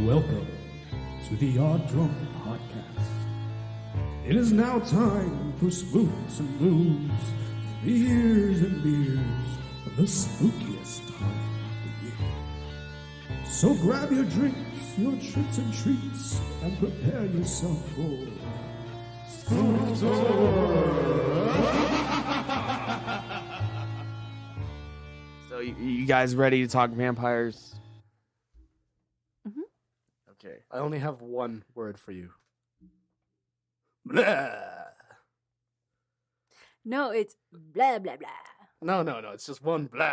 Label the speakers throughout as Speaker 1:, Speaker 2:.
Speaker 1: Welcome to the Odd Drunk Podcast. It is now time for spooks and booze, beers and beers, the spookiest time of the year. So grab your drinks, your tricks and treats, and prepare yourself for Spooktober.
Speaker 2: So you guys ready to talk vampires? Okay.
Speaker 3: I only have one word for you. Blah.
Speaker 4: No, it's blah, blah, blah.
Speaker 3: No. It's just one blah.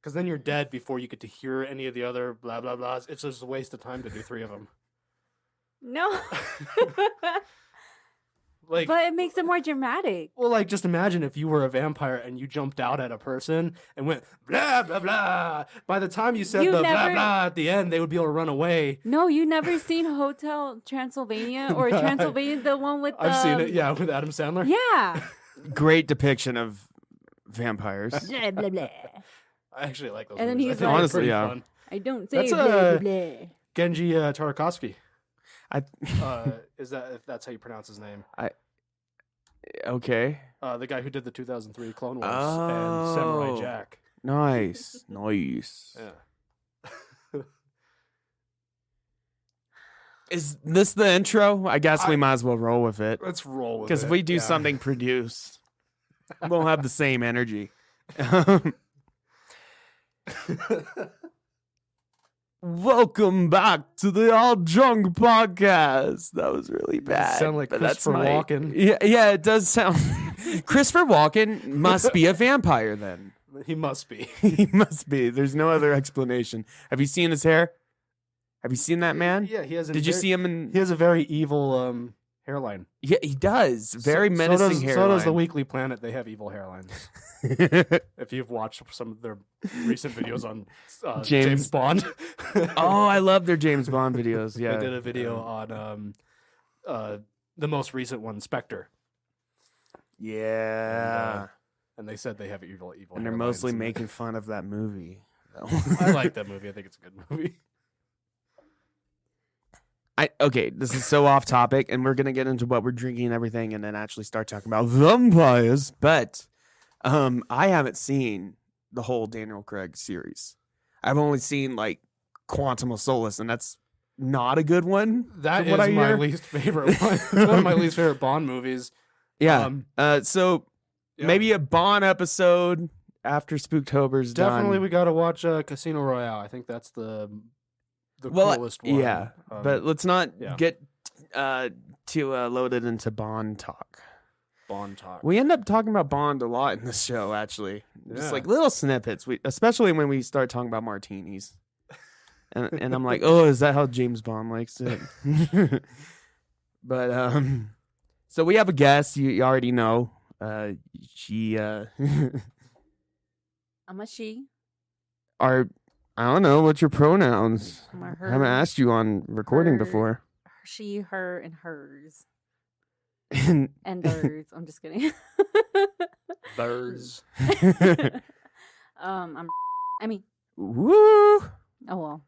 Speaker 3: Because then you're dead before you get to hear any of the other blah, blah, blahs. It's just a waste of time to do three of them.
Speaker 4: No.
Speaker 3: Like,
Speaker 4: but it makes it more dramatic.
Speaker 3: well, like, just imagine if you were a vampire and you jumped out at a person and went blah, blah, blah. By the time you said blah, blah at the end, they would be able to run away.
Speaker 4: No, you never seen Hotel Transylvania or Transylvania, the one with
Speaker 3: I've seen it, yeah, with Adam Sandler.
Speaker 4: Yeah.
Speaker 2: Great depiction of vampires.
Speaker 4: Blah, blah, blah.
Speaker 3: I actually like those
Speaker 4: And then
Speaker 3: movies.
Speaker 4: he's
Speaker 3: I think
Speaker 4: like-
Speaker 3: they're pretty
Speaker 2: Honestly, yeah.
Speaker 3: fun.
Speaker 4: I don't say
Speaker 3: That's,
Speaker 4: blah, blah, blah.
Speaker 3: Genji Tartakovsky.
Speaker 2: I
Speaker 3: Is that if that's how you pronounce his name?
Speaker 2: okay.
Speaker 3: The guy who did the 2003 Clone Wars
Speaker 2: Oh.
Speaker 3: and Samurai Jack.
Speaker 2: Nice.
Speaker 3: Yeah.
Speaker 2: Is this the intro? I guess we might as well roll with it.
Speaker 3: Let's roll with it.
Speaker 2: Because if we do
Speaker 3: yeah.
Speaker 2: something produced, we'll have the same energy. Welcome back to the All Drunk Podcast. That was really bad.
Speaker 3: sound like
Speaker 2: but
Speaker 3: Christopher Walken.
Speaker 2: Yeah, it does sound. Christopher Walken must be a vampire then.
Speaker 3: He must be.
Speaker 2: He must be. There's no other explanation. Have you seen his hair? Have you seen that man?
Speaker 3: Yeah, he has.
Speaker 2: Did you see him in?
Speaker 3: He has a very evil hairline.
Speaker 2: Yeah, he does. Very menacing hairline.
Speaker 3: So does the Weekly Planet. They have evil hairlines. If you've watched some of their recent videos on James Bond.
Speaker 2: Oh, I love their James Bond videos. Yeah,
Speaker 3: They did a video on the most recent one, Spectre.
Speaker 2: Yeah,
Speaker 3: And they said they have evil.
Speaker 2: and they're
Speaker 3: hairlines
Speaker 2: mostly
Speaker 3: in it.
Speaker 2: making fun of that movie.
Speaker 3: I like that movie. I think it's a good movie.
Speaker 2: Okay, this is so off topic, and we're gonna get into what we're drinking and everything, and then actually start talking about vampires. But I haven't seen the whole Daniel Craig series. I've only seen like Quantum of Solace, and that's not a good one.
Speaker 3: That
Speaker 2: from what
Speaker 3: is
Speaker 2: I
Speaker 3: my
Speaker 2: hear.
Speaker 3: least favorite one. One of my least favorite Bond movies.
Speaker 2: Yeah. So
Speaker 3: Yeah.
Speaker 2: maybe a Bond episode after Spooktober's
Speaker 3: Definitely,
Speaker 2: done.
Speaker 3: we got to watch Casino Royale. I think that's the
Speaker 2: Well,
Speaker 3: coolest one.
Speaker 2: Yeah, but let's not
Speaker 3: yeah.
Speaker 2: get too loaded into Bond talk.
Speaker 3: Bond talk.
Speaker 2: We end up talking about Bond a lot in this show, actually. Just
Speaker 3: Yeah.
Speaker 2: like little snippets. Especially when we start talking about martinis. And I'm like, oh, is that how James Bond likes it? But so we have a guest. You already know. She
Speaker 4: I'm a she.
Speaker 2: I don't know, what's your pronouns?
Speaker 4: I'm a
Speaker 2: I
Speaker 4: her.
Speaker 2: haven't asked you on recording
Speaker 4: Her.
Speaker 2: before.
Speaker 4: She, her, and hers.
Speaker 2: And
Speaker 4: And theirs. I'm just kidding.
Speaker 3: Thurs.
Speaker 4: I mean,
Speaker 2: woo.
Speaker 4: oh well.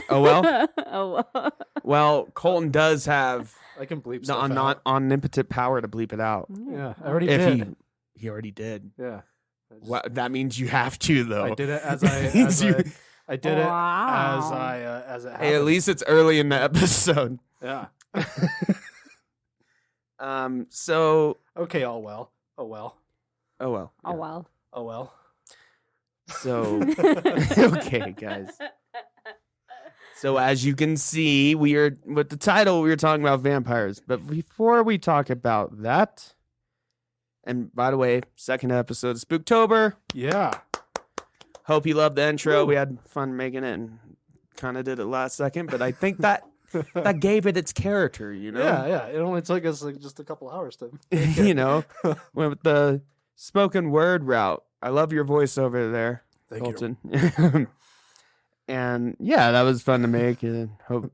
Speaker 2: Oh well.
Speaker 4: Oh well.
Speaker 2: Well, Colton does have
Speaker 3: I can bleep
Speaker 2: the
Speaker 3: stuff out.
Speaker 2: omnipotent power to bleep it out.
Speaker 3: Yeah, I already
Speaker 2: If
Speaker 3: did.
Speaker 2: he already did.
Speaker 3: Yeah.
Speaker 2: Well, that means you have to though.
Speaker 3: I did it as I did it
Speaker 4: Wow.
Speaker 3: as it happened.
Speaker 2: Hey, at least it's early in the episode.
Speaker 3: Yeah.
Speaker 2: So
Speaker 3: Okay, all well. Oh well.
Speaker 2: oh well.
Speaker 4: Oh well.
Speaker 3: Oh well.
Speaker 2: So okay, guys. So as you can see, we are with the title. We are talking about vampires. But before we talk about that, and by the way, second episode of Spooktober.
Speaker 3: Yeah.
Speaker 2: Hope you loved the intro.
Speaker 3: Woo.
Speaker 2: We had fun making it, and kind of did it last second. But I think that gave it its character. You know.
Speaker 3: Yeah. It only took us like just a couple hours to.
Speaker 2: You know, went with the spoken word route. I love your voice over there,
Speaker 3: Thank you.
Speaker 2: Colton. And yeah, that was fun to make. And hope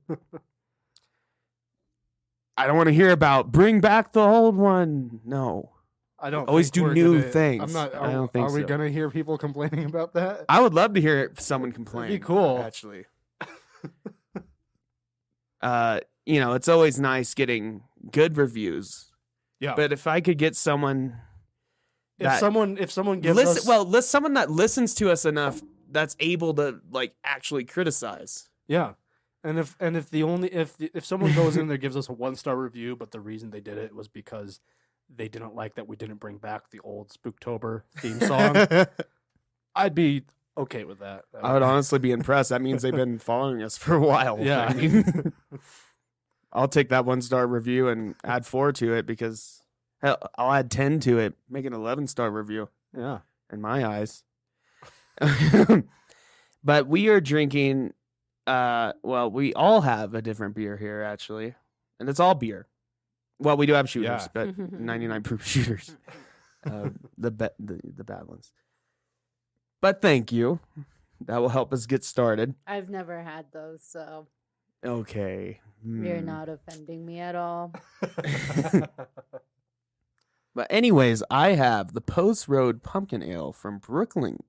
Speaker 2: I don't want to hear about bring back the old one. No,
Speaker 3: I don't
Speaker 2: Always
Speaker 3: think
Speaker 2: do
Speaker 3: we're
Speaker 2: new
Speaker 3: gonna-
Speaker 2: things.
Speaker 3: I'm not.
Speaker 2: I don't think
Speaker 3: Are we
Speaker 2: so.
Speaker 3: gonna hear people complaining about that?
Speaker 2: I would love to hear someone complain.
Speaker 3: That'd be cool.
Speaker 2: actually. it's always nice getting good reviews.
Speaker 3: Yeah.
Speaker 2: But if I could get someone
Speaker 3: if someone gives us
Speaker 2: someone that listens to us enough that's able to like actually criticize.
Speaker 3: Yeah. And if someone goes in there gives us a 1-star review, but the reason they did it was because they didn't like that we didn't bring back the old Spooktober theme song, I'd be okay with that.
Speaker 2: I would honestly be impressed. That means they've been following us for a while.
Speaker 3: Yeah.
Speaker 2: I mean, I'll take that 1-star review and add 4 to it because hell, I'll add 10 to it, make an 11-star review.
Speaker 3: Yeah.
Speaker 2: In my eyes. But we are drinking, we all have a different beer here, actually. And it's all beer. Well, we do have shooters, but 99 proof shooters. The bad ones. But thank you. That will help us get started.
Speaker 4: I've never had those, so
Speaker 2: okay.
Speaker 4: you're not offending me at all.
Speaker 2: But anyways, I have the Post Road Pumpkin Ale from Brooklyn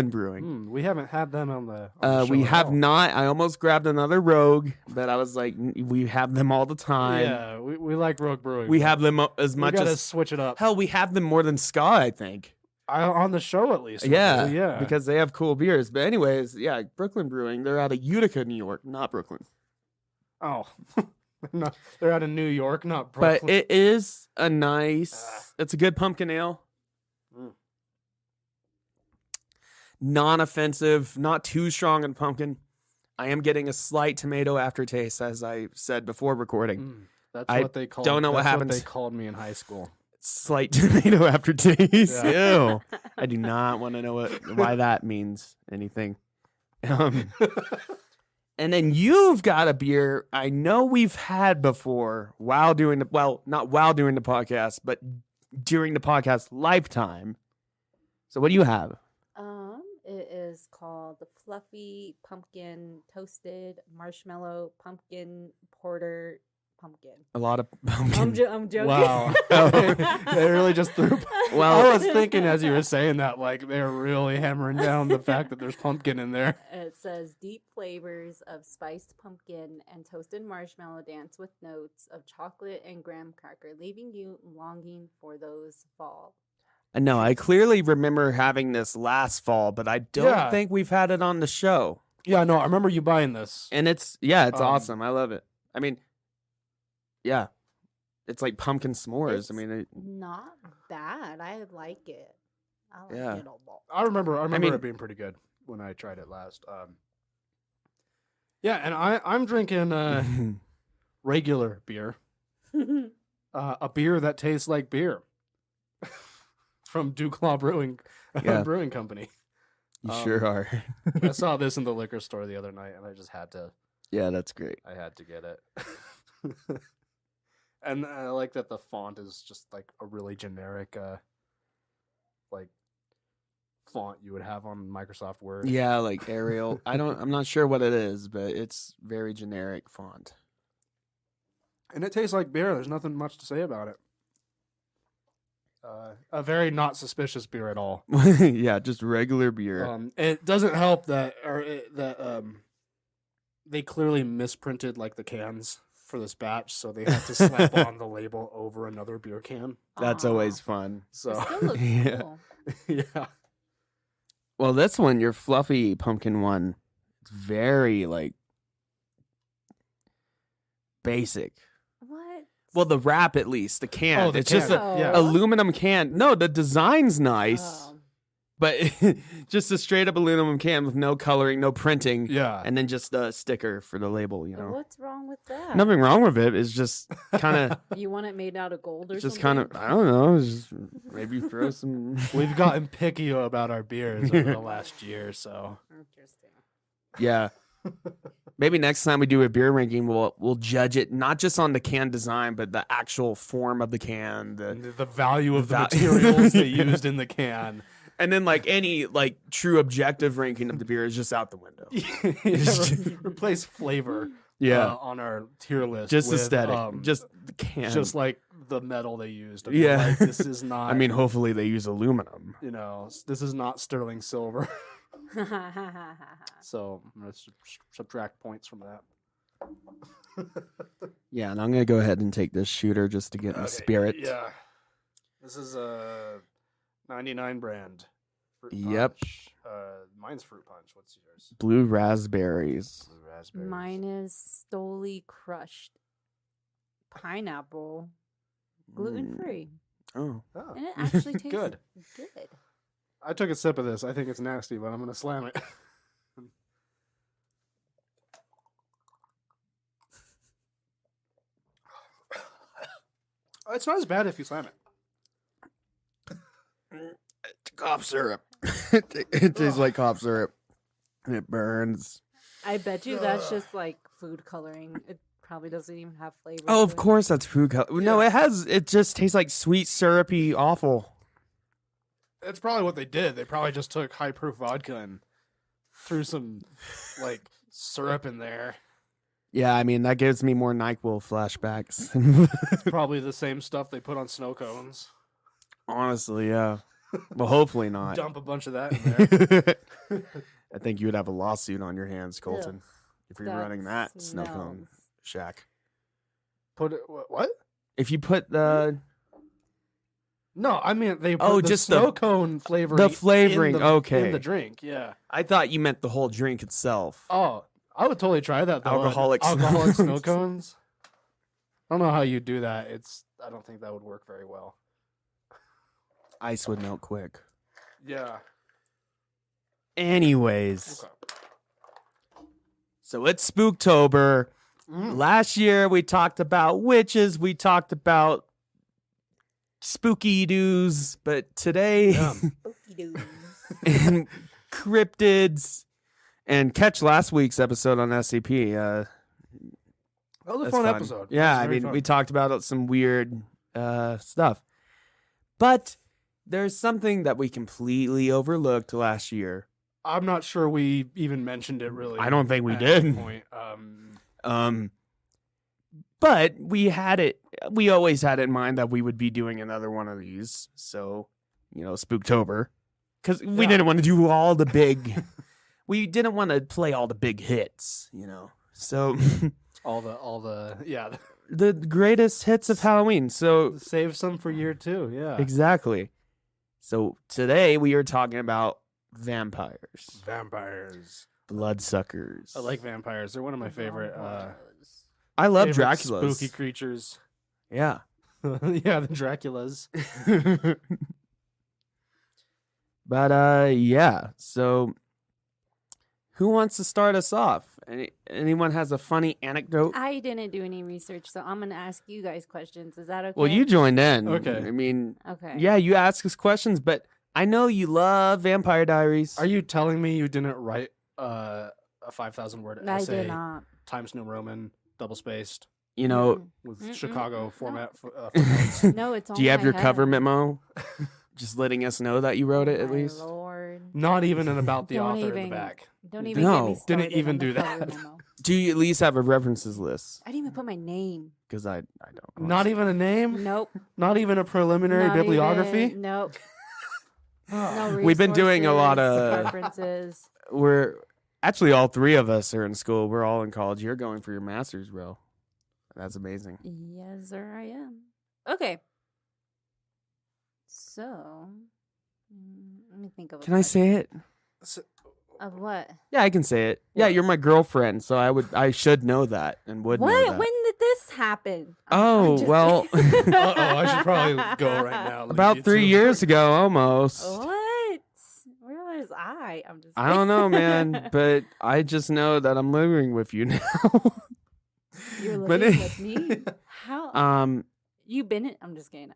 Speaker 2: Brewing.
Speaker 3: We haven't had them on the show
Speaker 2: we
Speaker 3: at
Speaker 2: have
Speaker 3: all.
Speaker 2: not. I almost grabbed another Rogue, but I was like, we have them all the time.
Speaker 3: Yeah, we like Rogue Brewing.
Speaker 2: We
Speaker 3: but
Speaker 2: have them as
Speaker 3: we
Speaker 2: much
Speaker 3: gotta
Speaker 2: as
Speaker 3: switch it up.
Speaker 2: hell. We have them more than Ska, I think.
Speaker 3: On the show at least.
Speaker 2: Yeah,
Speaker 3: yeah.
Speaker 2: because they have cool beers. But anyways, yeah, Brooklyn Brewing. They're out of Utica, New York, not Brooklyn.
Speaker 3: Oh, no, they're out of New York, not Brooklyn.
Speaker 2: But it is a nice. It's a good pumpkin ale. Non-offensive, not too strong in pumpkin. I am getting a slight tomato aftertaste, as I said before recording.
Speaker 3: That's
Speaker 2: I
Speaker 3: what they called.
Speaker 2: don't know what
Speaker 3: that's
Speaker 2: happens.
Speaker 3: What they called me in high school.
Speaker 2: Slight tomato aftertaste.
Speaker 3: Yeah.
Speaker 2: Ew. I do not want to know why that means anything. And then you've got a beer I know we've had before not while doing the podcast, but during the podcast lifetime. So what do you have?
Speaker 4: It is called the Fluffy Pumpkin Toasted Marshmallow Pumpkin Porter Pumpkin.
Speaker 2: A lot of pumpkin.
Speaker 4: I'm joking.
Speaker 3: Wow. They really just threw.
Speaker 2: Well,
Speaker 3: I was thinking as you were saying that, like they're really hammering down the fact that there's pumpkin in there.
Speaker 4: It says deep flavors of spiced pumpkin and toasted marshmallow dance with notes of chocolate and graham cracker, leaving you longing for those fall.
Speaker 2: No, I clearly remember having this last fall, but I don't think we've had it on the show.
Speaker 3: Yeah, no, I remember you buying this.
Speaker 2: And it's awesome. I love it. I mean, yeah, it's like pumpkin s'mores.
Speaker 4: It's
Speaker 2: I mean,
Speaker 4: not bad. I like it. I like
Speaker 2: Yeah.
Speaker 4: it a lot.
Speaker 3: I remember
Speaker 2: mean-
Speaker 3: it being pretty good when I tried it last. Yeah, and I'm drinking regular beer, a beer that tastes like beer. From Duclaw Brewing Brewing Company.
Speaker 2: you sure are.
Speaker 3: I saw this in the liquor store the other night, and I just had to.
Speaker 2: Yeah, that's great.
Speaker 3: I had to get it. And I like that the font is just like a really generic, like font you would have on Microsoft Word.
Speaker 2: Yeah, like Arial. I'm not sure what it is, but it's very generic font.
Speaker 3: And it tastes like beer. There's nothing much to say about it. A very not suspicious beer at all.
Speaker 2: Yeah, just regular beer.
Speaker 3: It doesn't help that they clearly misprinted like the cans for this batch, so they had to slap on the label over another beer can.
Speaker 2: That's always fun.
Speaker 3: So
Speaker 4: It still looks
Speaker 2: Yeah.
Speaker 4: cool.
Speaker 3: yeah,
Speaker 2: Well, this one, your fluffy pumpkin one, it's very like basic.
Speaker 4: What?
Speaker 2: Well, the wrap at least, the can.
Speaker 3: Oh, the
Speaker 2: it's just
Speaker 3: can.
Speaker 2: an
Speaker 3: Yeah.
Speaker 2: aluminum can. No, the design's nice,
Speaker 4: Oh.
Speaker 2: but just a straight up aluminum can with no coloring, no printing,
Speaker 3: yeah.
Speaker 2: and then just a sticker for the label. You
Speaker 4: But
Speaker 2: know,
Speaker 4: what's wrong with that?
Speaker 2: nothing wrong with it. It's just kind of,
Speaker 4: You want it made out of gold or
Speaker 2: just
Speaker 4: something?
Speaker 2: kind of. I don't know. It's just maybe throw some.
Speaker 3: We've gotten picky about our beers over the last year, so
Speaker 4: Interesting.
Speaker 2: Yeah. Maybe next time we do a beer ranking, we'll judge it not just on the can design, but the actual form of the can,
Speaker 3: the value of the
Speaker 2: Va-
Speaker 3: materials they used in the can.
Speaker 2: and then like any like true objective ranking of the beer is just out the window.
Speaker 3: Replace flavor.
Speaker 2: Yeah,
Speaker 3: On our tier list,
Speaker 2: just
Speaker 3: with,
Speaker 2: aesthetic, just the can,
Speaker 3: just like the metal they used. I
Speaker 2: Yeah.
Speaker 3: like, this is not.
Speaker 2: I mean, hopefully they use aluminum.
Speaker 3: This is not sterling silver. So I'm gonna subtract points from that.
Speaker 2: Yeah, and I'm gonna go ahead and take this shooter just to get in the spirit.
Speaker 3: Yeah. This is a 99 brand. Fruit
Speaker 2: Yep.
Speaker 3: Punch. Mine's Fruit Punch. What's yours?
Speaker 2: Blue raspberries.
Speaker 3: Blue raspberries.
Speaker 4: Mine is Stoli crushed pineapple, gluten free,
Speaker 2: Oh,
Speaker 3: Oh.
Speaker 4: and it actually tastes
Speaker 3: Good.
Speaker 4: Good.
Speaker 3: I took a sip of this. I think it's nasty, but I'm going to slam it. It's not as bad if you slam it.
Speaker 2: cough syrup. It tastes like cough syrup, and it burns.
Speaker 4: I bet you that's just like food coloring. It probably doesn't even have flavor.
Speaker 2: Oh,
Speaker 4: to
Speaker 2: of
Speaker 4: it.
Speaker 2: course that's food color. No,
Speaker 3: Yeah.
Speaker 2: it has. It just tastes like sweet, syrupy, awful.
Speaker 3: That's probably what they did. They probably just took high proof vodka and threw some like syrup in there.
Speaker 2: Yeah, I mean that gives me more NyQuil flashbacks.
Speaker 3: It's probably the same stuff they put on snow cones.
Speaker 2: Honestly, yeah. Well, hopefully not.
Speaker 3: Dump a bunch of that in there.
Speaker 2: I think you would have a lawsuit on your hands, Colton,
Speaker 4: Ugh,
Speaker 2: if you're running that snow cone
Speaker 4: smells.
Speaker 2: shack.
Speaker 3: Put it what?
Speaker 2: If you put the
Speaker 3: No, I mean they put
Speaker 2: Oh,
Speaker 3: the
Speaker 2: just
Speaker 3: snow
Speaker 2: the-
Speaker 3: cone flavoring.
Speaker 2: the flavoring,
Speaker 3: in
Speaker 2: okay.
Speaker 3: the drink. Yeah.
Speaker 2: I thought you meant the whole drink itself.
Speaker 3: Oh, I would totally try that. Though.
Speaker 2: Alcoholic
Speaker 3: alcoholic
Speaker 2: snow
Speaker 3: snow cones. I don't know how you do that. I don't think that would work very well.
Speaker 2: Ice would melt quick.
Speaker 3: Yeah.
Speaker 2: Anyways,
Speaker 3: Okay.
Speaker 2: so it's Spooktober.
Speaker 3: Mm.
Speaker 2: Last year we talked about witches, we talked about spooky doos, but today
Speaker 3: Yeah.
Speaker 4: Spooky doos.
Speaker 2: and cryptids, and catch last week's episode on SCP.
Speaker 3: That was a
Speaker 2: That's
Speaker 3: fun
Speaker 2: fun.
Speaker 3: episode.
Speaker 2: Yeah,
Speaker 3: It was
Speaker 2: I
Speaker 3: very
Speaker 2: mean,
Speaker 3: fun.
Speaker 2: we talked about some weird stuff. But there's something that we completely overlooked last year.
Speaker 3: I'm not sure we even mentioned it really.
Speaker 2: I don't think we
Speaker 3: at
Speaker 2: did.
Speaker 3: any point.
Speaker 2: But we always had in mind that we would be doing another one of these. So, Spooktober. Because we
Speaker 3: Yeah.
Speaker 2: didn't want to do all the big, we didn't want to play all the big hits, So,
Speaker 3: all the yeah.
Speaker 2: the greatest hits of Halloween. So,
Speaker 3: Save some for year 2. Yeah.
Speaker 2: exactly. So, today we are talking about vampires,
Speaker 3: Vampires.
Speaker 2: bloodsuckers.
Speaker 3: I like vampires. They're one of my favorite.
Speaker 2: I love
Speaker 3: favorite
Speaker 2: Draculas.
Speaker 3: Spooky creatures.
Speaker 2: Yeah.
Speaker 3: Yeah, the Draculas.
Speaker 2: But yeah. So who wants to start us off? Anyone has a funny anecdote?
Speaker 4: I didn't do any research, so I'm gonna ask you guys questions. Is that okay?
Speaker 2: Well, you joined in.
Speaker 3: Okay.
Speaker 2: I mean,
Speaker 4: Okay.
Speaker 2: yeah, you ask us questions, but I know you love Vampire Diaries.
Speaker 3: Are you telling me you didn't write a 5,000 word
Speaker 4: I
Speaker 3: essay?
Speaker 4: did not.
Speaker 3: Times New Roman, double spaced,
Speaker 2: You know,
Speaker 3: with
Speaker 4: Mm-mm.
Speaker 3: Chicago
Speaker 4: No.
Speaker 3: format. Footnotes?
Speaker 4: No, it's.
Speaker 2: do you
Speaker 4: on
Speaker 2: have
Speaker 4: my
Speaker 2: your
Speaker 4: head.
Speaker 2: cover memo? Just letting us know that you wrote it at
Speaker 4: My
Speaker 2: least.
Speaker 4: Lord.
Speaker 3: Not even an about the
Speaker 4: Don't
Speaker 3: author in
Speaker 4: even-
Speaker 3: the back.
Speaker 4: Don't even
Speaker 2: No.
Speaker 4: get me started
Speaker 3: Didn't even
Speaker 4: on the
Speaker 3: do
Speaker 4: cover
Speaker 3: that.
Speaker 4: memo.
Speaker 2: Do you at least have a references list?
Speaker 4: I didn't even put my name.
Speaker 2: Because I don't.
Speaker 3: Not even a name.
Speaker 4: Nope.
Speaker 3: Not even a preliminary
Speaker 4: Not
Speaker 3: bibliography.
Speaker 4: even- nope. No
Speaker 2: We've been doing a lot
Speaker 4: resources,
Speaker 2: of-
Speaker 4: references.
Speaker 2: We're actually all three of us are in school. We're all in college. You're going for your master's, bro. That's amazing.
Speaker 4: Yes, sir, I am. Okay. So, let me think of. A
Speaker 2: Can I say it?
Speaker 4: of what?
Speaker 2: Yeah, I can say it. Yeah,
Speaker 3: What?
Speaker 2: you're my girlfriend, so I should know that and would know
Speaker 4: What?
Speaker 2: that.
Speaker 4: When did this happen?
Speaker 2: Oh,
Speaker 4: just
Speaker 2: well.
Speaker 4: kidding.
Speaker 3: Uh-oh, I should probably go right now. leave
Speaker 2: About
Speaker 3: you
Speaker 2: 3
Speaker 3: two.
Speaker 2: years ago, almost.
Speaker 4: What? Where was I? I'm just.
Speaker 2: I don't know, man, but I just know that I'm living with you now.
Speaker 4: You're
Speaker 2: but
Speaker 4: living
Speaker 2: it-
Speaker 4: with me. How? You been it? I'm just kidding.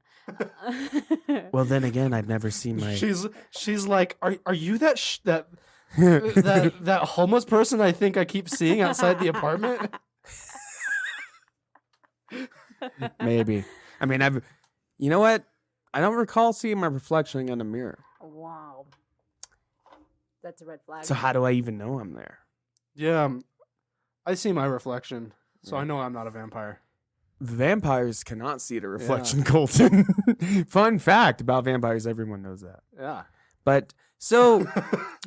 Speaker 2: Well, then again, I've never seen my.
Speaker 3: She's like, are you that homeless person I think I keep seeing outside the apartment?
Speaker 2: Maybe. I mean, you know what? I don't recall seeing my reflection in a mirror.
Speaker 4: Wow. That's a red flag.
Speaker 2: So how do I even know I'm there?
Speaker 3: Yeah, I see my reflection, so
Speaker 2: Yeah.
Speaker 3: I know I'm not a vampire.
Speaker 2: Vampires cannot see the reflection, Colton. Fun fact about vampires, everyone knows that.
Speaker 3: Yeah.
Speaker 2: But so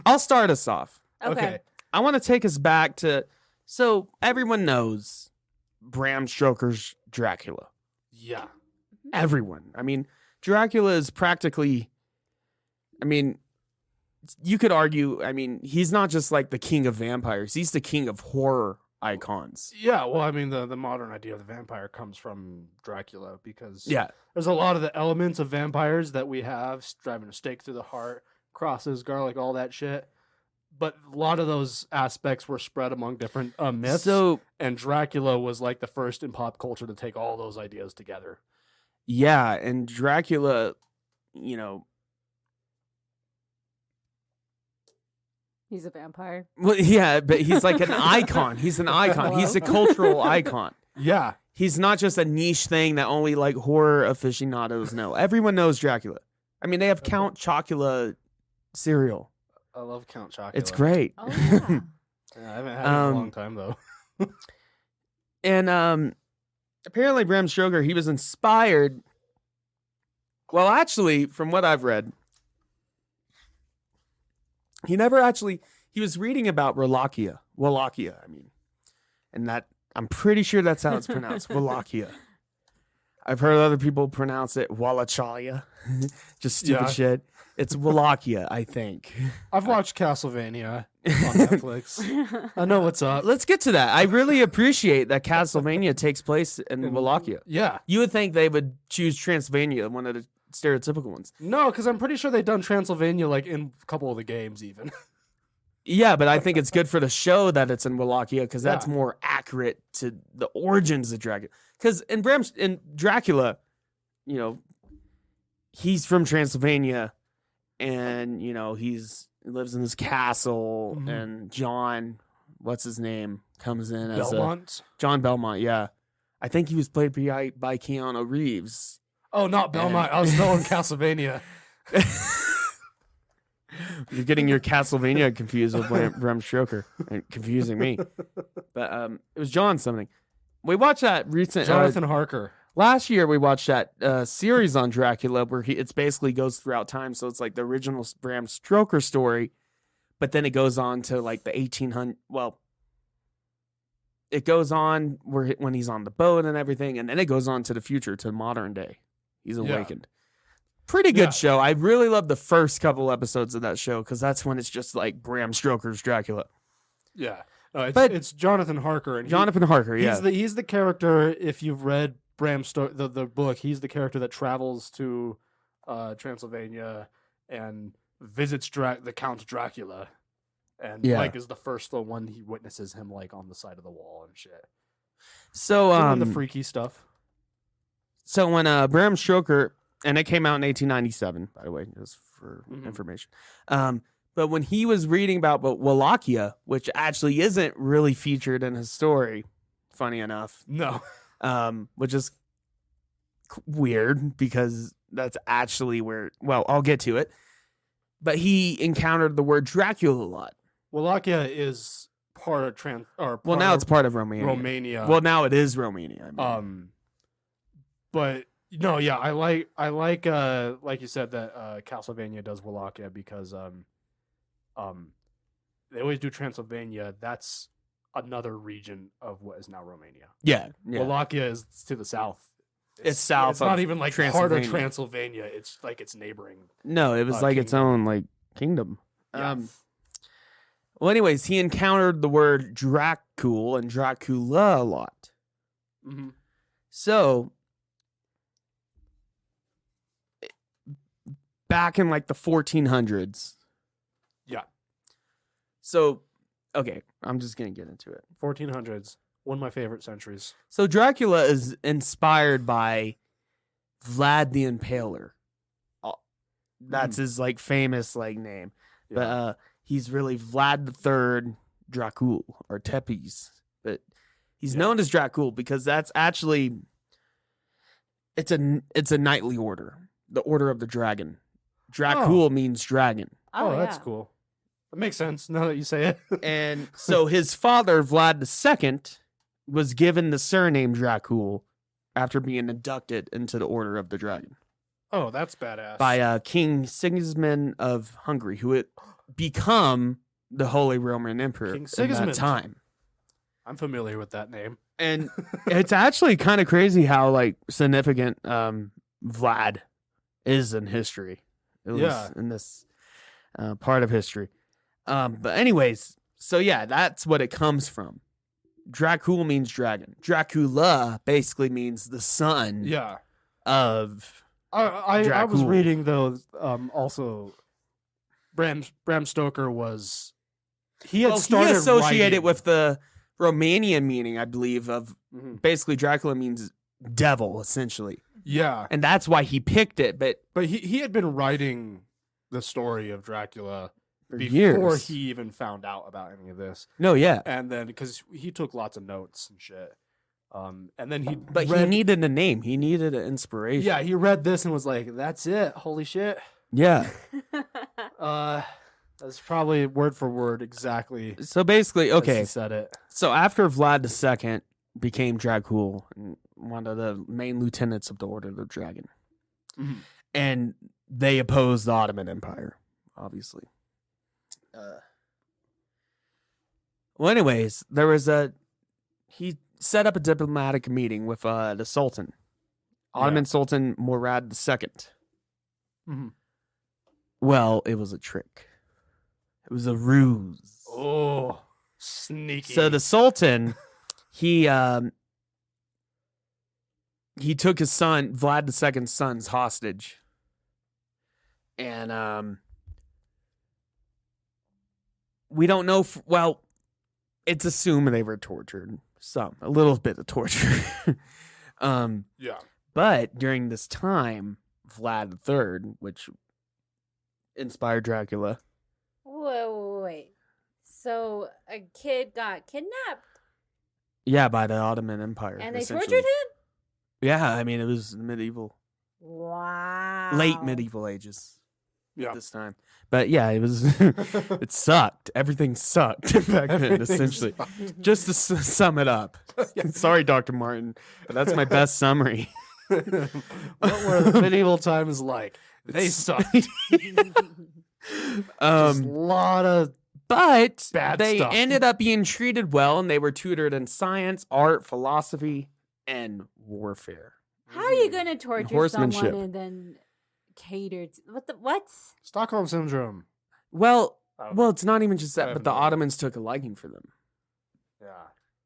Speaker 2: I'll start us off.
Speaker 4: okay.
Speaker 3: Okay.
Speaker 2: I want to take us back to, so everyone knows Bram Stoker's Dracula.
Speaker 3: Yeah.
Speaker 2: Everyone. I mean, Dracula is practically, I mean, you could argue, I mean, he's not just like the king of vampires. He's the king of horror icons.
Speaker 3: Yeah, well, I mean, the modern idea of the vampire comes from Dracula because
Speaker 2: Yeah.
Speaker 3: there's a lot of the elements of vampires that we have, driving a stake through the heart, crosses, garlic, all that shit. But a lot of those aspects were spread among different myths.
Speaker 2: So,
Speaker 3: And Dracula was like the first in pop culture to take all those ideas together.
Speaker 2: yeah, and Dracula, you know,
Speaker 4: He's a vampire.
Speaker 2: well, yeah, but he's like an icon. He's an icon. He's a cultural icon.
Speaker 3: Yeah.
Speaker 2: He's not just a niche thing that only like horror aficionados know. Everyone knows Dracula. I mean, they have Count Chocula cereal.
Speaker 3: I love Count Chocula.
Speaker 2: It's great.
Speaker 4: Oh yeah.
Speaker 3: Yeah, I haven't had it in a long time, though.
Speaker 2: And apparently Bram Stoker, he was inspired. Well, actually, from what I've read, he never actually, he was reading about Wallachia, I mean, and that, I'm pretty sure that's how it's pronounced, Wallachia. I've heard other people pronounce it Wallachia, just stupid
Speaker 3: Yeah.
Speaker 2: shit. It's Wallachia, I think.
Speaker 3: I've watched Castlevania on Netflix. I know what's up.
Speaker 2: Let's get to that. I really appreciate that Castlevania takes place in Wallachia.
Speaker 3: Yeah.
Speaker 2: You would think they would choose Transylvania, one of the stereotypical ones.
Speaker 3: No, because I'm pretty sure they've done Transylvania like in a couple of the games even.
Speaker 2: Yeah, but I think it's good for the show that it's in Wallachia because that's
Speaker 3: Yeah.
Speaker 2: more accurate to the origins of Dracula. Because in Dracula, you know, he's from Transylvania, and you know he lives in this castle,
Speaker 3: Mhm.
Speaker 2: and John, what's his name, comes in as
Speaker 3: Belmont.
Speaker 2: John Belmont. Yeah, I think he was played by Keanu Reeves.
Speaker 3: Oh, not Belmont. I was still in Castlevania.
Speaker 2: You're getting your Castlevania confused with Bram Stoker and confusing me. But it was John something. We watched that recent
Speaker 3: Jonathan Harker.
Speaker 2: last year. We watched that series on Dracula where it's basically goes throughout time. So it's like the original Bram Stoker story, but then it goes on to like the 1800. Well, it goes on when he's on the boat and everything, and then it goes on to the future, to modern day. He's awakened. Pretty good
Speaker 3: Yeah.
Speaker 2: show. I really love the first couple episodes of that show because that's when it's just like Bram Stoker's Dracula.
Speaker 3: Yeah.
Speaker 2: But-
Speaker 3: It's Jonathan Harker. And
Speaker 2: Jonathan Harker, yeah.
Speaker 3: He's the character, if you've read Bram Stoker, the book, he's the character that travels to Transylvania and visits the Count Dracula. And
Speaker 2: Yeah.
Speaker 3: like is the first one he witnesses him like on the side of the wall and shit.
Speaker 2: So
Speaker 3: Doing the freaky stuff.
Speaker 2: So when Bram Stoker, and it came out in 1897, by the way, just for
Speaker 3: Mhm.
Speaker 2: information. But when he was reading about Wallachia, which actually isn't really featured in his story, funny enough,
Speaker 3: No.
Speaker 2: which is weird because that's actually where, well, I'll get to it. But he encountered the word Dracula a lot.
Speaker 3: Wallachia is part of
Speaker 2: Well, now it's part of Romania.
Speaker 3: Romania.
Speaker 2: Well, now it is Romania. I mean.
Speaker 3: But no, yeah, I like you said that Castlevania does Wallachia because they always do Transylvania. That's another region of what is now Romania.
Speaker 2: Yeah.
Speaker 3: Wallachia is to the south.
Speaker 2: It's south
Speaker 3: It's not
Speaker 2: of
Speaker 3: even like part of
Speaker 2: Transylvania.
Speaker 3: Transylvania. It's like its neighboring.
Speaker 2: No, it was like its
Speaker 3: kingdom.
Speaker 2: own like kingdom.
Speaker 3: Yeah.
Speaker 2: Well, anyways, he encountered the word Dracul and Dracula a lot.
Speaker 3: Mhm.
Speaker 2: So back in like the 1400s.
Speaker 3: Yeah.
Speaker 2: So, okay, I'm just gonna get into it.
Speaker 3: 1400s. One of my favorite centuries.
Speaker 2: So Dracula is inspired by Vlad the Impaler. That's his like famous like name. But he's really Vlad the Third Dracul or Tepes. But he's known as Dracul because that's actually it's a knightly order. The Order of the Dragon. Dracul means dragon.
Speaker 3: Oh, that's
Speaker 4: yeah.
Speaker 3: cool. That makes sense now that you say it.
Speaker 2: And so his father, Vlad II, was given the surname Dracul after being inducted into the Order of the Dragon
Speaker 3: Oh, that's badass.
Speaker 2: by King Sigismund of Hungary, who had become the Holy Roman Emperor
Speaker 3: King
Speaker 2: at that
Speaker 3: Sigismund.
Speaker 2: time.
Speaker 3: I'm familiar with that name.
Speaker 2: And it's actually kind of crazy how like significant Vlad is in history. At least in this part of history. But anyways, so yeah, that's what it comes from. Dracul means dragon. Dracula basically means the son of
Speaker 3: I was reading though also Bram Stoker was he
Speaker 2: associated
Speaker 3: writing.
Speaker 2: with the Romanian meaning, I believe, of basically Dracula means devil, essentially.
Speaker 3: Yeah.
Speaker 2: And that's why he picked it. But
Speaker 3: he had been writing the story of Dracula
Speaker 2: for
Speaker 3: before
Speaker 2: years.
Speaker 3: he even found out about any of this.
Speaker 2: No, yeah.
Speaker 3: And then because he took lots of notes and shit. And then he
Speaker 2: needed a name. He needed an inspiration.
Speaker 3: Yeah, he read this and was like, that's it. Holy shit.
Speaker 2: Yeah.
Speaker 3: That's probably word for word exactly.
Speaker 2: So basically,
Speaker 3: as
Speaker 2: okay.
Speaker 3: he said it.
Speaker 2: So after Vlad II became Dracul, and one of the main lieutenants of the Order of the Dragon, and they opposed the Ottoman Empire, obviously. Well, anyways, he set up a diplomatic meeting with the Sultan, Ottoman Sultan Murad II. Well, it was a trick. It was a ruse.
Speaker 3: Oh, sneaky.
Speaker 2: So the Sultan, he took his son, Vlad II's sons, hostage. And we don't know. Well, it's assumed they were tortured. A little bit of torture. But during this time, Vlad III, which inspired Dracula.
Speaker 4: Wait. So a kid got kidnapped?
Speaker 2: Yeah, by the Ottoman Empire.
Speaker 4: And they tortured him?
Speaker 2: Yeah, I mean, it was medieval.
Speaker 4: Wow.
Speaker 2: Late medieval ages.
Speaker 3: Yeah.
Speaker 2: At this time. But yeah, it was, it sucked. Everything sucked back then, essentially. Just to sum it up. Sorry, Dr. Martin, but that's my best summary.
Speaker 3: What were the medieval times like? They sucked. Just a lot of
Speaker 2: but
Speaker 3: bad
Speaker 2: they
Speaker 3: stuff.
Speaker 2: ended up being treated well, and they were tutored in science, art, philosophy, and warfare.
Speaker 4: How are you going to torture
Speaker 2: horsemanship.
Speaker 4: someone and then cater to... What?
Speaker 3: Stockholm Syndrome.
Speaker 2: Well, it's not even just
Speaker 3: I
Speaker 2: that,
Speaker 3: have
Speaker 2: but the
Speaker 3: no idea.
Speaker 2: Ottomans took a liking for them
Speaker 3: Yeah.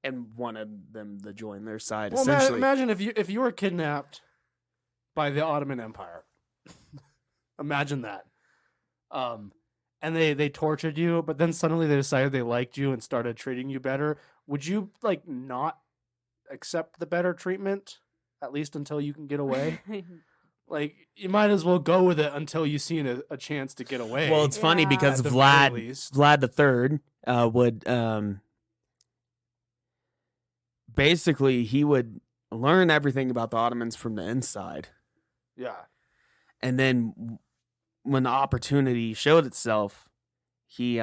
Speaker 2: and wanted them to join their side,
Speaker 3: Well,
Speaker 2: essentially.
Speaker 3: imagine if you were kidnapped by the Ottoman Empire. Imagine that. And they tortured you, but then suddenly they decided they liked you and started treating you better. Would you like not accept the better treatment, at least until you can get away? Like, you might as well go with it until you see a chance to get away.
Speaker 2: Well, it's funny because
Speaker 3: At the very least.
Speaker 2: Vlad III would basically he would learn everything about the Ottomans from the inside,
Speaker 3: Yeah.
Speaker 2: and then when the opportunity showed itself, he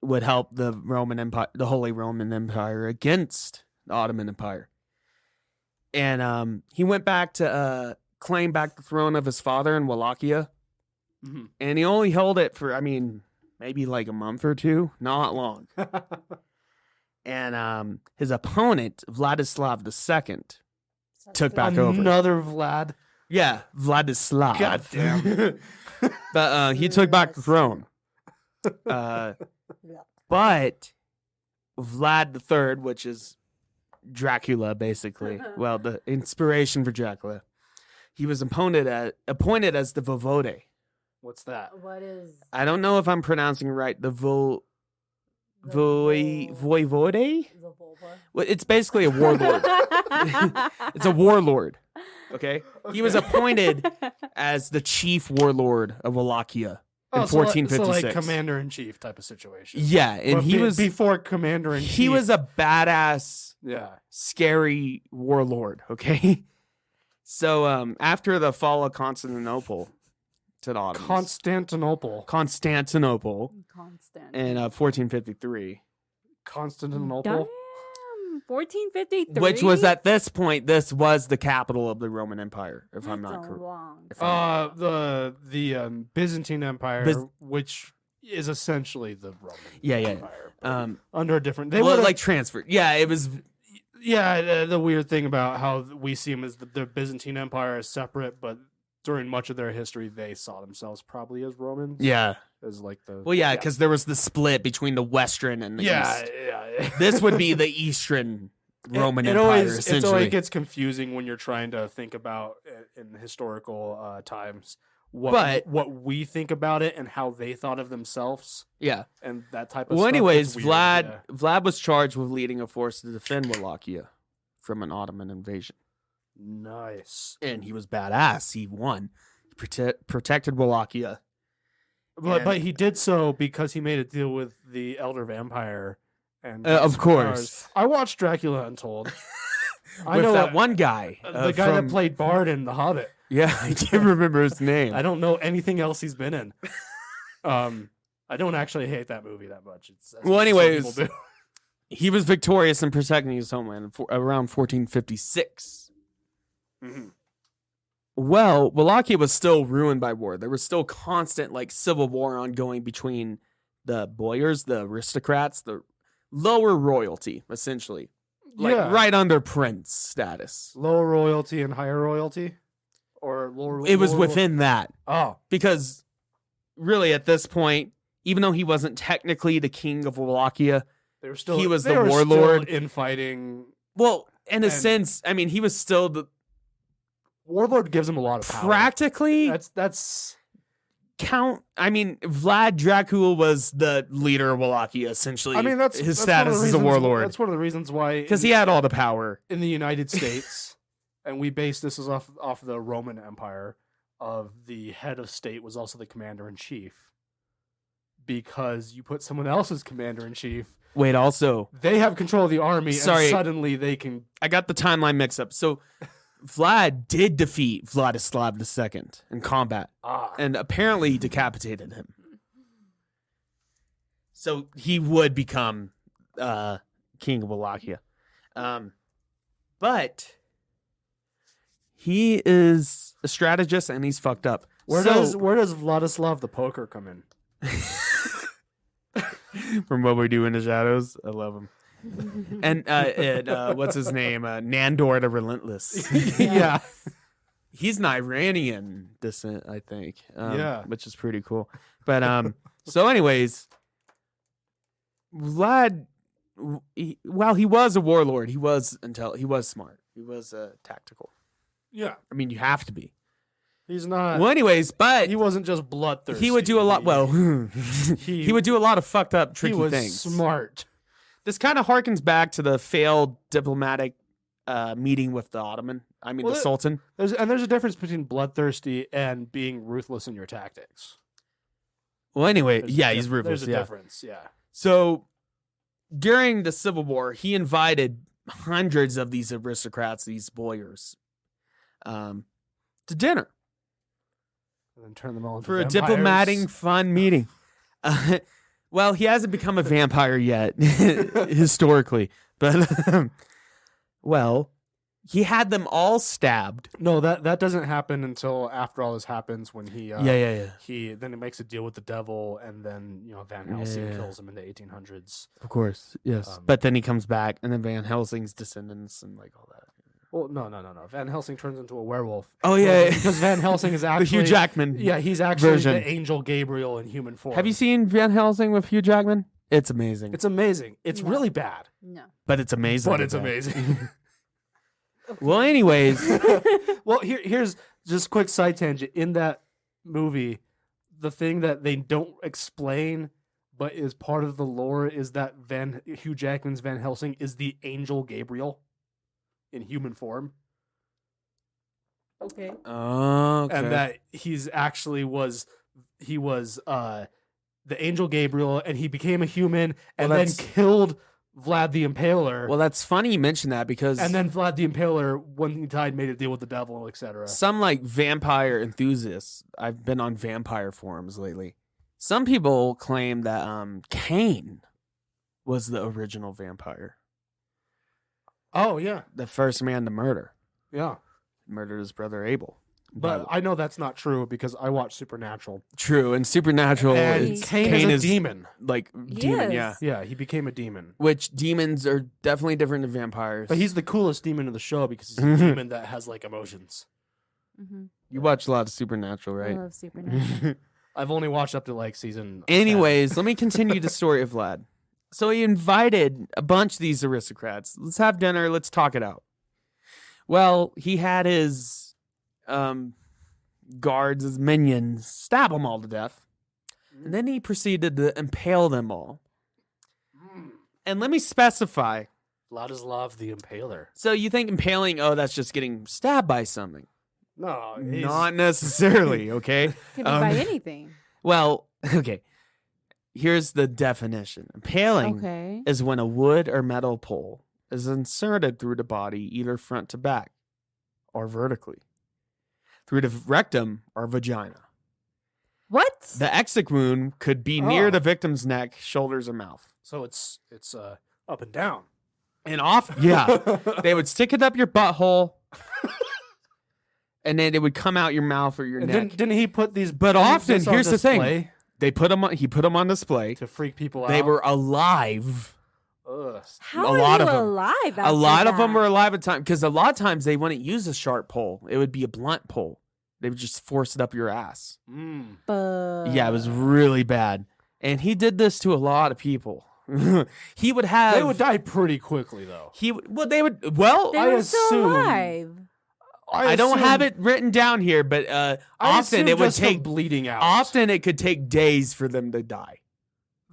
Speaker 2: would help the Roman Empire, the Holy Roman Empire, against the Ottoman Empire. And he went back to claim back the throne of his father in Wallachia.
Speaker 3: Mm-hmm.
Speaker 2: And he only held it for, maybe like a month or two. Not long. And his opponent, Vladislav II, took back over.
Speaker 3: Another Vlad.
Speaker 2: Yeah, Vladislav.
Speaker 3: God damn.
Speaker 2: But he took back the throne. But Vlad III, which is Dracula, basically. Well, the inspiration for Dracula. He was appointed as the Voivode.
Speaker 3: What's that?
Speaker 4: What is...
Speaker 2: I don't know if I'm pronouncing it right. The Voivode?
Speaker 4: The vulva?
Speaker 2: Well, it's basically a warlord. It's a warlord. Okay? He was appointed as the chief warlord of Wallachia in 1456.
Speaker 3: So like commander-in-chief type of situation.
Speaker 2: Yeah, and
Speaker 3: But
Speaker 2: he was
Speaker 3: before commander-in-chief.
Speaker 2: he was a badass, scary warlord, okay? So after the fall of Constantinople to the Ottomans. Constantinople in 1453.
Speaker 3: Constantinople.
Speaker 4: Damn, 1453.
Speaker 2: Which was at this point, this was the capital of the Roman Empire, if I'm not
Speaker 4: That's a
Speaker 2: correct.
Speaker 4: long
Speaker 2: If I'm not-
Speaker 3: The Byzantine Empire, which is essentially the Roman
Speaker 2: Yeah.
Speaker 3: Empire. Under a different... They
Speaker 2: Well,
Speaker 3: would've-
Speaker 2: like transferred. Yeah, it was...
Speaker 3: Yeah, the weird thing about how we see them as the Byzantine Empire is separate, but during much of their history, they saw themselves probably as Romans.
Speaker 2: Yeah.
Speaker 3: As like the...
Speaker 2: Well, yeah, because there was the split between the Western and the East.
Speaker 3: Yeah.
Speaker 2: This would be the Eastern Roman Empire,
Speaker 3: It
Speaker 2: essentially.
Speaker 3: always gets confusing when you're trying to think about in historical times what we think about it and how they thought of themselves
Speaker 2: Yeah.
Speaker 3: and that type of
Speaker 2: Well,
Speaker 3: stuff.
Speaker 2: anyways,
Speaker 3: It's weird,
Speaker 2: Vlad was charged with leading a force to defend Wallachia from an Ottoman invasion.
Speaker 3: Nice.
Speaker 2: And he was badass. He won. He protected Wallachia.
Speaker 3: But he did so because he made a deal with the Elder Vampire. And
Speaker 2: Of course.
Speaker 3: I watched Dracula Untold. I
Speaker 2: With
Speaker 3: know
Speaker 2: that one guy.
Speaker 3: the guy that played Bard in The Hobbit.
Speaker 2: Yeah, I can't remember his name.
Speaker 3: I don't know anything else he's been in. I don't actually hate that movie that much. That's
Speaker 2: Well,
Speaker 3: what some
Speaker 2: anyways,
Speaker 3: people do.
Speaker 2: He was victorious in protecting his homeland around 1456.
Speaker 3: Mhm.
Speaker 2: Well, Wallachia was still ruined by war. There was still constant civil war ongoing between the boyars, the aristocrats, the lower royalty, essentially. Right under prince status.
Speaker 3: Lower royalty and higher royalty? Or lower...
Speaker 2: It was
Speaker 3: lower-
Speaker 2: within that.
Speaker 3: Oh.
Speaker 2: Because really at this point, even though he wasn't technically the king of Wallachia,
Speaker 3: They were still...
Speaker 2: he was
Speaker 3: they
Speaker 2: the
Speaker 3: were
Speaker 2: warlord.
Speaker 3: still infighting...
Speaker 2: Well, in a
Speaker 3: And-
Speaker 2: sense, I mean, he was still the
Speaker 3: Warlord gives him a lot of power.
Speaker 2: practically
Speaker 3: That's...
Speaker 2: Vlad Dracula was the leader of Wallachia, essentially.
Speaker 3: I mean, that's
Speaker 2: his
Speaker 3: that's
Speaker 2: status
Speaker 3: one of the
Speaker 2: as a
Speaker 3: reasons-
Speaker 2: warlord.
Speaker 3: That's one of the reasons why...
Speaker 2: Because he had all the power.
Speaker 3: in the United States, and we base this is off the Roman Empire, of the head of state was also the commander in chief. Because you put someone else as commander in chief,
Speaker 2: Wait, also,
Speaker 3: they have control of the army,
Speaker 2: Sorry.
Speaker 3: and suddenly they can...
Speaker 2: I got the timeline mix up. So, Vlad did defeat Vladislav II in combat, and apparently decapitated him. So he would become king of Wallachia. But he is a strategist and he's fucked up.
Speaker 3: Where does Vladislav the Poker come in?
Speaker 2: From What We Do in the Shadows? I love him. And what's his name? Nandor the Relentless.
Speaker 3: Yeah.
Speaker 2: He's an Iranian descent, I think.
Speaker 3: Yeah.
Speaker 2: Which is pretty cool. But so anyways, Vlad, while he was a warlord, he was smart. He was tactical.
Speaker 3: Yeah.
Speaker 2: I mean, you have to be.
Speaker 3: He's not...
Speaker 2: Well, anyways, but
Speaker 3: he wasn't just bloodthirsty.
Speaker 2: he would do a lot. Well, he would do a lot of fucked up, tricky
Speaker 3: he was
Speaker 2: things.
Speaker 3: smart.
Speaker 2: This kind of harkens back to the failed diplomatic meeting with the Ottoman. The Sultan.
Speaker 3: There's a difference between bloodthirsty and being ruthless in your tactics.
Speaker 2: Well, anyway,
Speaker 3: There's
Speaker 2: yeah,
Speaker 3: a
Speaker 2: he's
Speaker 3: dif-
Speaker 2: ruthless.
Speaker 3: There's a
Speaker 2: Yeah.
Speaker 3: difference, yeah.
Speaker 2: So during the Civil War, he invited hundreds of these aristocrats, these boyars, to dinner
Speaker 3: And then turn them all into
Speaker 2: for a
Speaker 3: vampires.
Speaker 2: diplomatic, fun meeting. Well, he hasn't become a vampire yet, historically, but well, he had them all stabbed.
Speaker 3: No, that doesn't happen until after all this happens, when he
Speaker 2: Yeah.
Speaker 3: he makes a deal with the devil, and then Van Helsing
Speaker 2: Yeah.
Speaker 3: kills him in the 1800s.
Speaker 2: Of course, yes.
Speaker 3: Um,
Speaker 2: But then he comes back, and then Van Helsing's descendants and all that.
Speaker 3: Well, no. Van Helsing turns into a werewolf.
Speaker 2: Oh yeah,
Speaker 3: because Van Helsing is
Speaker 2: the
Speaker 3: actually
Speaker 2: Hugh Jackman.
Speaker 3: Yeah, he's actually
Speaker 2: version.
Speaker 3: the angel Gabriel in human form.
Speaker 2: Have you seen Van Helsing with Hugh Jackman? It's amazing.
Speaker 3: It's amazing. It's
Speaker 4: No.
Speaker 3: really bad,
Speaker 4: No.
Speaker 2: But it's amazing.
Speaker 3: but it's amazing.
Speaker 2: Well, anyways,
Speaker 3: Well, here's just a quick side tangent. In that movie, the thing that they don't explain but is part of the lore is that Hugh Jackman's Van Helsing is the angel Gabriel in human form.
Speaker 4: Okay.
Speaker 2: okay.
Speaker 3: And that he's actually was the angel Gabriel, and he became a human and
Speaker 2: Well,
Speaker 3: then
Speaker 2: that's-
Speaker 3: killed Vlad the Impaler.
Speaker 2: well, that's funny you mention that because
Speaker 3: And then Vlad the Impaler, when he died, made a deal with the devil, etc.
Speaker 2: some vampire enthusiasts, I've been on vampire forums lately. Some people claim that Cain was the original vampire,
Speaker 3: Oh yeah,
Speaker 2: the first man to murdered
Speaker 3: yeah.
Speaker 2: his brother Abel.
Speaker 3: But I know that's not true because I watch Supernatural.
Speaker 2: True, and Supernatural
Speaker 3: And
Speaker 2: is
Speaker 3: Cain is a demon.
Speaker 2: like demon, yeah.
Speaker 4: Yes.
Speaker 3: Yeah, he became a demon.
Speaker 2: Which demons are definitely different than vampires.
Speaker 3: But he's the coolest demon in the show because he's a demon that has like emotions.
Speaker 4: Mm-hmm.
Speaker 2: You watch a lot of Supernatural,
Speaker 4: I
Speaker 2: right?
Speaker 4: love Supernatural.
Speaker 3: I've only watched up to like season
Speaker 2: Anyways, let me continue the story of Vlad. So he invited a bunch of these aristocrats. Let's have dinner. Let's talk it out. Well, he had his guards, his minions, stab them all to death. And then he proceeded to impale them all. And let me specify.
Speaker 3: Vladislav the Impaler.
Speaker 2: So you think impaling, oh, that's just getting stabbed by something.
Speaker 3: No,
Speaker 2: Not necessarily, okay?
Speaker 4: Can be by anything.
Speaker 2: Well, okay. Here's the definition. Impaling
Speaker 4: Okay.
Speaker 2: is when a wood or metal pole is inserted through the body, either front to back or vertically, through the rectum or vagina.
Speaker 4: What?
Speaker 2: The exit wound could be near the victim's neck, shoulders, or mouth.
Speaker 3: So it's up and down.
Speaker 2: And off, yeah, they would stick it up your butthole, and then it would come out your mouth or your
Speaker 3: And
Speaker 2: neck.
Speaker 3: didn't he put these?
Speaker 2: But often,
Speaker 3: this on
Speaker 2: here's the thing:
Speaker 3: display
Speaker 2: they put them. He put them on display.
Speaker 3: to freak people out.
Speaker 2: They were alive.
Speaker 3: Ugh.
Speaker 4: How
Speaker 2: a
Speaker 4: are
Speaker 2: lot
Speaker 4: you
Speaker 2: of them.
Speaker 4: alive?
Speaker 2: A lot of them were
Speaker 4: that?
Speaker 2: alive at the time because a lot of times they wouldn't use a sharp pole. It would be a blunt pole. They would just force it up your ass.
Speaker 4: But...
Speaker 2: Yeah, it was really bad. And he did this to a lot of people. He would have.
Speaker 3: They would die pretty quickly, though.
Speaker 2: They would. Well,
Speaker 4: They
Speaker 3: I
Speaker 4: were still
Speaker 3: assume-
Speaker 4: alive.
Speaker 2: I don't
Speaker 3: assume-
Speaker 2: have it written down here, but
Speaker 3: I
Speaker 2: often
Speaker 3: assume
Speaker 2: it would
Speaker 3: just from
Speaker 2: take.
Speaker 3: bleeding out.
Speaker 2: Often it could take days for them to die.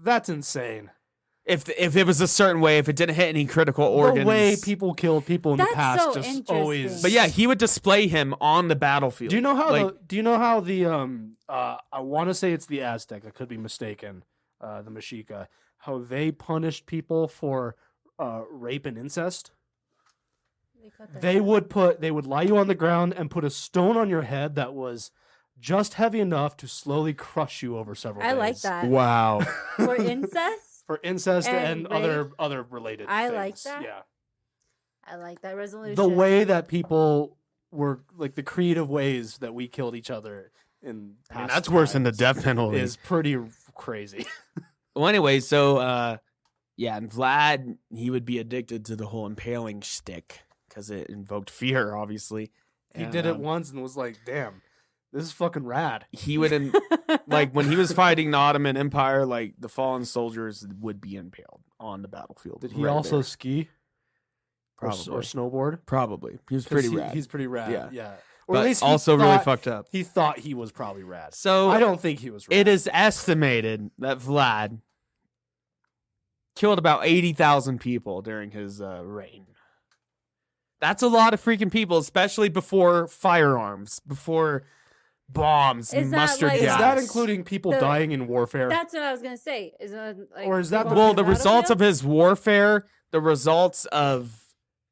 Speaker 3: That's insane.
Speaker 2: If it was a certain way, if it didn't hit any critical organs.
Speaker 3: The way people killed people in the
Speaker 4: That's
Speaker 3: past
Speaker 4: so
Speaker 3: just
Speaker 4: interesting.
Speaker 3: always.
Speaker 2: But yeah, he would display him on the battlefield.
Speaker 3: Do you know how
Speaker 2: Like,
Speaker 3: the I want to say it's the Aztec, I could be mistaken, the Mexica, how they punished people for rape and incest? They would lie you on the ground and put a stone on your head that was just heavy enough to slowly crush you over several days.
Speaker 4: I like that.
Speaker 2: wow.
Speaker 4: For incest?
Speaker 3: For incest and
Speaker 4: rape?
Speaker 3: other related
Speaker 4: I
Speaker 3: things.
Speaker 4: like that.
Speaker 3: Yeah.
Speaker 4: I like that resolution.
Speaker 3: The way that people were, like, the creative ways that we killed each other in past
Speaker 2: I mean, that's worse than the
Speaker 3: times
Speaker 2: death penalty.
Speaker 3: is pretty crazy.
Speaker 2: Well, anyway, so yeah, and Vlad, he would be addicted to the whole impaling shtick because it invoked fear, obviously.
Speaker 3: He
Speaker 2: And,
Speaker 3: did it once and was like, damn, this is fucking rad.
Speaker 2: He would, like, when he was fighting the Ottoman Empire, like, the fallen soldiers would be impaled on the battlefield.
Speaker 3: Did he
Speaker 2: right
Speaker 3: also
Speaker 2: there.
Speaker 3: ski? Or
Speaker 2: Probably.
Speaker 3: snowboard?
Speaker 2: Probably. He was
Speaker 3: 'Cause
Speaker 2: pretty rad.
Speaker 3: He's pretty rad.
Speaker 2: Yeah.
Speaker 3: Yeah. Or
Speaker 2: but
Speaker 3: at least he
Speaker 2: also really
Speaker 3: thought-
Speaker 2: fucked up.
Speaker 3: He thought he was probably rad.
Speaker 2: So
Speaker 3: I don't think he was rad.
Speaker 2: it is estimated that Vlad killed about 80,000 people during his reign. That's a lot of freaking people, especially before firearms, before bombs,
Speaker 4: Is that
Speaker 2: mustard
Speaker 4: like-
Speaker 3: Is
Speaker 2: gas.
Speaker 3: that including people
Speaker 4: The-
Speaker 3: dying in warfare?
Speaker 4: That's what I was gonna say. Is that like,
Speaker 3: Or is that
Speaker 4: people
Speaker 3: the-
Speaker 2: Well,
Speaker 4: on
Speaker 2: the results of
Speaker 4: battlefield?
Speaker 2: his warfare, the results of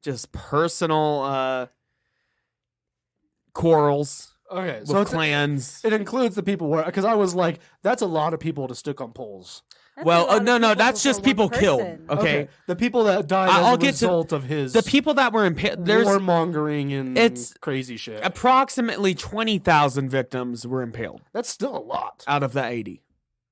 Speaker 2: just personal quarrels
Speaker 3: Okay,
Speaker 2: with
Speaker 3: so it's-
Speaker 2: clans.
Speaker 3: it includes the people where, because I was like, that's a lot of people to stick on poles.
Speaker 4: That's
Speaker 2: Well,
Speaker 4: a lot of
Speaker 2: no,
Speaker 4: people
Speaker 2: that's
Speaker 4: for
Speaker 2: just
Speaker 4: one
Speaker 2: people killed.
Speaker 4: person.
Speaker 2: Okay.
Speaker 3: The people that died
Speaker 2: I'll
Speaker 3: as a
Speaker 2: get to-
Speaker 3: result of his
Speaker 2: The people that were impaled, there's
Speaker 3: warmongering and
Speaker 2: it's-
Speaker 3: crazy shit.
Speaker 2: approximately 20,000 victims were impaled
Speaker 3: That's still a lot.
Speaker 2: out of the 80.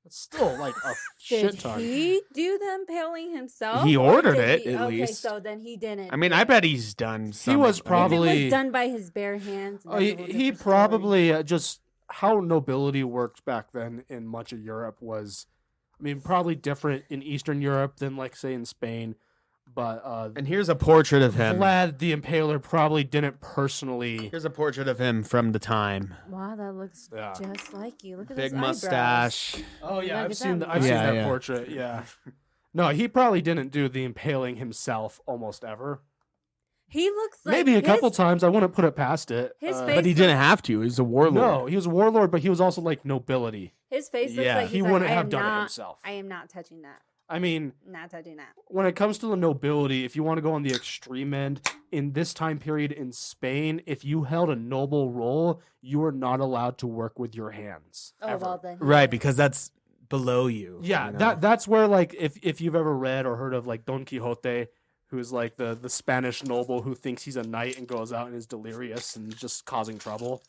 Speaker 3: That's still like a shit
Speaker 4: Did
Speaker 3: ton.
Speaker 4: he do the impaling himself?
Speaker 2: He
Speaker 4: or
Speaker 2: ordered
Speaker 4: did
Speaker 2: it,
Speaker 4: he-
Speaker 2: at
Speaker 4: okay,
Speaker 2: least.
Speaker 4: so then he didn't.
Speaker 2: I mean, I bet he's done some.
Speaker 3: was
Speaker 2: of it.
Speaker 4: If it
Speaker 3: probably-
Speaker 4: was done by his bare hands. then
Speaker 3: He
Speaker 4: it was a
Speaker 3: he
Speaker 4: different story.
Speaker 3: probably just how nobility worked back then in much of Europe was, I mean, probably different in Eastern Europe than, like, say, in Spain. But
Speaker 2: And here's a portrait of him.
Speaker 3: Vlad the Impaler probably didn't personally.
Speaker 2: Here's a portrait of him from the time.
Speaker 4: Wow, that looks
Speaker 3: Yeah.
Speaker 4: just like you. Look at
Speaker 2: Big
Speaker 4: those eyebrows.
Speaker 2: mustache.
Speaker 3: Oh yeah,
Speaker 4: Look
Speaker 3: I've
Speaker 4: at
Speaker 3: seen
Speaker 4: that
Speaker 3: I've seen
Speaker 2: Yeah,
Speaker 3: that
Speaker 2: yeah.
Speaker 3: portrait. Yeah. No, he probably didn't do the impaling himself almost ever.
Speaker 4: He looks like
Speaker 3: Maybe a
Speaker 4: his-
Speaker 3: couple times. I wouldn't put it past it.
Speaker 4: His
Speaker 3: Uh,
Speaker 4: face-
Speaker 2: But he didn't have to. He was a warlord.
Speaker 3: No, he was a warlord, but he was also like nobility.
Speaker 4: His face looks
Speaker 2: Yeah.
Speaker 4: like
Speaker 3: He
Speaker 4: he's
Speaker 3: wouldn't
Speaker 4: like,
Speaker 3: have
Speaker 4: I am
Speaker 3: done it
Speaker 4: not,
Speaker 3: himself.
Speaker 4: I am not touching that.
Speaker 3: I mean,
Speaker 4: Not touching that.
Speaker 3: when it comes to the nobility, if you want to go on the extreme end, in this time period in Spain, if you held a noble role, you were not allowed to work with your hands.
Speaker 4: Oh
Speaker 3: ever.
Speaker 4: well then. he
Speaker 2: Right,
Speaker 4: did.
Speaker 2: because that's below you.
Speaker 3: Yeah,
Speaker 2: you know?
Speaker 3: that's where, like, if you've ever read or heard of, like, Don Quixote, who's like the Spanish noble who thinks he's a knight and goes out and is delirious and just causing trouble.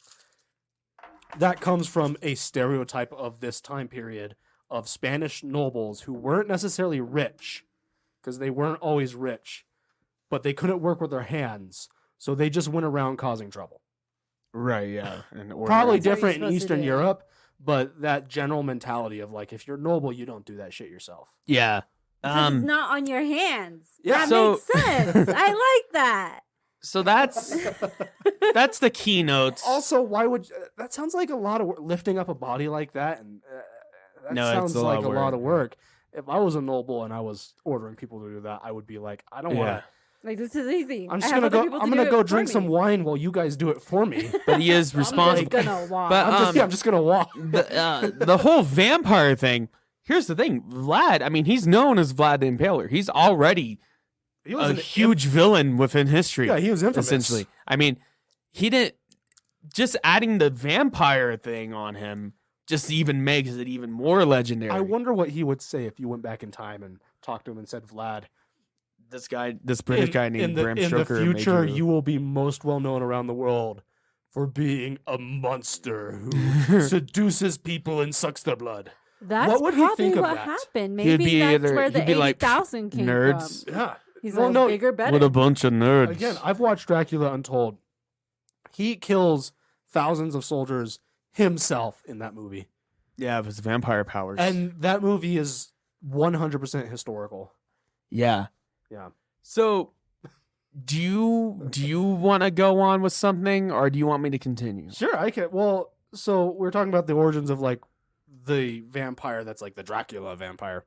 Speaker 3: that comes from a stereotype of this time period of Spanish nobles who weren't necessarily rich, because they weren't always rich, but they couldn't work with their hands, so they just went around causing trouble.
Speaker 2: Right, yeah.
Speaker 3: Probably
Speaker 4: That's what you're
Speaker 3: different in
Speaker 4: supposed to
Speaker 3: Eastern
Speaker 4: do.
Speaker 3: Europe, but that general mentality of like, if you're noble, you don't do that shit yourself.
Speaker 2: Yeah.
Speaker 4: Because it's not on your hands.
Speaker 3: Yeah.
Speaker 4: That
Speaker 2: So-
Speaker 4: makes sense. I like that.
Speaker 2: So that's the keynotes.
Speaker 3: Also, why would that sounds like a lot of work, lifting up a body like that, and that
Speaker 2: No, it's
Speaker 3: sounds
Speaker 2: a lot
Speaker 3: like
Speaker 2: of
Speaker 3: a lot
Speaker 2: work.
Speaker 3: of work. If I was a noble and I was ordering people to do that, I would be like, I don't want
Speaker 2: Yeah.
Speaker 3: to.
Speaker 4: Like, this is easy.
Speaker 3: I'm
Speaker 4: I
Speaker 3: just
Speaker 4: have
Speaker 3: gonna
Speaker 4: other
Speaker 3: go.
Speaker 4: people to
Speaker 3: I'm
Speaker 4: do
Speaker 3: gonna
Speaker 4: it
Speaker 3: go
Speaker 4: for
Speaker 3: drink
Speaker 4: me.
Speaker 3: some wine while you guys do it for me.
Speaker 2: But he is
Speaker 4: I'm
Speaker 2: responsible.
Speaker 4: just gonna walk.
Speaker 2: But,
Speaker 3: I'm just gonna walk.
Speaker 2: The whole vampire thing. Here's the thing, Vlad. I mean, he's known as Vlad the Impaler. He's already
Speaker 3: He was
Speaker 2: a huge villain within history.
Speaker 3: Yeah, he was infamous.
Speaker 2: essentially. I mean, he didn't. Just adding the vampire thing on him just even makes it even more legendary.
Speaker 3: I wonder what he would say if you went back in time and talked to him and said, Vlad,
Speaker 2: this British guy named Bram
Speaker 3: in
Speaker 2: Stoker.
Speaker 3: the
Speaker 2: made
Speaker 3: future, you will be most well known around the world for being a monster who seduces people and sucks their blood.
Speaker 4: That's
Speaker 3: What would he
Speaker 4: probably
Speaker 3: think of
Speaker 4: what
Speaker 3: that?
Speaker 4: happened.
Speaker 2: He'd
Speaker 4: Maybe
Speaker 2: be
Speaker 4: that's
Speaker 2: either-
Speaker 4: where the
Speaker 2: he'd be like,
Speaker 4: 80,000 came
Speaker 2: nerds.
Speaker 4: from.
Speaker 3: Yeah.
Speaker 4: He's
Speaker 3: Well,
Speaker 4: like,
Speaker 3: no,
Speaker 4: bigger, better.
Speaker 2: What a bunch of nerds.
Speaker 3: Again, I've watched Dracula Untold. He kills thousands of soldiers himself in that movie.
Speaker 2: yeah, it was vampire powers.
Speaker 3: And that movie is 100% historical.
Speaker 2: yeah.
Speaker 3: Yeah.
Speaker 2: So, do you want to go on with something, or do you want me to continue?
Speaker 3: Sure, I can. Well, so we're talking about the origins of like the vampire that's like the Dracula vampire.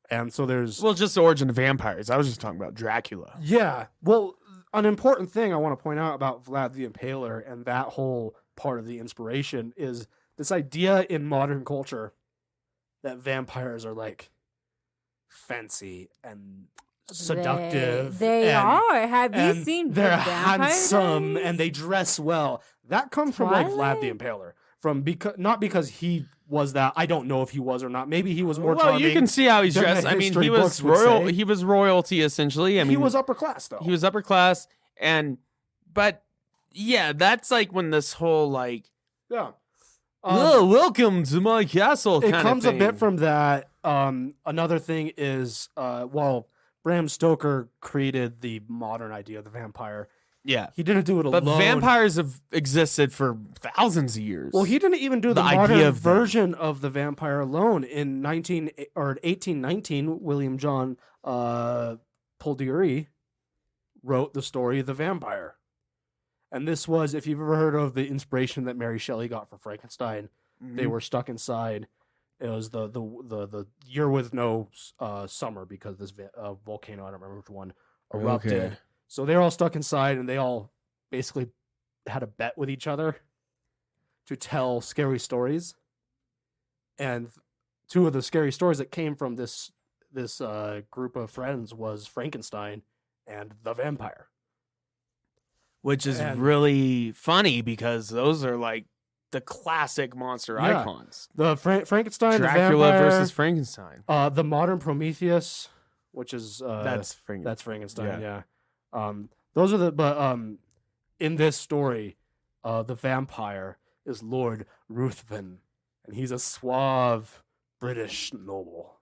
Speaker 3: And so there's
Speaker 2: Well, just the origin of vampires. I was just talking about Dracula.
Speaker 3: yeah. Well, an important thing I want to point out about Vlad the Impaler and that whole part of the inspiration is this idea in modern culture that vampires are like fancy and seductive.
Speaker 4: They
Speaker 3: and,
Speaker 4: are. Have you
Speaker 3: and
Speaker 4: seen
Speaker 3: they're
Speaker 4: Vampire
Speaker 3: handsome
Speaker 4: Diaries?
Speaker 3: and they dress well. That comes from like Vlad the
Speaker 4: Twilight?
Speaker 3: Impaler. From not because he was that. I don't know if he was or not. Maybe he was more
Speaker 2: Well,
Speaker 3: charming.
Speaker 2: you can see how he's
Speaker 3: than the
Speaker 2: dressed. I mean,
Speaker 3: history
Speaker 2: he was
Speaker 3: books would
Speaker 2: royal.
Speaker 3: say.
Speaker 2: He was royalty essentially. I mean,
Speaker 3: he was upper class though.
Speaker 2: he was upper class, but yeah, that's like when this whole like,
Speaker 3: yeah.
Speaker 2: oh, welcome to my castle.
Speaker 3: It
Speaker 2: kind
Speaker 3: comes
Speaker 2: of
Speaker 3: a bit
Speaker 2: thing.
Speaker 3: from that. Another thing is, well, Bram Stoker created the modern idea of the vampire.
Speaker 2: yeah.
Speaker 3: He didn't do it alone.
Speaker 2: But vampires have existed for thousands of years.
Speaker 3: Well, he didn't even do the
Speaker 2: The idea
Speaker 3: modern
Speaker 2: of them.
Speaker 3: version of the vampire alone. In 1819, William John Polidori wrote the story of the vampire. And this was, if you've ever heard of the inspiration that Mary Shelley got for Frankenstein, they were stuck inside. It was the year with no summer because this volcano, I don't remember which one, erupted.
Speaker 2: Okay.
Speaker 3: So they were all stuck inside, and they all basically had a bet with each other to tell scary stories. And two of the scary stories that came from this group of friends was Frankenstein and the vampire.
Speaker 2: which is
Speaker 3: and-
Speaker 2: really funny because those are like the classic monster
Speaker 3: Yeah.
Speaker 2: icons.
Speaker 3: The Frankenstein,
Speaker 2: Dracula
Speaker 3: the vampire,
Speaker 2: versus Frankenstein.
Speaker 3: the modern Prometheus, which is
Speaker 2: That's Frankenstein.
Speaker 3: that's Frankenstein. Yeah. Those are in this story, the vampire is Lord Ruthven, and he's a suave British noble.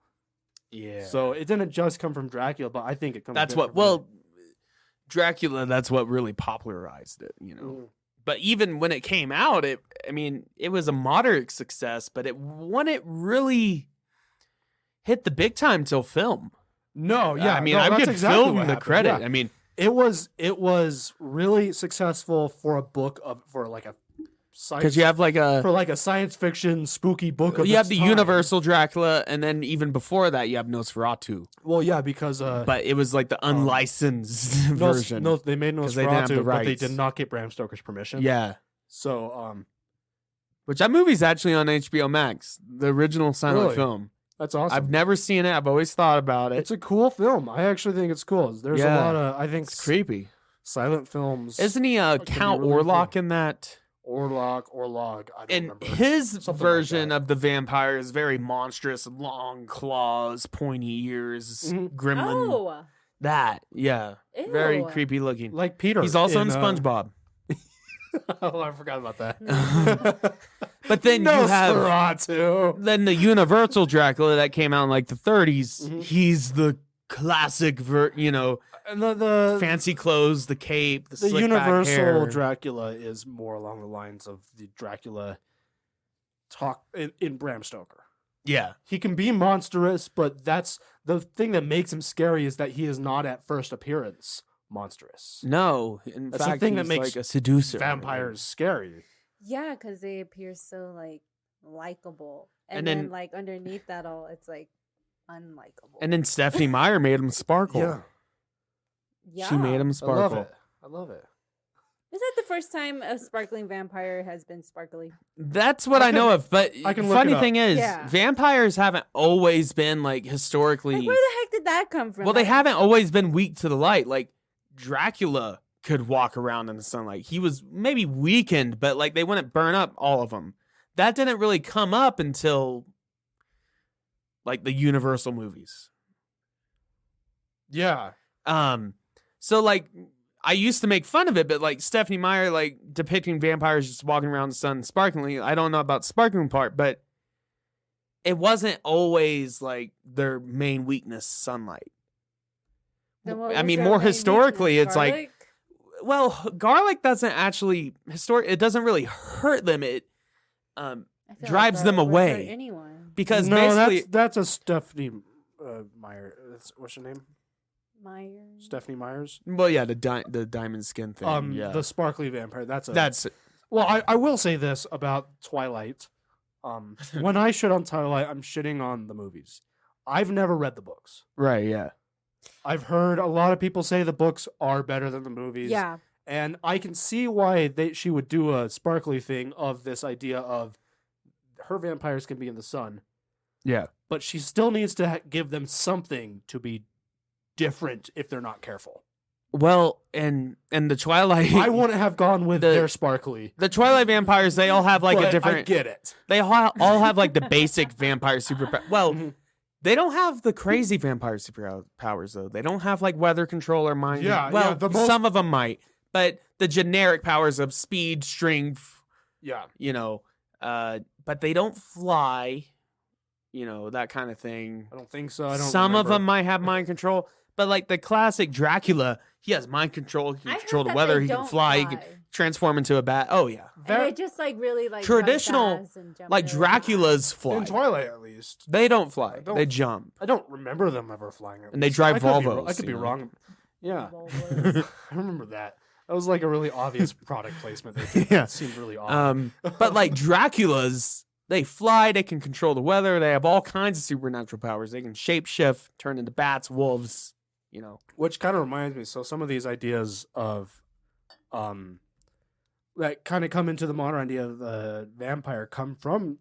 Speaker 2: Yeah.
Speaker 3: So it didn't just come from Dracula, but I think it comes.
Speaker 2: That's
Speaker 3: a bit
Speaker 2: what.
Speaker 3: from
Speaker 2: Well, Dracula. That's what really popularized it. You know.
Speaker 3: Mm.
Speaker 2: But even when it came out, it was a moderate success, but it wouldn't really hit the big time till film.
Speaker 3: No, yeah,
Speaker 2: I mean,
Speaker 3: no,
Speaker 2: I
Speaker 3: that's
Speaker 2: give
Speaker 3: exactly
Speaker 2: film
Speaker 3: what
Speaker 2: the
Speaker 3: happened,
Speaker 2: credit.
Speaker 3: yeah.
Speaker 2: I mean,
Speaker 3: It was really successful for a book for like a science
Speaker 2: because you have like a
Speaker 3: science fiction spooky book. Of
Speaker 2: you have
Speaker 3: its
Speaker 2: the
Speaker 3: time.
Speaker 2: Universal Dracula, and then even before that, you have Nosferatu.
Speaker 3: Well, yeah, because
Speaker 2: But it was like the unlicensed version.
Speaker 3: No, they made
Speaker 2: 'Cause they didn't have the
Speaker 3: Nosferatu, but they
Speaker 2: rights.
Speaker 3: did not get Bram Stoker's permission.
Speaker 2: Yeah.
Speaker 3: So,
Speaker 2: Which that movie's actually on HBO Max, the original silent
Speaker 3: Really?
Speaker 2: film.
Speaker 3: that's awesome.
Speaker 2: I've never seen it. I've always thought about it.
Speaker 3: It's a cool film. I actually think it's cool. There's a
Speaker 2: Yeah.
Speaker 3: lot of I think
Speaker 2: It's creepy.
Speaker 3: silent films.
Speaker 2: Isn't he
Speaker 3: could be
Speaker 2: Count
Speaker 3: really
Speaker 2: Orlok
Speaker 3: cool.
Speaker 2: in that?
Speaker 3: Orlog. I don't
Speaker 2: And
Speaker 3: remember.
Speaker 2: his
Speaker 3: Something like
Speaker 2: version
Speaker 3: that.
Speaker 2: of the vampire is very monstrous, long claws, pointy ears,
Speaker 3: Mhm.
Speaker 2: gremlin.
Speaker 4: Oh,
Speaker 2: That, yeah, very
Speaker 4: Ew.
Speaker 2: creepy looking.
Speaker 3: Like Peter.
Speaker 2: He's also in
Speaker 3: uh,
Speaker 2: SpongeBob.
Speaker 3: oh, I forgot about that.
Speaker 2: But then you have
Speaker 3: Nosferatu.
Speaker 2: then the Universal Dracula that came out in like the 30s.
Speaker 3: Mhm.
Speaker 2: He's the classic,
Speaker 3: And the
Speaker 2: fancy clothes, the cape, the slick back
Speaker 3: Universal
Speaker 2: hair.
Speaker 3: Dracula is more along the lines of the Dracula talk in Bram Stoker.
Speaker 2: Yeah.
Speaker 3: He can be monstrous, but that's the thing that makes him scary is that he is not at first appearance monstrous.
Speaker 2: No, in
Speaker 3: That's the
Speaker 2: fact,
Speaker 3: thing that
Speaker 2: he's
Speaker 3: makes
Speaker 2: like a seducer.
Speaker 3: Vampires scary.
Speaker 4: Yeah, because they appear so like likable,
Speaker 2: And
Speaker 4: and
Speaker 2: then-
Speaker 4: then like underneath that all, it's like unlikable.
Speaker 2: And then Stephanie Meyer made him sparkle.
Speaker 4: yeah,
Speaker 2: She made him
Speaker 3: I love
Speaker 2: sparkle.
Speaker 3: it. I love it.
Speaker 4: Is that the first time a sparkling vampire has been sparkly?
Speaker 2: That's what
Speaker 3: I
Speaker 2: I know
Speaker 3: can-
Speaker 2: of. But
Speaker 3: I can look
Speaker 2: funny
Speaker 3: it up.
Speaker 2: thing is,
Speaker 4: Yeah.
Speaker 2: vampires haven't always been like historically.
Speaker 4: Like, where the heck did that come from?
Speaker 2: Well, they
Speaker 4: Like,
Speaker 2: haven't always been weak to the light. Like Dracula could walk around in the sunlight. He was maybe weakened, but like they wouldn't burn up all of them. That didn't really come up until like the Universal movies.
Speaker 3: Yeah.
Speaker 2: So like I used to make fun of it, but like Stephanie Meyer like depicting vampires just walking around the sun sparkling. I don't know about the sparkling part, but it wasn't always like their main weakness, sunlight.
Speaker 4: then what
Speaker 2: I
Speaker 4: was
Speaker 2: mean,
Speaker 4: their
Speaker 2: more
Speaker 4: main
Speaker 2: historically,
Speaker 4: weakness?
Speaker 2: it's like-
Speaker 4: Garlic?
Speaker 2: Well, garlic doesn't actually it doesn't really hurt them. It
Speaker 4: I feel like
Speaker 2: drives them
Speaker 4: garlic would hurt
Speaker 2: away.
Speaker 4: Anyone.
Speaker 2: because
Speaker 3: no,
Speaker 2: basically
Speaker 3: that's a Stephanie Meyer. What's her name?
Speaker 4: Myers.
Speaker 3: Stephanie Myers.
Speaker 2: well, yeah, the diamond skin thing. Yeah,
Speaker 3: The sparkly vampire. That's
Speaker 2: well,
Speaker 3: I will say this about Twilight. When I shit on Twilight, I'm shitting on the movies. I've never read the books.
Speaker 2: right. Yeah,
Speaker 3: I've heard a lot of people say the books are better than the movies.
Speaker 4: Yeah.
Speaker 3: And I can see why she would do a sparkly thing of this idea of her vampires can be in the sun,
Speaker 2: yeah.
Speaker 3: but she still needs to give them something to be different if they're not careful.
Speaker 2: Well, and the Twilight,
Speaker 3: I wouldn't have gone with
Speaker 2: The-
Speaker 3: their sparkly.
Speaker 2: the Twilight vampires, they all have like
Speaker 3: but
Speaker 2: a
Speaker 3: I
Speaker 2: different.
Speaker 3: get it.
Speaker 2: They all have like the basic vampire superpower. Well,
Speaker 3: Mhm.
Speaker 2: they don't have the crazy vampire superpowers though. They don't have like weather control or mind.
Speaker 3: Yeah,
Speaker 2: well,
Speaker 3: yeah, the most-
Speaker 2: some of them might, but the generic powers of speed, strength,
Speaker 3: Yeah.
Speaker 2: but they don't fly. That kind of thing.
Speaker 3: I don't think so. I don't
Speaker 2: Some of
Speaker 3: remember.
Speaker 2: them might have mind control, but like the classic Dracula, he has mind control. He
Speaker 4: I
Speaker 2: can
Speaker 4: heard
Speaker 2: control the
Speaker 4: that
Speaker 2: weather.
Speaker 4: they
Speaker 2: He can
Speaker 4: don't
Speaker 2: fly. He can transform into a bat. Oh yeah,
Speaker 4: And they just like really like
Speaker 2: Traditional-
Speaker 4: run fast and jump
Speaker 2: like
Speaker 4: really
Speaker 2: Dracula's fly.
Speaker 3: In Twilight, at least.
Speaker 2: They don't fly.
Speaker 3: I don't-
Speaker 2: They jump.
Speaker 3: I don't remember them ever flying. At
Speaker 2: And they
Speaker 3: least.
Speaker 2: drive
Speaker 3: I could be
Speaker 2: Volvos,
Speaker 3: I could be
Speaker 2: you know.
Speaker 3: wrong. Yeah.
Speaker 4: Volvos.
Speaker 3: I remember that. That was like a really obvious product placement. They did.
Speaker 2: Yeah.
Speaker 3: It seemed really odd.
Speaker 2: But like Dracula's, they fly. They can control the weather. They have all kinds of supernatural powers. They can shapeshift, turn into bats, wolves.
Speaker 3: Which kind of reminds me. So some of these ideas of, that kind of come into the modern idea of the vampire come from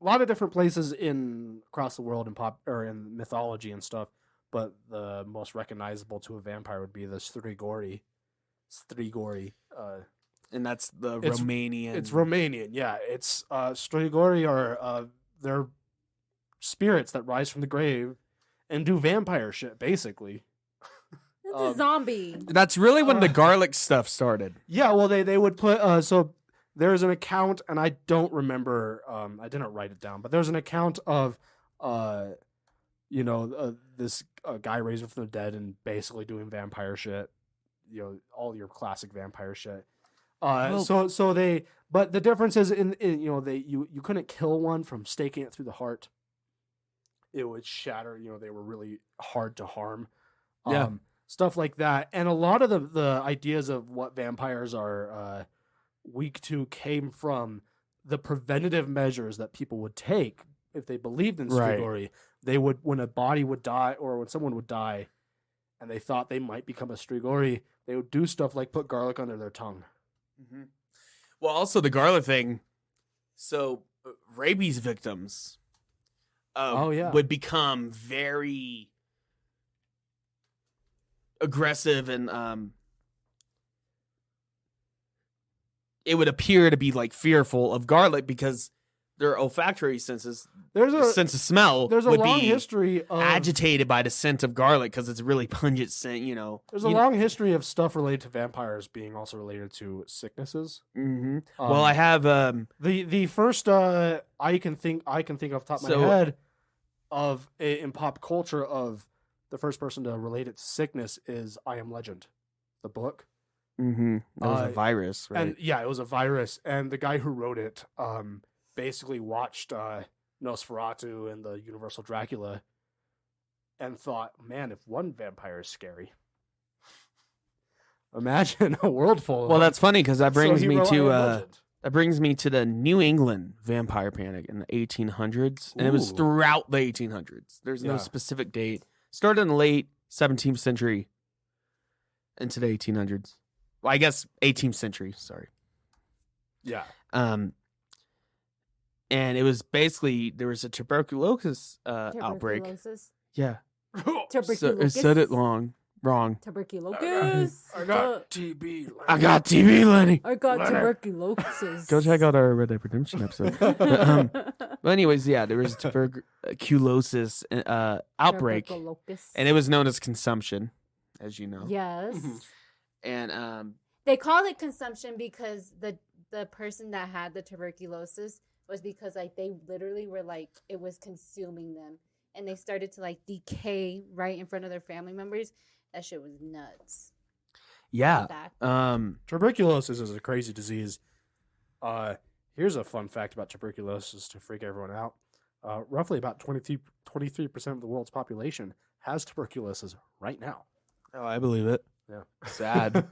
Speaker 3: a lot of different places across the world in pop or in mythology and stuff. But the most recognizable to a vampire would be the Strigoi.
Speaker 2: And that's the
Speaker 3: It's-
Speaker 2: Romanian.
Speaker 3: It's Romanian, yeah. It's Strigoi are they're spirits that rise from the grave and do vampire shit, basically.
Speaker 4: That's a zombie.
Speaker 2: That's really when the
Speaker 3: Uh,
Speaker 2: garlic stuff started.
Speaker 3: Yeah, well, they would put so there's an account, and I don't remember. I didn't write it down, but there's an account of this guy raised from the dead and basically doing vampire shit. All your classic vampire shit.
Speaker 2: Well-
Speaker 3: But the difference is you couldn't kill one from staking it through the heart. It would shatter. They were really hard to harm.
Speaker 2: Yeah.
Speaker 3: Stuff like that, and a lot of the ideas of what vampires are weak to came from the preventative measures that people would take if they believed in
Speaker 2: Right.
Speaker 3: Strigoi. They would, when a body would die or when someone would die, and they thought they might become a Strigoi, they would do stuff like put garlic under their tongue.
Speaker 2: Well, also the garlic thing. So rabies victims,
Speaker 3: Oh, yeah.
Speaker 2: would become very aggressive and it would appear to be like fearful of garlic because their olfactory senses,
Speaker 3: There's a
Speaker 2: sense of smell,
Speaker 3: there's a
Speaker 2: would
Speaker 3: long
Speaker 2: be
Speaker 3: history of
Speaker 2: agitated by the scent of garlic because it's a really pungent scent.
Speaker 3: There's a long history of stuff related to vampires being also related to sicknesses.
Speaker 2: Mm-hmm. Well, I have
Speaker 3: the first I can think off the top of my head of in pop culture of the first person to relate it to sickness is I Am Legend, the book.
Speaker 2: Mm-hmm. It was a virus, right?
Speaker 3: And yeah, it was a virus, and the guy who wrote it basically watched Nosferatu and the Universal Dracula and thought, man, if one vampire is scary, imagine a world full of
Speaker 2: well,
Speaker 3: them.
Speaker 2: that's funny because that brings
Speaker 3: So he
Speaker 2: me
Speaker 3: wrote I Am
Speaker 2: to
Speaker 3: Legend.
Speaker 2: that brings me to the New England vampire panic in the 1800s, and it was
Speaker 3: Ooh.
Speaker 2: throughout the 1800s. There's no
Speaker 3: Yeah.
Speaker 2: specific date. Started in the late 17th century into the 1800s. Well, I guess 18th century. Sorry.
Speaker 3: Yeah.
Speaker 2: And it was basically there was a tuberculosis outbreak.
Speaker 4: Tuberculosis.
Speaker 2: Yeah. So
Speaker 4: Tuberculosis.
Speaker 2: it said it wrong.
Speaker 4: Tuberculosis.
Speaker 3: I got TB.
Speaker 2: I got TB, Lenny.
Speaker 4: I got
Speaker 3: Leonard.
Speaker 4: tuberculosis.
Speaker 2: Go check out our Red Dead Redemption episode. But anyways, yeah, there was a tuberculosis outbreak,
Speaker 4: Tuberculosis.
Speaker 2: and it was known as consumption, as you know.
Speaker 4: Yes.
Speaker 3: Mhm.
Speaker 2: And
Speaker 4: They call it consumption because the person that had the tuberculosis was because like they literally were like it was consuming them and they started to like decay right in front of their family members. That shit was nuts.
Speaker 2: yeah,
Speaker 4: Back.
Speaker 3: Tuberculosis is a crazy disease. Here's a fun fact about tuberculosis to freak everyone out. Roughly about 23% of the world's population has tuberculosis right now.
Speaker 2: oh, I believe it.
Speaker 3: Yeah.
Speaker 2: Sad.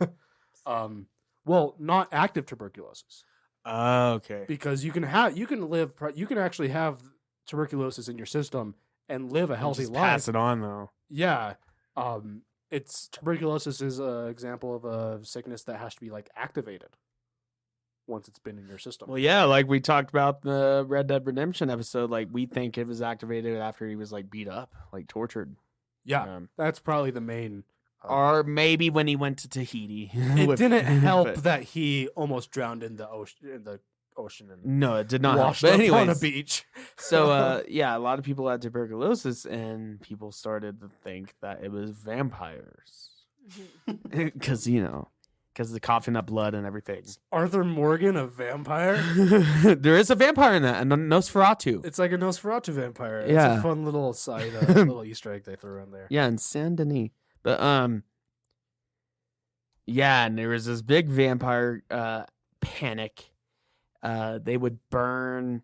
Speaker 3: Well, not active tuberculosis
Speaker 2: Okay.
Speaker 3: because you can actually have tuberculosis in your system and live a healthy
Speaker 2: Just
Speaker 3: life.
Speaker 2: pass it on though.
Speaker 3: Yeah. Tuberculosis is an example of a sickness that has to be like activated once it's been in your system.
Speaker 2: Well, yeah, like we talked about the Red Dead Redemption episode. Like we think it was activated after he was like beat up, like tortured.
Speaker 3: Yeah, that's probably the main.
Speaker 2: Or maybe when he went to Tahiti.
Speaker 3: It
Speaker 2: with-
Speaker 3: didn't help
Speaker 2: but-
Speaker 3: that he almost drowned in the ocean and
Speaker 2: No, it did not help.
Speaker 3: washed
Speaker 2: But
Speaker 3: up on a
Speaker 2: anyways,
Speaker 3: beach.
Speaker 2: so yeah, a lot of people had tuberculosis, and people started to think that it was vampires because because the coughing up blood and everything.
Speaker 3: Arthur Morgan, a vampire.
Speaker 2: There is a vampire in that, and Nosferatu.
Speaker 3: It's like a Nosferatu vampire. It's
Speaker 2: Yeah.
Speaker 3: a fun little side, little Easter egg they threw in there.
Speaker 2: Yeah, in Saint Denis. But yeah, and there was this big vampire panic. They would burn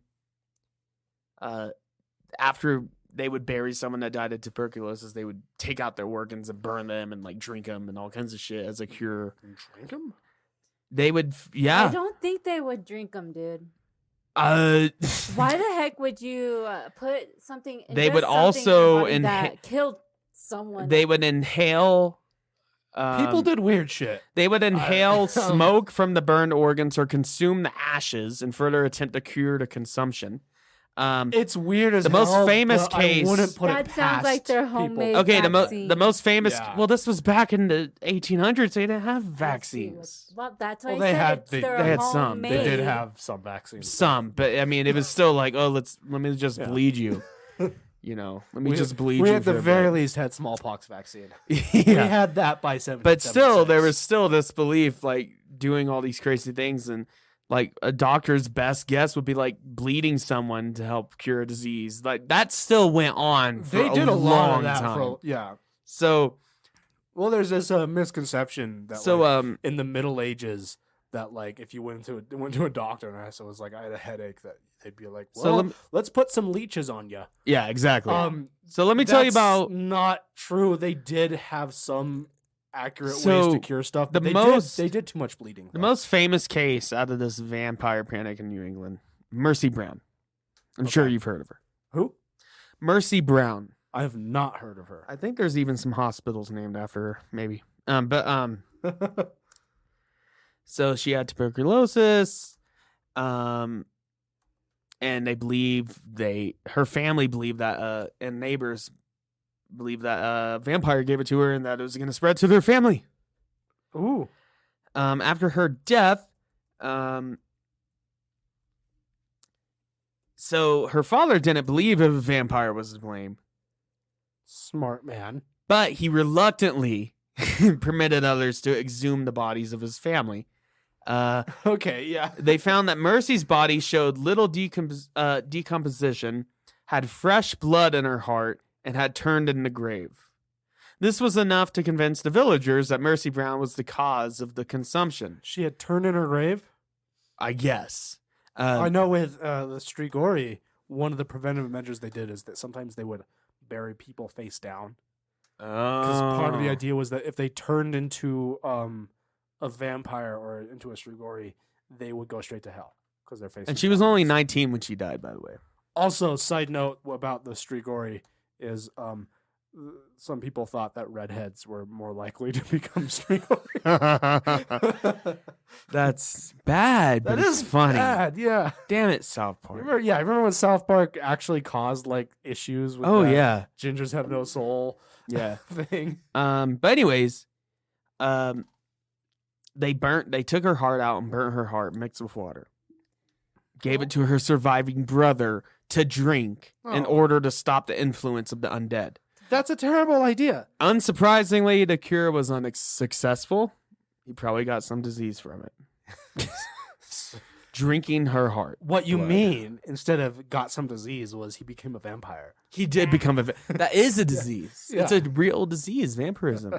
Speaker 2: after they would bury someone that died of tuberculosis. They would take out their organs and burn them and like drink them and all kinds of shit as a cure.
Speaker 3: Drink them?
Speaker 2: They would,
Speaker 4: I
Speaker 2: yeah.
Speaker 4: don't think they would drink them, dude.
Speaker 2: Uh,
Speaker 4: Why the heck would you put something?
Speaker 2: They would
Speaker 4: ingest something
Speaker 2: also
Speaker 4: in your body
Speaker 2: inha-
Speaker 4: that killed someone.
Speaker 2: they would inhale.
Speaker 3: People did weird shit.
Speaker 2: They would inhale smoke from the burned organs or consume the ashes and further attempt to cure the consumption.
Speaker 3: It's weird as
Speaker 2: The most
Speaker 3: hell,
Speaker 2: famous
Speaker 3: but
Speaker 2: case-
Speaker 3: I wouldn't put
Speaker 4: That
Speaker 3: it
Speaker 4: sounds like
Speaker 3: past
Speaker 4: their
Speaker 3: people.
Speaker 4: homemade-
Speaker 2: Okay, the
Speaker 4: vaccine.
Speaker 2: most famous.
Speaker 3: Yeah.
Speaker 2: Well, this was back in the 1800s. They didn't have vaccines.
Speaker 4: Well, that's why
Speaker 3: Well,
Speaker 4: I
Speaker 3: they
Speaker 4: said
Speaker 3: had-
Speaker 4: it's
Speaker 3: they
Speaker 4: their
Speaker 2: had some.
Speaker 4: homemade.
Speaker 3: They did have some vaccines.
Speaker 2: Some, but I mean, it was still like, oh, let me just
Speaker 3: Yeah.
Speaker 2: bleed you. Let me just bleed
Speaker 3: we
Speaker 2: you.
Speaker 3: at the
Speaker 2: for a
Speaker 3: very
Speaker 2: bit.
Speaker 3: least had smallpox vaccine. We
Speaker 2: yeah.
Speaker 3: had that by 7.
Speaker 2: But still, there was still this belief, like doing all these crazy things, and like a doctor's best guess would be like bleeding someone to help cure a disease. Like that still went on. For
Speaker 3: they did a lot
Speaker 2: long
Speaker 3: of that.
Speaker 2: time.
Speaker 3: Yeah.
Speaker 2: So
Speaker 3: Well, there's this misconception that in the Middle Ages that like if you went to a doctor and I was like I had a headache that they'd be like, well,
Speaker 2: So
Speaker 3: let's put some leeches on you.
Speaker 2: yeah, exactly.
Speaker 3: Um,
Speaker 2: So let me tell you
Speaker 3: that's
Speaker 2: about
Speaker 3: not true. They did have some accurate
Speaker 2: So,
Speaker 3: ways to cure stuff.
Speaker 2: the
Speaker 3: But
Speaker 2: most-
Speaker 3: they did too much bleeding.
Speaker 2: the most famous case out of this vampire panic in New England, Mercy Brown. I'm sure
Speaker 3: Okay.
Speaker 2: you've heard of her.
Speaker 3: Who?
Speaker 2: Mercy Brown.
Speaker 3: I have not heard of her.
Speaker 2: I think there's even some hospitals named after her, maybe. So she had tuberculosis, and her family believed that, and neighbors believed that a vampire gave it to her and that it was going to spread to their family.
Speaker 3: Ooh.
Speaker 2: After her death, So her father didn't believe a vampire was to blame,
Speaker 3: Smart man.
Speaker 2: but he reluctantly permitted others to exhume the bodies of his family.
Speaker 3: Okay, yeah.
Speaker 2: They found that Mercy's body showed little decomposition, had fresh blood in her heart, and had turned in the grave. This was enough to convince the villagers that Mercy Brown was the cause of the consumption.
Speaker 3: She had turned in her grave?
Speaker 2: I guess.
Speaker 3: I know with the Strigoi, one of the preventive measures they did is that sometimes they would bury people face down. Because part of the idea was that if they turned into a vampire or into a Strigoi, they would go straight to hell because they're facing.
Speaker 2: And she was only 19 when she died, by the way.
Speaker 3: Also, side note about the Strigoi is some people thought that redheads were more likely to become Strigoi.
Speaker 2: That's bad, but
Speaker 3: That
Speaker 2: it's
Speaker 3: is
Speaker 2: funny.
Speaker 3: bad, yeah.
Speaker 2: Damn it, South Park.
Speaker 3: I remember when South Park actually caused like issues with that
Speaker 2: Yeah.
Speaker 3: gingers have no soul
Speaker 2: Yeah.
Speaker 3: thing.
Speaker 2: But anyways, they took her heart out and burnt her heart mixed with water. Gave it to her surviving brother to drink in
Speaker 3: Oh.
Speaker 2: order to stop the influence of the undead.
Speaker 3: That's a terrible idea.
Speaker 2: Unsurprisingly, the cure was unsuccessful. He probably got some disease from it. Drinking her heart.
Speaker 3: What you
Speaker 2: blood.
Speaker 3: mean, instead of got some disease, was he became a vampire.
Speaker 2: He did become that is a disease.
Speaker 3: Yeah.
Speaker 2: It's a real disease, vampirism.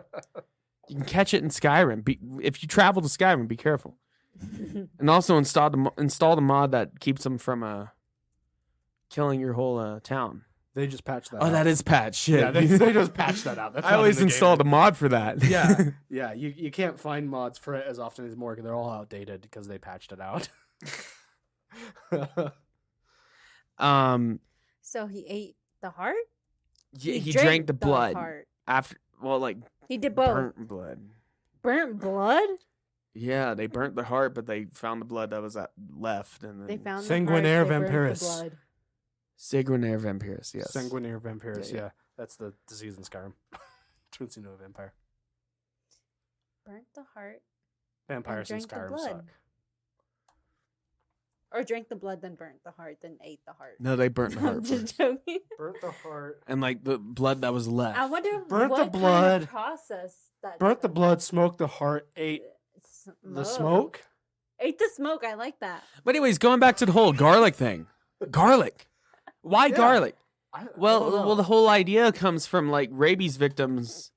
Speaker 2: You can catch it in Skyrim. If you travel to Skyrim, be careful. And also install the mod that keeps them from killing your whole town.
Speaker 3: They just patched that
Speaker 2: Oh,
Speaker 3: out.
Speaker 2: that is patch. Shit.
Speaker 3: Yeah, they just patched that out. That's
Speaker 2: I
Speaker 3: not
Speaker 2: always
Speaker 3: in the game
Speaker 2: installed a
Speaker 3: anymore.
Speaker 2: mod for that.
Speaker 3: Yeah. You can't find mods for it as often as more. They're all outdated because they patched it out.
Speaker 4: So he ate the heart?
Speaker 2: He drank the blood
Speaker 4: heart.
Speaker 2: after. Well, like
Speaker 4: He did both.
Speaker 2: burnt blood.
Speaker 4: Burnt blood?
Speaker 2: Yeah, they burnt the heart, but they found the blood that was left, and then
Speaker 4: They found
Speaker 3: Sanguinaire
Speaker 4: the heart, they burnt
Speaker 3: Vampiris.
Speaker 4: the blood.
Speaker 2: Sanguinaire Vampires. Yes,
Speaker 3: Sanguinaire vampires.
Speaker 2: Yeah,
Speaker 3: Yeah, that's the disease in Skyrim. Turns into a vampire.
Speaker 4: Burnt the heart.
Speaker 3: Vampires in
Speaker 4: drank the
Speaker 3: Skyrim
Speaker 4: blood.
Speaker 3: suck.
Speaker 4: Or drank the blood, then burnt the heart, then ate the heart.
Speaker 2: No, they burnt the
Speaker 4: I'm
Speaker 2: heart
Speaker 4: just
Speaker 2: first.
Speaker 4: joking.
Speaker 3: Burnt the heart.
Speaker 2: And like the blood that was left.
Speaker 4: I wonder
Speaker 3: Burnt the
Speaker 4: what
Speaker 3: blood.
Speaker 4: kind of process that.
Speaker 3: Burnt the blood. Smoked the heart. Ate the smoke.
Speaker 4: Ate the smoke. I like that.
Speaker 2: But anyways, going back to the whole garlic thing. Garlic. Why
Speaker 3: Yeah.
Speaker 2: garlic?
Speaker 3: I don't
Speaker 2: Well,
Speaker 3: know.
Speaker 2: the whole idea comes from like rabies victims.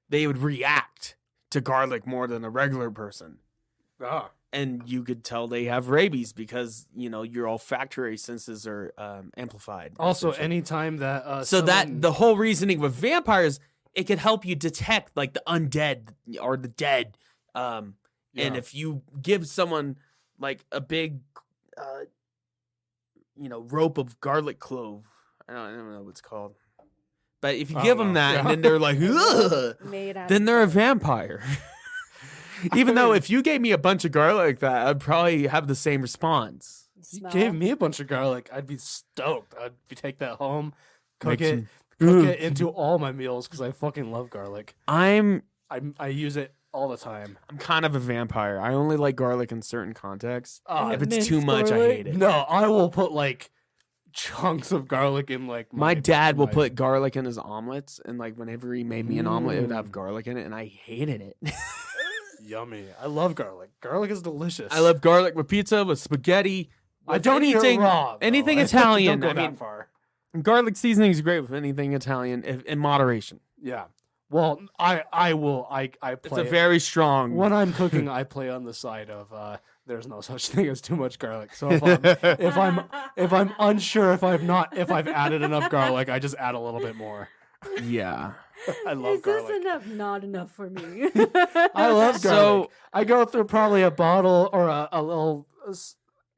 Speaker 2: They would react to garlic more than a regular person.
Speaker 3: Ah.
Speaker 2: And you could tell they have rabies because, your olfactory senses are amplified.
Speaker 3: Also,
Speaker 2: essentially.
Speaker 3: anytime that
Speaker 2: So that the whole reasoning with vampires, it could help you detect like the undead or the dead. And if you give someone like a big, rope of garlic clove, I don't know what it's called, but if you
Speaker 3: I
Speaker 2: give
Speaker 3: don't
Speaker 2: them
Speaker 3: know.
Speaker 2: that
Speaker 3: Yeah.
Speaker 2: and then they're like, ugh,
Speaker 4: Made out
Speaker 2: then
Speaker 4: of
Speaker 2: they're a
Speaker 4: blood.
Speaker 2: vampire. Even though if you gave me a bunch of garlic like that, I'd probably have the same response.
Speaker 3: If you
Speaker 4: Smell.
Speaker 3: gave me a bunch of garlic, I'd be stoked. I'd take that home, cook
Speaker 2: Make
Speaker 3: it,
Speaker 2: some-
Speaker 3: cook it into all my meals because I fucking love garlic.
Speaker 2: I'm
Speaker 3: I use it all the time.
Speaker 2: kind of a vampire. I only like garlic in certain contexts.
Speaker 3: Oh,
Speaker 2: If it's
Speaker 4: minced
Speaker 2: too much, I
Speaker 4: garlic?
Speaker 2: hate it.
Speaker 3: no, I will put like chunks of garlic in like
Speaker 2: My dad will
Speaker 3: my-
Speaker 2: put garlic in his omelets, and like whenever he made me an omelet, it would have garlic in it, and I hated it.
Speaker 3: Yummy. I love garlic. Garlic is delicious.
Speaker 2: I love garlic with pizza, with spaghetti.
Speaker 3: I
Speaker 2: with
Speaker 3: don't eat it raw. though.
Speaker 2: anything Italian.
Speaker 3: Don't
Speaker 2: I
Speaker 3: go that
Speaker 2: mean,
Speaker 3: far.
Speaker 2: garlic seasoning is great with anything Italian in moderation.
Speaker 3: Yeah. Well, I will. I play.
Speaker 2: It's a
Speaker 3: it.
Speaker 2: very strong.
Speaker 3: When I'm cooking, I play on the side of there's no such thing as too much garlic. So if I'm unsure if I've added enough garlic, I just add a little bit more.
Speaker 2: Yeah.
Speaker 3: I love
Speaker 4: Is this
Speaker 3: garlic.
Speaker 4: enough? Not enough for me.
Speaker 3: I love garlic.
Speaker 2: So-
Speaker 3: I go through probably a bottle or a little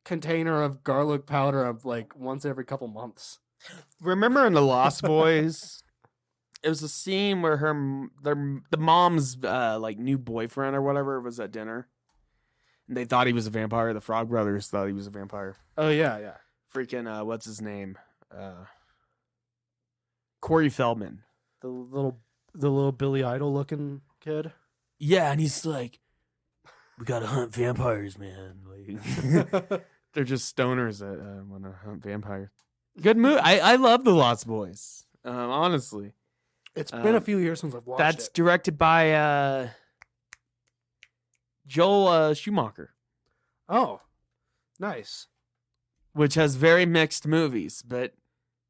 Speaker 3: container of garlic powder of like once every couple months.
Speaker 2: Remember in The Lost Boys, it was a scene where the mom's like new boyfriend or whatever was at dinner, and they thought he was a vampire. The Frog Brothers thought he was a vampire.
Speaker 3: Oh yeah.
Speaker 2: Freaking what's his name? Corey Feldman.
Speaker 3: The little Billy Idol looking kid.
Speaker 2: Yeah, and he's like, "We gotta hunt vampires, man." Like, They're just stoners that want to hunt vampires. Good movie. I love The Lost Boys. Honestly,
Speaker 3: It's been a few years since I've watched
Speaker 2: that's
Speaker 3: it.
Speaker 2: directed by Joel Schumacher,
Speaker 3: Oh, nice.
Speaker 2: which has very mixed movies, but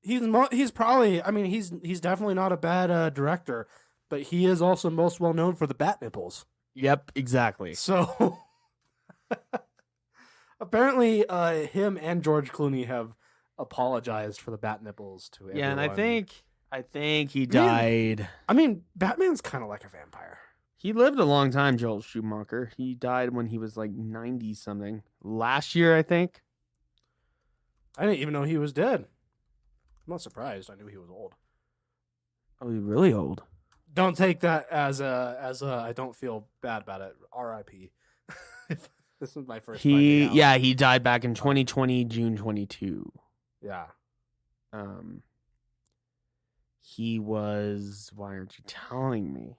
Speaker 3: He's probably. I mean, he's definitely not a bad director, but he is also most well known for the bat nipples.
Speaker 2: yep, exactly.
Speaker 3: So apparently, him and George Clooney have apologized for the bat nipples to everyone.
Speaker 2: Yeah, and I think he died.
Speaker 3: I mean, Batman's kind of like a vampire.
Speaker 2: He lived a long time, Joel Schumacher. He died when he was like 90 something. Last year, I think.
Speaker 3: I didn't even know he was dead. I'm not surprised. I knew he was old.
Speaker 2: Oh, he's really old.
Speaker 3: Don't take that as a I don't feel bad about it. R.I.P. This was my first. finding out.
Speaker 2: He died back in 2020, June 22.
Speaker 3: Yeah.
Speaker 2: He was. Why aren't you telling me?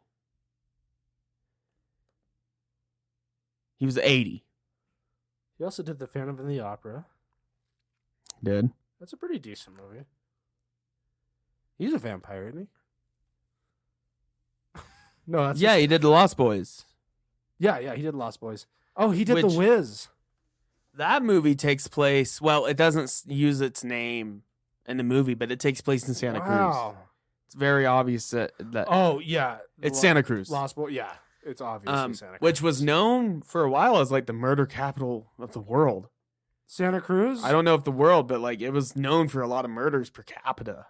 Speaker 2: He was 80.
Speaker 3: He also did The Phantom of the Opera.
Speaker 2: Did?
Speaker 3: That's a pretty decent movie. He's a vampire, isn't he? No, that's
Speaker 2: Yeah, he did The Lost Boys.
Speaker 3: yeah. He did Lost Boys. Oh, he did
Speaker 2: Which-
Speaker 3: The Wiz.
Speaker 2: That movie takes place. Well, it doesn't use its name in the movie, but it takes place in Santa Cruz. It's very obvious that
Speaker 3: Oh yeah,
Speaker 2: it's Santa Cruz.
Speaker 3: Lost Boys. Yeah, it's obviously Santa Cruz.
Speaker 2: Which was known for a while as like the murder capital of the world.
Speaker 3: Santa Cruz.
Speaker 2: I don't know if the world, but like it was known for a lot of murders per capita.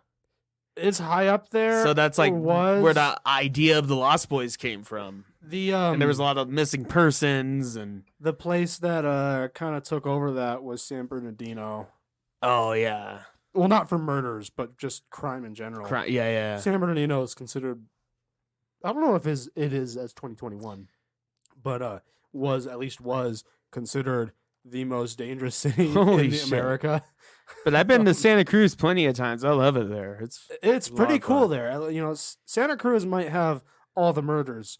Speaker 3: It's high up there.
Speaker 2: So that's like
Speaker 3: or was.
Speaker 2: where the idea of the Lost Boys came from.
Speaker 3: The
Speaker 2: And there was a lot of missing persons and
Speaker 3: the place that kind of took over that was San Bernardino.
Speaker 2: oh yeah,
Speaker 3: Well, not for murders, but just crime in general.
Speaker 2: yeah.
Speaker 3: San Bernardino is considered. I don't know if it is as 2021, but was considered the most dangerous city
Speaker 2: Holy
Speaker 3: in
Speaker 2: shit.
Speaker 3: America.
Speaker 2: But I've been to Santa Cruz plenty of times. I love it there.
Speaker 3: It's
Speaker 2: a lot
Speaker 3: pretty
Speaker 2: of
Speaker 3: cool
Speaker 2: fun.
Speaker 3: there. You know, Santa Cruz might have all the murders,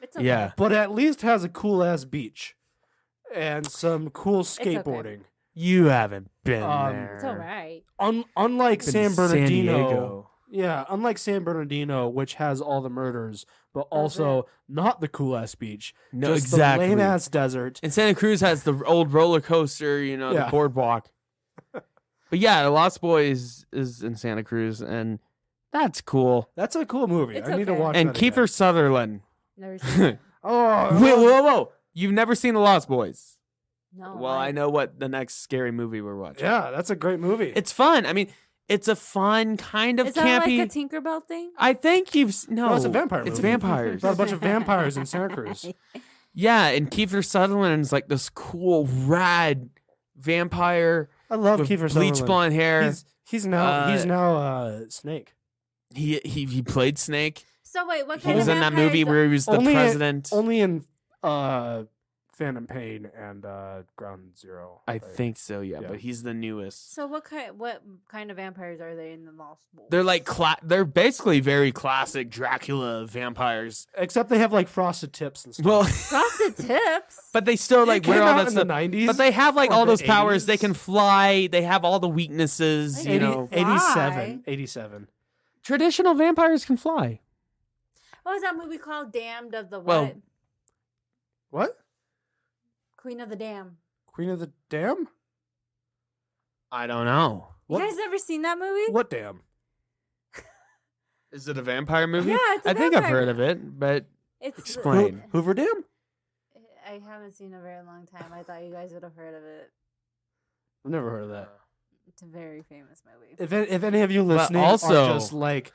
Speaker 4: It's okay.
Speaker 2: Yeah.
Speaker 3: but at least has a cool ass beach and some cool
Speaker 4: okay.
Speaker 3: skateboarding.
Speaker 2: You haven't been
Speaker 3: Um,
Speaker 2: there.
Speaker 4: It's all right.
Speaker 3: Unlike
Speaker 2: Been
Speaker 3: San
Speaker 2: to
Speaker 3: Bernardino,
Speaker 2: Diego.
Speaker 3: yeah, unlike San Bernardino, which has all the murders, but also not the cool ass beach,
Speaker 2: No,
Speaker 3: just
Speaker 2: exactly.
Speaker 3: the lame ass desert.
Speaker 2: And Santa Cruz has the old roller coaster, the
Speaker 3: Yeah.
Speaker 2: boardwalk. But yeah, The Lost Boys is in Santa Cruz, and that's cool.
Speaker 3: That's a cool movie.
Speaker 4: It's
Speaker 3: I need to
Speaker 4: okay.
Speaker 3: watch
Speaker 2: And
Speaker 3: that
Speaker 2: Kiefer
Speaker 3: again.
Speaker 2: Sutherland.
Speaker 4: Never seen it.
Speaker 3: Oh,
Speaker 2: Wait, whoa. You've never seen The Lost Boys?
Speaker 4: No.
Speaker 2: Well, I know what the next scary movie we're watching.
Speaker 3: yeah, that's a great movie.
Speaker 2: It's fun. I mean, it's a fun kind of
Speaker 4: Is that
Speaker 2: campy.
Speaker 4: like a Tinkerbell thing?
Speaker 2: I think no,
Speaker 3: it's a vampire
Speaker 2: It's
Speaker 3: movie.
Speaker 2: vampires.
Speaker 3: It's about a bunch of vampires in Santa Cruz.
Speaker 2: Yeah, and Kiefer Sutherland's like this cool, rad vampire
Speaker 3: I love
Speaker 2: with
Speaker 3: Kiefer
Speaker 2: bleach
Speaker 3: Sutherland.
Speaker 2: blonde hair.
Speaker 3: He's now Snake.
Speaker 2: He played Snake.
Speaker 4: So wait, what
Speaker 2: He
Speaker 4: kind
Speaker 2: was
Speaker 4: of
Speaker 2: in that
Speaker 4: vampires
Speaker 2: movie where he was the
Speaker 3: Only-
Speaker 2: president.
Speaker 3: Only in Phantom Pain and Ground Zero.
Speaker 2: I think so, yeah,
Speaker 3: Yeah.
Speaker 2: but he's the newest.
Speaker 4: So what kind of vampires are they in the Lost Boys?
Speaker 2: They're like they're basically very classic Dracula vampires.
Speaker 3: Except they have like frosted tips and stuff.
Speaker 2: Well,
Speaker 4: Frosted Tips.
Speaker 2: but they still like
Speaker 3: It
Speaker 2: wear
Speaker 3: came
Speaker 2: all
Speaker 3: out
Speaker 2: that
Speaker 3: in
Speaker 2: stuff.
Speaker 3: the 90s.
Speaker 2: But they have like
Speaker 3: or
Speaker 2: all
Speaker 3: the
Speaker 2: those powers. They
Speaker 3: 80s.
Speaker 2: can fly. They have all the weaknesses. You
Speaker 3: 80
Speaker 2: know,
Speaker 3: 87.
Speaker 4: Why?
Speaker 3: 87.
Speaker 2: traditional vampires can fly.
Speaker 4: What was that movie called? Damned of the what?
Speaker 2: Well-
Speaker 3: What?
Speaker 4: Queen of the Dam.
Speaker 3: Queen of the Dam?
Speaker 2: I don't know.
Speaker 3: What?
Speaker 4: You guys ever seen that movie?
Speaker 3: What dam?
Speaker 2: Is it a vampire movie?
Speaker 4: Yeah, it's a
Speaker 2: I think I've
Speaker 4: vampire
Speaker 2: heard of it, but
Speaker 4: It's
Speaker 2: Explain.
Speaker 3: Hoover Dam?
Speaker 4: I haven't seen it in a very long time. I thought you guys would have heard of it.
Speaker 3: I've never heard of that.
Speaker 4: It's a very famous movie.
Speaker 3: If any of you listening
Speaker 2: also-
Speaker 3: are just like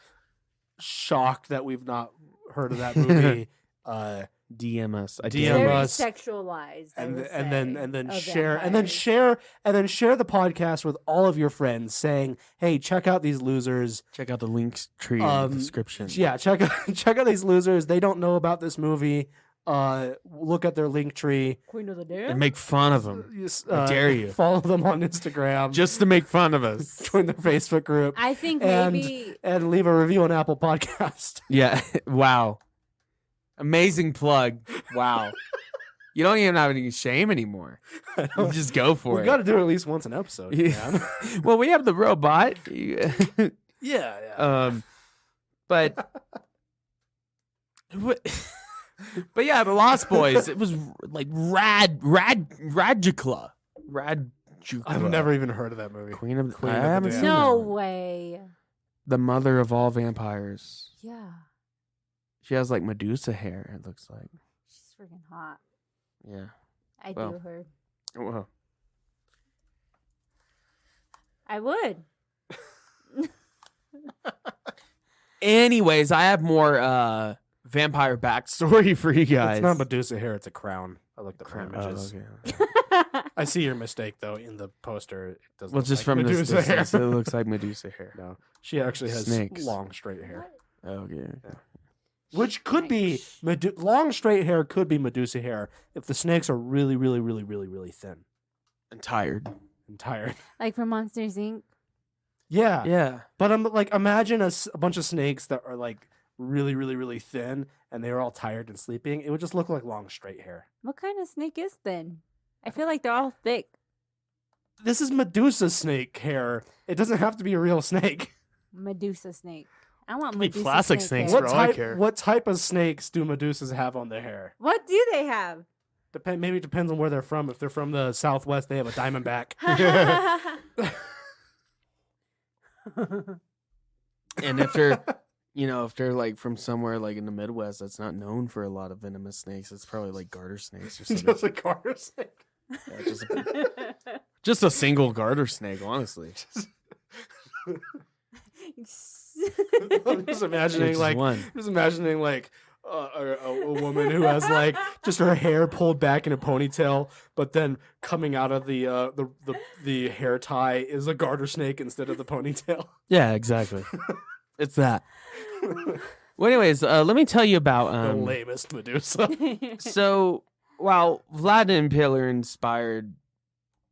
Speaker 3: shocked that we've not heard of that movie,
Speaker 2: DM us. I
Speaker 3: DM
Speaker 2: dare
Speaker 4: Very
Speaker 2: you.
Speaker 3: us.
Speaker 4: sexualized. I would
Speaker 3: and then
Speaker 4: say, of
Speaker 3: share
Speaker 4: vampires.
Speaker 3: share the podcast with all of your friends, saying, "Hey, check out these losers."
Speaker 2: Check out the Linktree in the description.
Speaker 3: Yeah, check out these losers. They don't know about this movie. Look at their Linktree.
Speaker 4: Queen of the Dam.
Speaker 2: And make fun of them. I dare you.
Speaker 3: Follow them on Instagram.
Speaker 2: Just to make fun of us.
Speaker 3: join their Facebook group
Speaker 4: I think
Speaker 3: and
Speaker 4: maybe
Speaker 3: and leave a review on Apple Podcast.
Speaker 2: Yeah. Wow. Amazing plug. Wow. You don't even have any shame anymore. You just go for
Speaker 3: We
Speaker 2: it.
Speaker 3: got to do it at least once an episode,
Speaker 2: Yeah.
Speaker 3: man.
Speaker 2: Well, we have the robot.
Speaker 3: Yeah.
Speaker 2: But but yeah, the Lost Boys. It was like Radjukla.
Speaker 3: I've never even heard of that movie.
Speaker 2: Queen of
Speaker 3: Queen
Speaker 2: I
Speaker 3: of the
Speaker 2: haven't
Speaker 3: Damned.
Speaker 2: seen
Speaker 4: No
Speaker 2: that one.
Speaker 4: way.
Speaker 2: The mother of all vampires.
Speaker 4: Yeah.
Speaker 2: She has like Medusa hair. It looks like.
Speaker 4: She's freaking hot.
Speaker 2: Yeah.
Speaker 4: I
Speaker 2: Well.
Speaker 4: do her.
Speaker 2: Well,
Speaker 4: I would.
Speaker 2: anyways, I have more vampire backstory for you guys.
Speaker 3: It's not Medusa hair, it's a crown. I looked up
Speaker 2: Crap.
Speaker 3: images.
Speaker 2: Oh, okay.
Speaker 3: I see your mistake, though, in the poster. It doesn't
Speaker 2: Well,
Speaker 3: look
Speaker 2: just
Speaker 3: like
Speaker 2: from this
Speaker 3: Medusa hair.
Speaker 2: distance, it looks like Medusa hair.
Speaker 3: No, she actually has
Speaker 2: Snakes.
Speaker 3: long, straight hair.
Speaker 2: Okay.
Speaker 3: Which could be long straight hair could be Medusa hair if the snakes are really, really, really, really, really thin
Speaker 2: And tired.
Speaker 3: and tired.
Speaker 4: Like from Monsters Inc.
Speaker 3: Yeah,
Speaker 2: Yeah.
Speaker 3: but I'm like, imagine a bunch of snakes that are like really, really, really thin, and they're all tired and sleeping. It would just look like long straight hair.
Speaker 4: What kind of snake is thin? I feel like they're all thick.
Speaker 3: This is Medusa snake hair. It doesn't have to be a real snake.
Speaker 4: Medusa snake. I want
Speaker 2: Could be
Speaker 4: Medusa
Speaker 2: plastic
Speaker 4: snake
Speaker 2: snakes
Speaker 4: hair.
Speaker 2: for all I care.
Speaker 3: What type of snakes do Medusas have on their hair?
Speaker 4: What do they have?
Speaker 3: Maybe it depends on where they're from. If they're from the Southwest, they have a diamondback.
Speaker 2: And if they're, if they're like from somewhere like in the Midwest that's not known for a lot of venomous snakes, it's probably like garter snakes or something.
Speaker 3: Just a garter snake.
Speaker 2: Yeah, just a single garter snake, honestly.
Speaker 3: I'm just imagining
Speaker 2: Just
Speaker 3: like
Speaker 2: one.
Speaker 3: a woman who has like just her hair pulled back in a ponytail, but then coming out of the hair tie is a garter snake instead of the ponytail.
Speaker 2: Yeah, exactly. It's that. Well, anyways, let me tell you about
Speaker 3: The lamest Medusa.
Speaker 2: So, while Vlad the Impaler inspired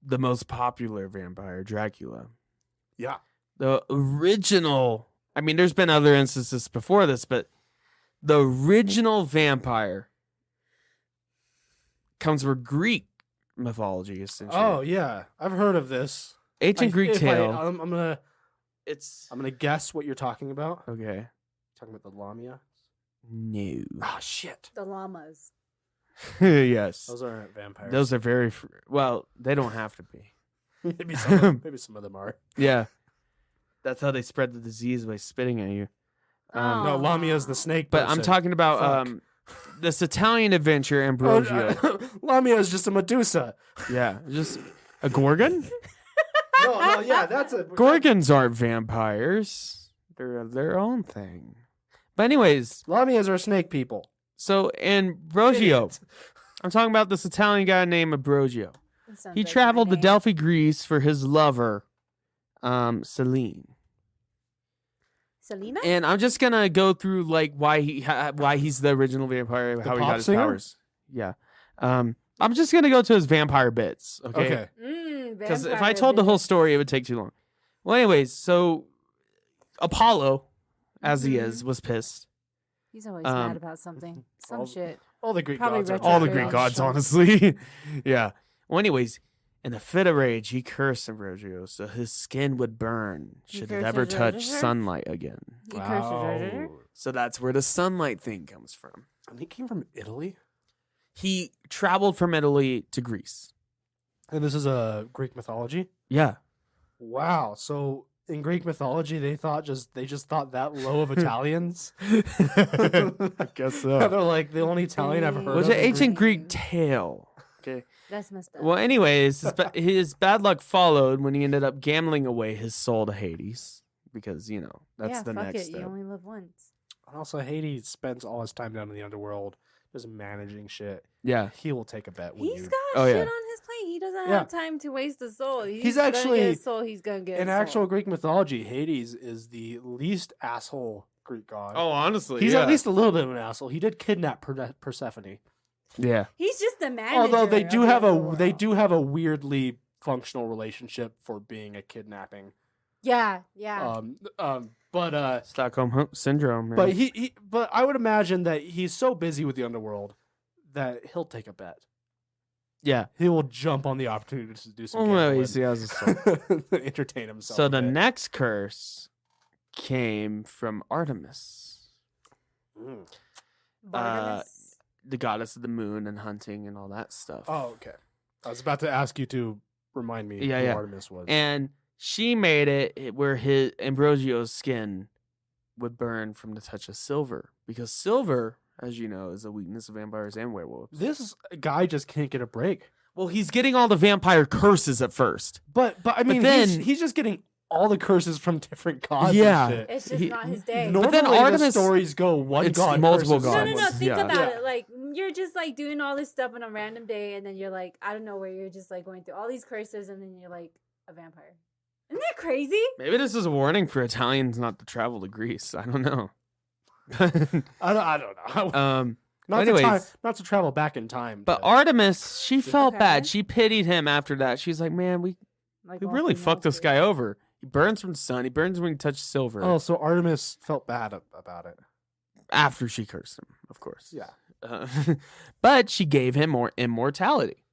Speaker 2: the most popular vampire, Dracula,
Speaker 3: Yeah.
Speaker 2: the original, I mean, there's been other instances before this, but the original vampire comes from Greek mythology, essentially.
Speaker 3: Oh yeah, I've heard of this.
Speaker 2: Ancient Greek tale.
Speaker 3: I'm gonna
Speaker 2: It's
Speaker 3: guess what you're talking about.
Speaker 2: okay.
Speaker 3: Talking about the Lamia.
Speaker 2: No.
Speaker 3: Ah, shit.
Speaker 4: The llamas.
Speaker 2: Yes.
Speaker 3: Those aren't vampires.
Speaker 2: Those are very well. They don't have to be.
Speaker 3: maybe some of them are.
Speaker 2: Yeah. That's how they spread the disease, by spitting at you.
Speaker 3: No, Lamia is the snake.
Speaker 2: But I'm
Speaker 3: person.
Speaker 2: talking about
Speaker 3: Fuck.
Speaker 2: this Italian adventure, Ambrosio.
Speaker 3: Lamia is just a Medusa.
Speaker 2: Yeah, just a gorgon.
Speaker 3: No, yeah, that's a
Speaker 2: Gorgons aren't vampires; they're their own thing. But anyways,
Speaker 3: Lamias are snake people.
Speaker 2: so Ambrosio,
Speaker 3: Idiot.
Speaker 2: I'm talking about this Italian guy named Ambrosio.
Speaker 4: That sounds
Speaker 2: He
Speaker 4: like my
Speaker 2: traveled to
Speaker 4: name.
Speaker 2: Delphi, Greece, for his lover, Selene.
Speaker 4: Selena?
Speaker 2: And I'm just gonna go through like why he's the original vampire, how he
Speaker 3: pop
Speaker 2: got his
Speaker 3: singer?
Speaker 2: powers. Yeah. I'm just gonna go to his vampire bits.
Speaker 3: Okay.
Speaker 2: Because if I told the whole story, it would take too long. Well, anyways, so Apollo, as he is, was pissed.
Speaker 4: He's always
Speaker 2: Um,
Speaker 4: mad about something. Some
Speaker 3: all-
Speaker 4: shit.
Speaker 3: All the Greek
Speaker 4: Probably
Speaker 3: gods are
Speaker 4: retro-
Speaker 2: All the
Speaker 4: Very
Speaker 2: Greek gods,
Speaker 4: strong.
Speaker 2: honestly. Yeah. Well, anyways, in a fit of rage, he cursed Ambrosio so his skin would burn
Speaker 4: He
Speaker 2: should it
Speaker 4: cursed
Speaker 2: ever
Speaker 4: his
Speaker 2: touch
Speaker 4: register?
Speaker 2: sunlight again.
Speaker 4: He cursed his register?
Speaker 2: So that's where the sunlight thing comes from.
Speaker 3: And he came from Italy.
Speaker 2: He traveled from Italy to Greece.
Speaker 3: And this is a Greek mythology.
Speaker 2: Yeah.
Speaker 3: Wow. So in Greek mythology, they just thought that low of Italians.
Speaker 2: I guess so.
Speaker 3: They're like the only Italian I've heard
Speaker 2: It was
Speaker 3: of.
Speaker 2: an
Speaker 3: in
Speaker 2: ancient
Speaker 3: Greek.
Speaker 2: Greek tale. Okay.
Speaker 4: That's messed up.
Speaker 2: Well, anyways, his bad luck followed when he ended up gambling away his soul to Hades because that's
Speaker 4: yeah,
Speaker 2: the
Speaker 4: fuck
Speaker 2: next
Speaker 4: it.
Speaker 2: step.
Speaker 4: You only live once.
Speaker 3: And also, Hades spends all his time down in the underworld, just managing shit.
Speaker 2: Yeah.
Speaker 3: He will take a bet with
Speaker 4: He's
Speaker 3: you.
Speaker 4: got
Speaker 2: Oh,
Speaker 4: shit
Speaker 2: yeah.
Speaker 4: on his plate. He doesn't
Speaker 3: Yeah.
Speaker 4: have time to waste a soul.
Speaker 3: He's
Speaker 4: gonna
Speaker 3: actually-
Speaker 4: get his soul. He's gonna get
Speaker 3: In
Speaker 4: his soul.
Speaker 3: actual Greek mythology, Hades is the least asshole Greek god.
Speaker 2: honestly,
Speaker 3: He's at least a little bit of an asshole. He did kidnap Persephone.
Speaker 2: yeah.
Speaker 4: He's just the manager.
Speaker 3: Although they do
Speaker 4: of
Speaker 3: have
Speaker 4: the
Speaker 3: a
Speaker 4: world.
Speaker 3: weirdly functional relationship for being a kidnapping.
Speaker 4: Yeah.
Speaker 3: But
Speaker 2: Stockholm syndrome. Man.
Speaker 3: but I would imagine that he's so busy with the underworld that he'll take a bet.
Speaker 2: Yeah.
Speaker 3: he will jump on the opportunity to do some
Speaker 2: Well,
Speaker 3: gambling.
Speaker 2: he has a soul.
Speaker 3: Entertain himself.
Speaker 2: So
Speaker 3: a
Speaker 2: the
Speaker 3: bit.
Speaker 2: next curse came from Artemis,
Speaker 4: Barnabas?
Speaker 2: the goddess of the moon and hunting and all that stuff.
Speaker 3: Oh, okay. I was about to ask you to remind me
Speaker 2: Yeah,
Speaker 3: who
Speaker 2: yeah.
Speaker 3: Artemis was.
Speaker 2: And she made it where his Ambrosio's skin would burn from the touch of silver, because silver, as you know, is a weakness of vampires and werewolves.
Speaker 3: This guy just can't get a break.
Speaker 2: Well, he's getting all the vampire curses at first.
Speaker 3: But I mean,
Speaker 2: then-
Speaker 3: he's just getting all the curses from different gods.
Speaker 2: Yeah.
Speaker 3: and shit.
Speaker 4: It's just not his day.
Speaker 3: Normally,
Speaker 2: then Artemis-
Speaker 3: the stories go one
Speaker 2: it's
Speaker 3: god,
Speaker 2: multiple
Speaker 3: curses
Speaker 2: gods.
Speaker 4: No,
Speaker 3: someone.
Speaker 4: think
Speaker 2: Yeah.
Speaker 4: about
Speaker 3: Yeah.
Speaker 4: it. Like, you're just like doing all this stuff on a random day, and then you're like, I don't know where you're just like going through all these curses, and then you're like a vampire. Isn't that crazy?
Speaker 2: Maybe this is a warning for Italians not to travel to Greece. I don't know.
Speaker 3: I don't know. Not to travel back in time.
Speaker 2: But Artemis, she felt
Speaker 4: Okay.
Speaker 2: bad. She pitied him after that. She's like, man, we
Speaker 4: Like,
Speaker 2: we
Speaker 4: all
Speaker 2: really
Speaker 4: females
Speaker 2: fucked this
Speaker 4: do.
Speaker 2: guy over. He burns from the sun. He burns when he touches silver.
Speaker 3: Oh, so Artemis felt bad about it.
Speaker 2: After she cursed him, of course.
Speaker 3: Yeah.
Speaker 2: But she gave him more immortality.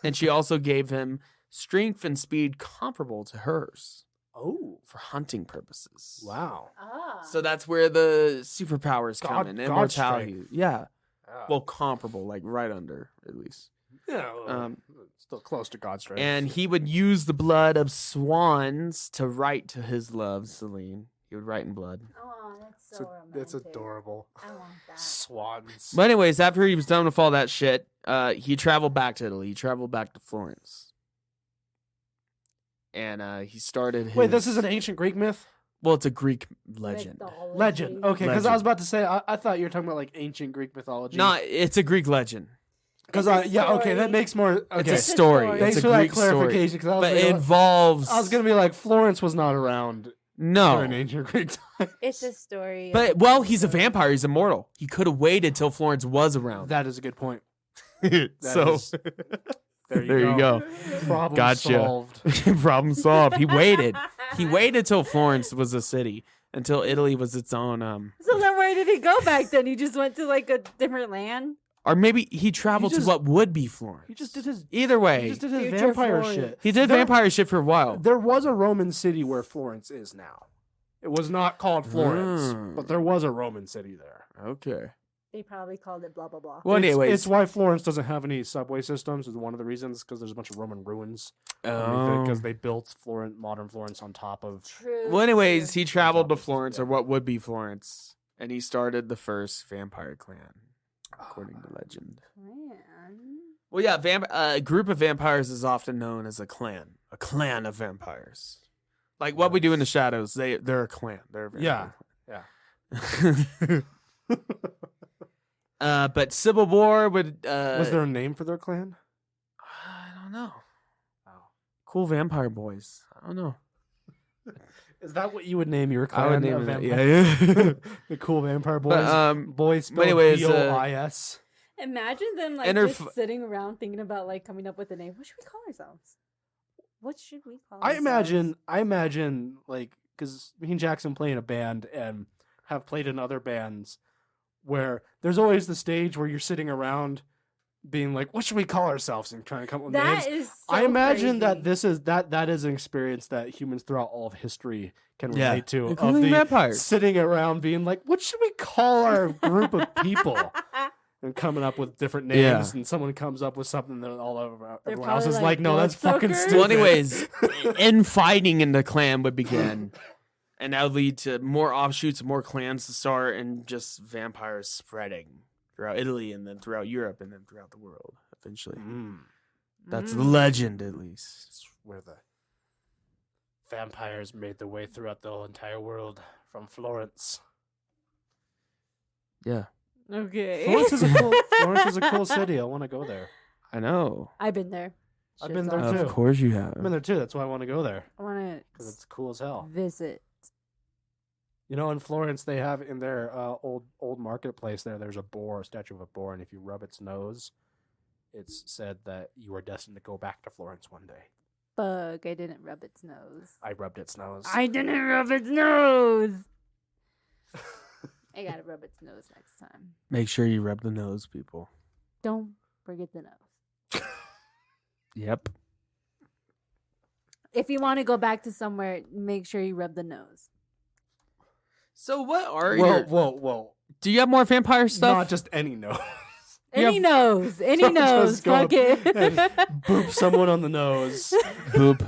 Speaker 2: And she also gave him strength and speed comparable to hers
Speaker 3: Oh,
Speaker 2: for hunting purposes.
Speaker 3: wow.
Speaker 4: Ah.
Speaker 2: So that's where the superpowers come in.
Speaker 3: God
Speaker 2: Immortality.
Speaker 3: strength.
Speaker 2: Yeah.
Speaker 3: Yeah.
Speaker 2: Well, comparable, like right under, at least.
Speaker 3: yeah,
Speaker 2: um,
Speaker 3: still close to God's strength.
Speaker 2: And he would use the blood of swans to write to his love, Celine. He would write in blood.
Speaker 4: Oh, that's so romantic.
Speaker 3: That's adorable.
Speaker 4: I want that.
Speaker 3: Swans.
Speaker 2: But anyways, after he was done with all that shit, he traveled back to Italy. He traveled back to Florence. And he started his...
Speaker 3: Wait, this is an ancient Greek myth?
Speaker 2: Well, it's a Greek legend.
Speaker 4: Mythology.
Speaker 3: Legend. Okay, because I
Speaker 2: Legend.
Speaker 3: was about to say, I thought you were talking about like ancient Greek mythology.
Speaker 2: No, it's a Greek legend.
Speaker 3: Because
Speaker 4: It's a
Speaker 3: yeah, okay,
Speaker 4: story.
Speaker 3: that makes more. Okay,
Speaker 2: It's a story.
Speaker 4: story.
Speaker 3: thanks
Speaker 2: It's a
Speaker 3: for that
Speaker 2: Greek story.
Speaker 3: clarification. Because
Speaker 2: But it involves...
Speaker 3: I was gonna be like, Florence was not around
Speaker 2: No.
Speaker 3: during ancient Greek time.
Speaker 4: It's a story.
Speaker 2: But, well, he's a vampire. He's immortal. He could have waited till Florence was around.
Speaker 3: That is a good point.
Speaker 2: So,
Speaker 3: is- There
Speaker 2: there you go.
Speaker 3: Problem
Speaker 2: Gotcha.
Speaker 3: solved.
Speaker 2: Problem solved. He waited. He waited till Florence was a city, until Italy was its own.
Speaker 4: So then where did he go back then? He just went to like a different land?
Speaker 2: Or maybe he traveled
Speaker 3: just-
Speaker 2: to what would be Florence.
Speaker 3: He just did his.
Speaker 2: Either
Speaker 3: He
Speaker 2: way,
Speaker 3: just did his
Speaker 4: Future
Speaker 3: vampire
Speaker 4: Florence.
Speaker 3: shit.
Speaker 2: he did
Speaker 3: There-
Speaker 2: vampire shit for a while.
Speaker 3: There was a Roman city where Florence is now. It was not called Florence,
Speaker 2: Mm.
Speaker 3: but there was a Roman city there.
Speaker 2: Okay.
Speaker 4: They probably called it blah, blah, blah.
Speaker 2: Well, anyways.
Speaker 3: It's why Florence doesn't have any subway systems. Is one of the reasons because there's a bunch of Roman ruins. Because they built modern Florence on top of.
Speaker 4: True.
Speaker 2: Well, anyways,
Speaker 4: true.
Speaker 2: he traveled to
Speaker 3: Top of-
Speaker 2: Florence,
Speaker 3: yeah.
Speaker 2: or what would be Florence, and he started the first vampire clan, according to legend.
Speaker 4: Man.
Speaker 2: Well, yeah, a group of vampires is often known as a clan of vampires. Like what we do in the shadows, they're a clan. They're a vampire
Speaker 3: Yeah.
Speaker 2: clan. But Civil War would.
Speaker 3: Was there a name for their clan?
Speaker 2: I don't know.
Speaker 3: Oh.
Speaker 2: Cool vampire boys. I don't know.
Speaker 3: Is that what you would name your clan?
Speaker 2: I would name
Speaker 3: of
Speaker 2: it.
Speaker 3: vampire-
Speaker 2: Yeah.
Speaker 3: the cool vampire boys.
Speaker 2: But,
Speaker 3: boys spelled
Speaker 2: anyways,
Speaker 3: B-O-I-S.
Speaker 4: Imagine them like just sitting around thinking about like coming up with a name. What should we call ourselves? What should we call
Speaker 3: I
Speaker 4: ourselves?
Speaker 3: imagine, like, because me and Jackson play in a band and have played in other bands where there's always the stage where you're sitting around being like, what should we call ourselves, and trying to come up with names.
Speaker 4: That is so
Speaker 3: I imagine
Speaker 4: crazy.
Speaker 3: that this is that is an experience that humans throughout all of history can
Speaker 2: Yeah.
Speaker 3: relate to. Of
Speaker 2: Including
Speaker 3: the
Speaker 2: vampires.
Speaker 3: sitting around being like, what should we call our group of people? And coming up with different names,
Speaker 2: Yeah.
Speaker 3: and someone comes up with something that all over
Speaker 4: They're
Speaker 3: everyone else
Speaker 4: probably
Speaker 3: is
Speaker 4: like,
Speaker 3: like, no, that's fucking
Speaker 4: "Bloodsucker?"
Speaker 3: stupid.
Speaker 2: Well, anyways, infighting in the clan would begin, and that would lead to more offshoots, more clans to start, and just vampires spreading throughout Italy, and then throughout Europe, and then throughout the world. Eventually, that's the legend, at least.
Speaker 3: It's where the vampires made their way throughout the whole entire world from Florence.
Speaker 2: Yeah,
Speaker 4: Okay.
Speaker 3: Florence is a cool city. I want to go there.
Speaker 2: I know.
Speaker 4: I've been there.
Speaker 3: I've
Speaker 4: Shit's
Speaker 3: been there
Speaker 4: awesome.
Speaker 3: too.
Speaker 2: Of course, you have.
Speaker 3: I've been there too. That's why I want to go there
Speaker 4: I want
Speaker 3: because
Speaker 4: to
Speaker 3: it's cool as hell.
Speaker 4: visit.
Speaker 3: You know, in Florence, they have in their old marketplace there's a statue of a boar, and if you rub its nose, it's said that you are destined to go back to Florence one day.
Speaker 4: Bug. I didn't rub its nose.
Speaker 3: I rubbed its nose.
Speaker 4: I didn't rub its nose. I gotta rub its nose next time.
Speaker 2: Make sure you rub the nose, people.
Speaker 4: Don't forget the nose.
Speaker 2: Yep.
Speaker 4: If you want to go back to somewhere, make sure you rub the nose.
Speaker 2: So what are
Speaker 3: Whoa.
Speaker 2: Do you have more vampire stuff?
Speaker 3: Not just any nose.
Speaker 4: Any nose. Any
Speaker 3: Don't
Speaker 4: nose.
Speaker 3: just go
Speaker 4: Fuck it.
Speaker 3: and boop someone on the nose.
Speaker 2: Boop.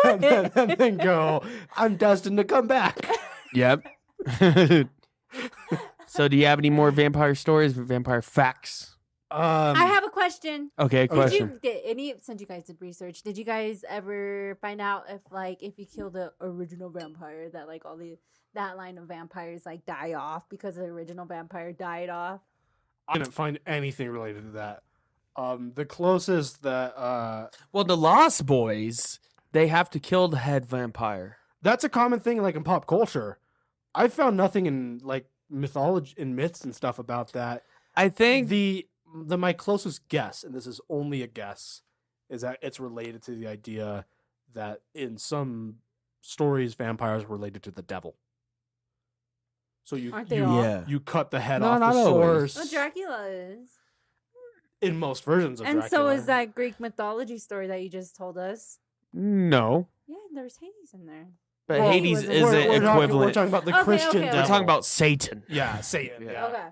Speaker 3: and then go, I'm destined to come back.
Speaker 2: Yep. So do you have any more vampire stories, vampire facts?
Speaker 4: I have a question.
Speaker 2: Okay, question.
Speaker 4: Since you guys did research, did you guys ever find out if you kill the original vampire that like that line of vampires like die off because the original vampire died off?
Speaker 3: I didn't find anything related to that. The closest that
Speaker 2: Well, the Lost Boys, they have to kill the head vampire.
Speaker 3: that's a common thing like in pop culture. I found nothing in like mythology and myths and stuff about that.
Speaker 2: I think
Speaker 3: My closest guess, and this is only a guess, is that it's related to the idea that in some stories vampires were related to the devil. So
Speaker 4: Aren't they all?
Speaker 2: yeah.
Speaker 3: you cut the head
Speaker 2: No,
Speaker 3: off
Speaker 2: not
Speaker 3: the
Speaker 2: always.
Speaker 3: source.
Speaker 4: Well, Dracula is.
Speaker 3: In most versions of
Speaker 4: And
Speaker 3: Dracula.
Speaker 4: so is that Greek mythology story that you just told us.
Speaker 2: No.
Speaker 4: Yeah, there's Hades in there.
Speaker 2: But
Speaker 3: Well,
Speaker 2: Hades
Speaker 4: we're-
Speaker 2: isn't
Speaker 3: we're
Speaker 2: equivalent.
Speaker 3: We're talking about the
Speaker 4: Okay,
Speaker 3: Christian
Speaker 4: okay,
Speaker 3: devil.
Speaker 2: We're talking about Satan.
Speaker 3: Yeah, Satan.
Speaker 2: Yeah.
Speaker 3: Yeah.
Speaker 4: Okay.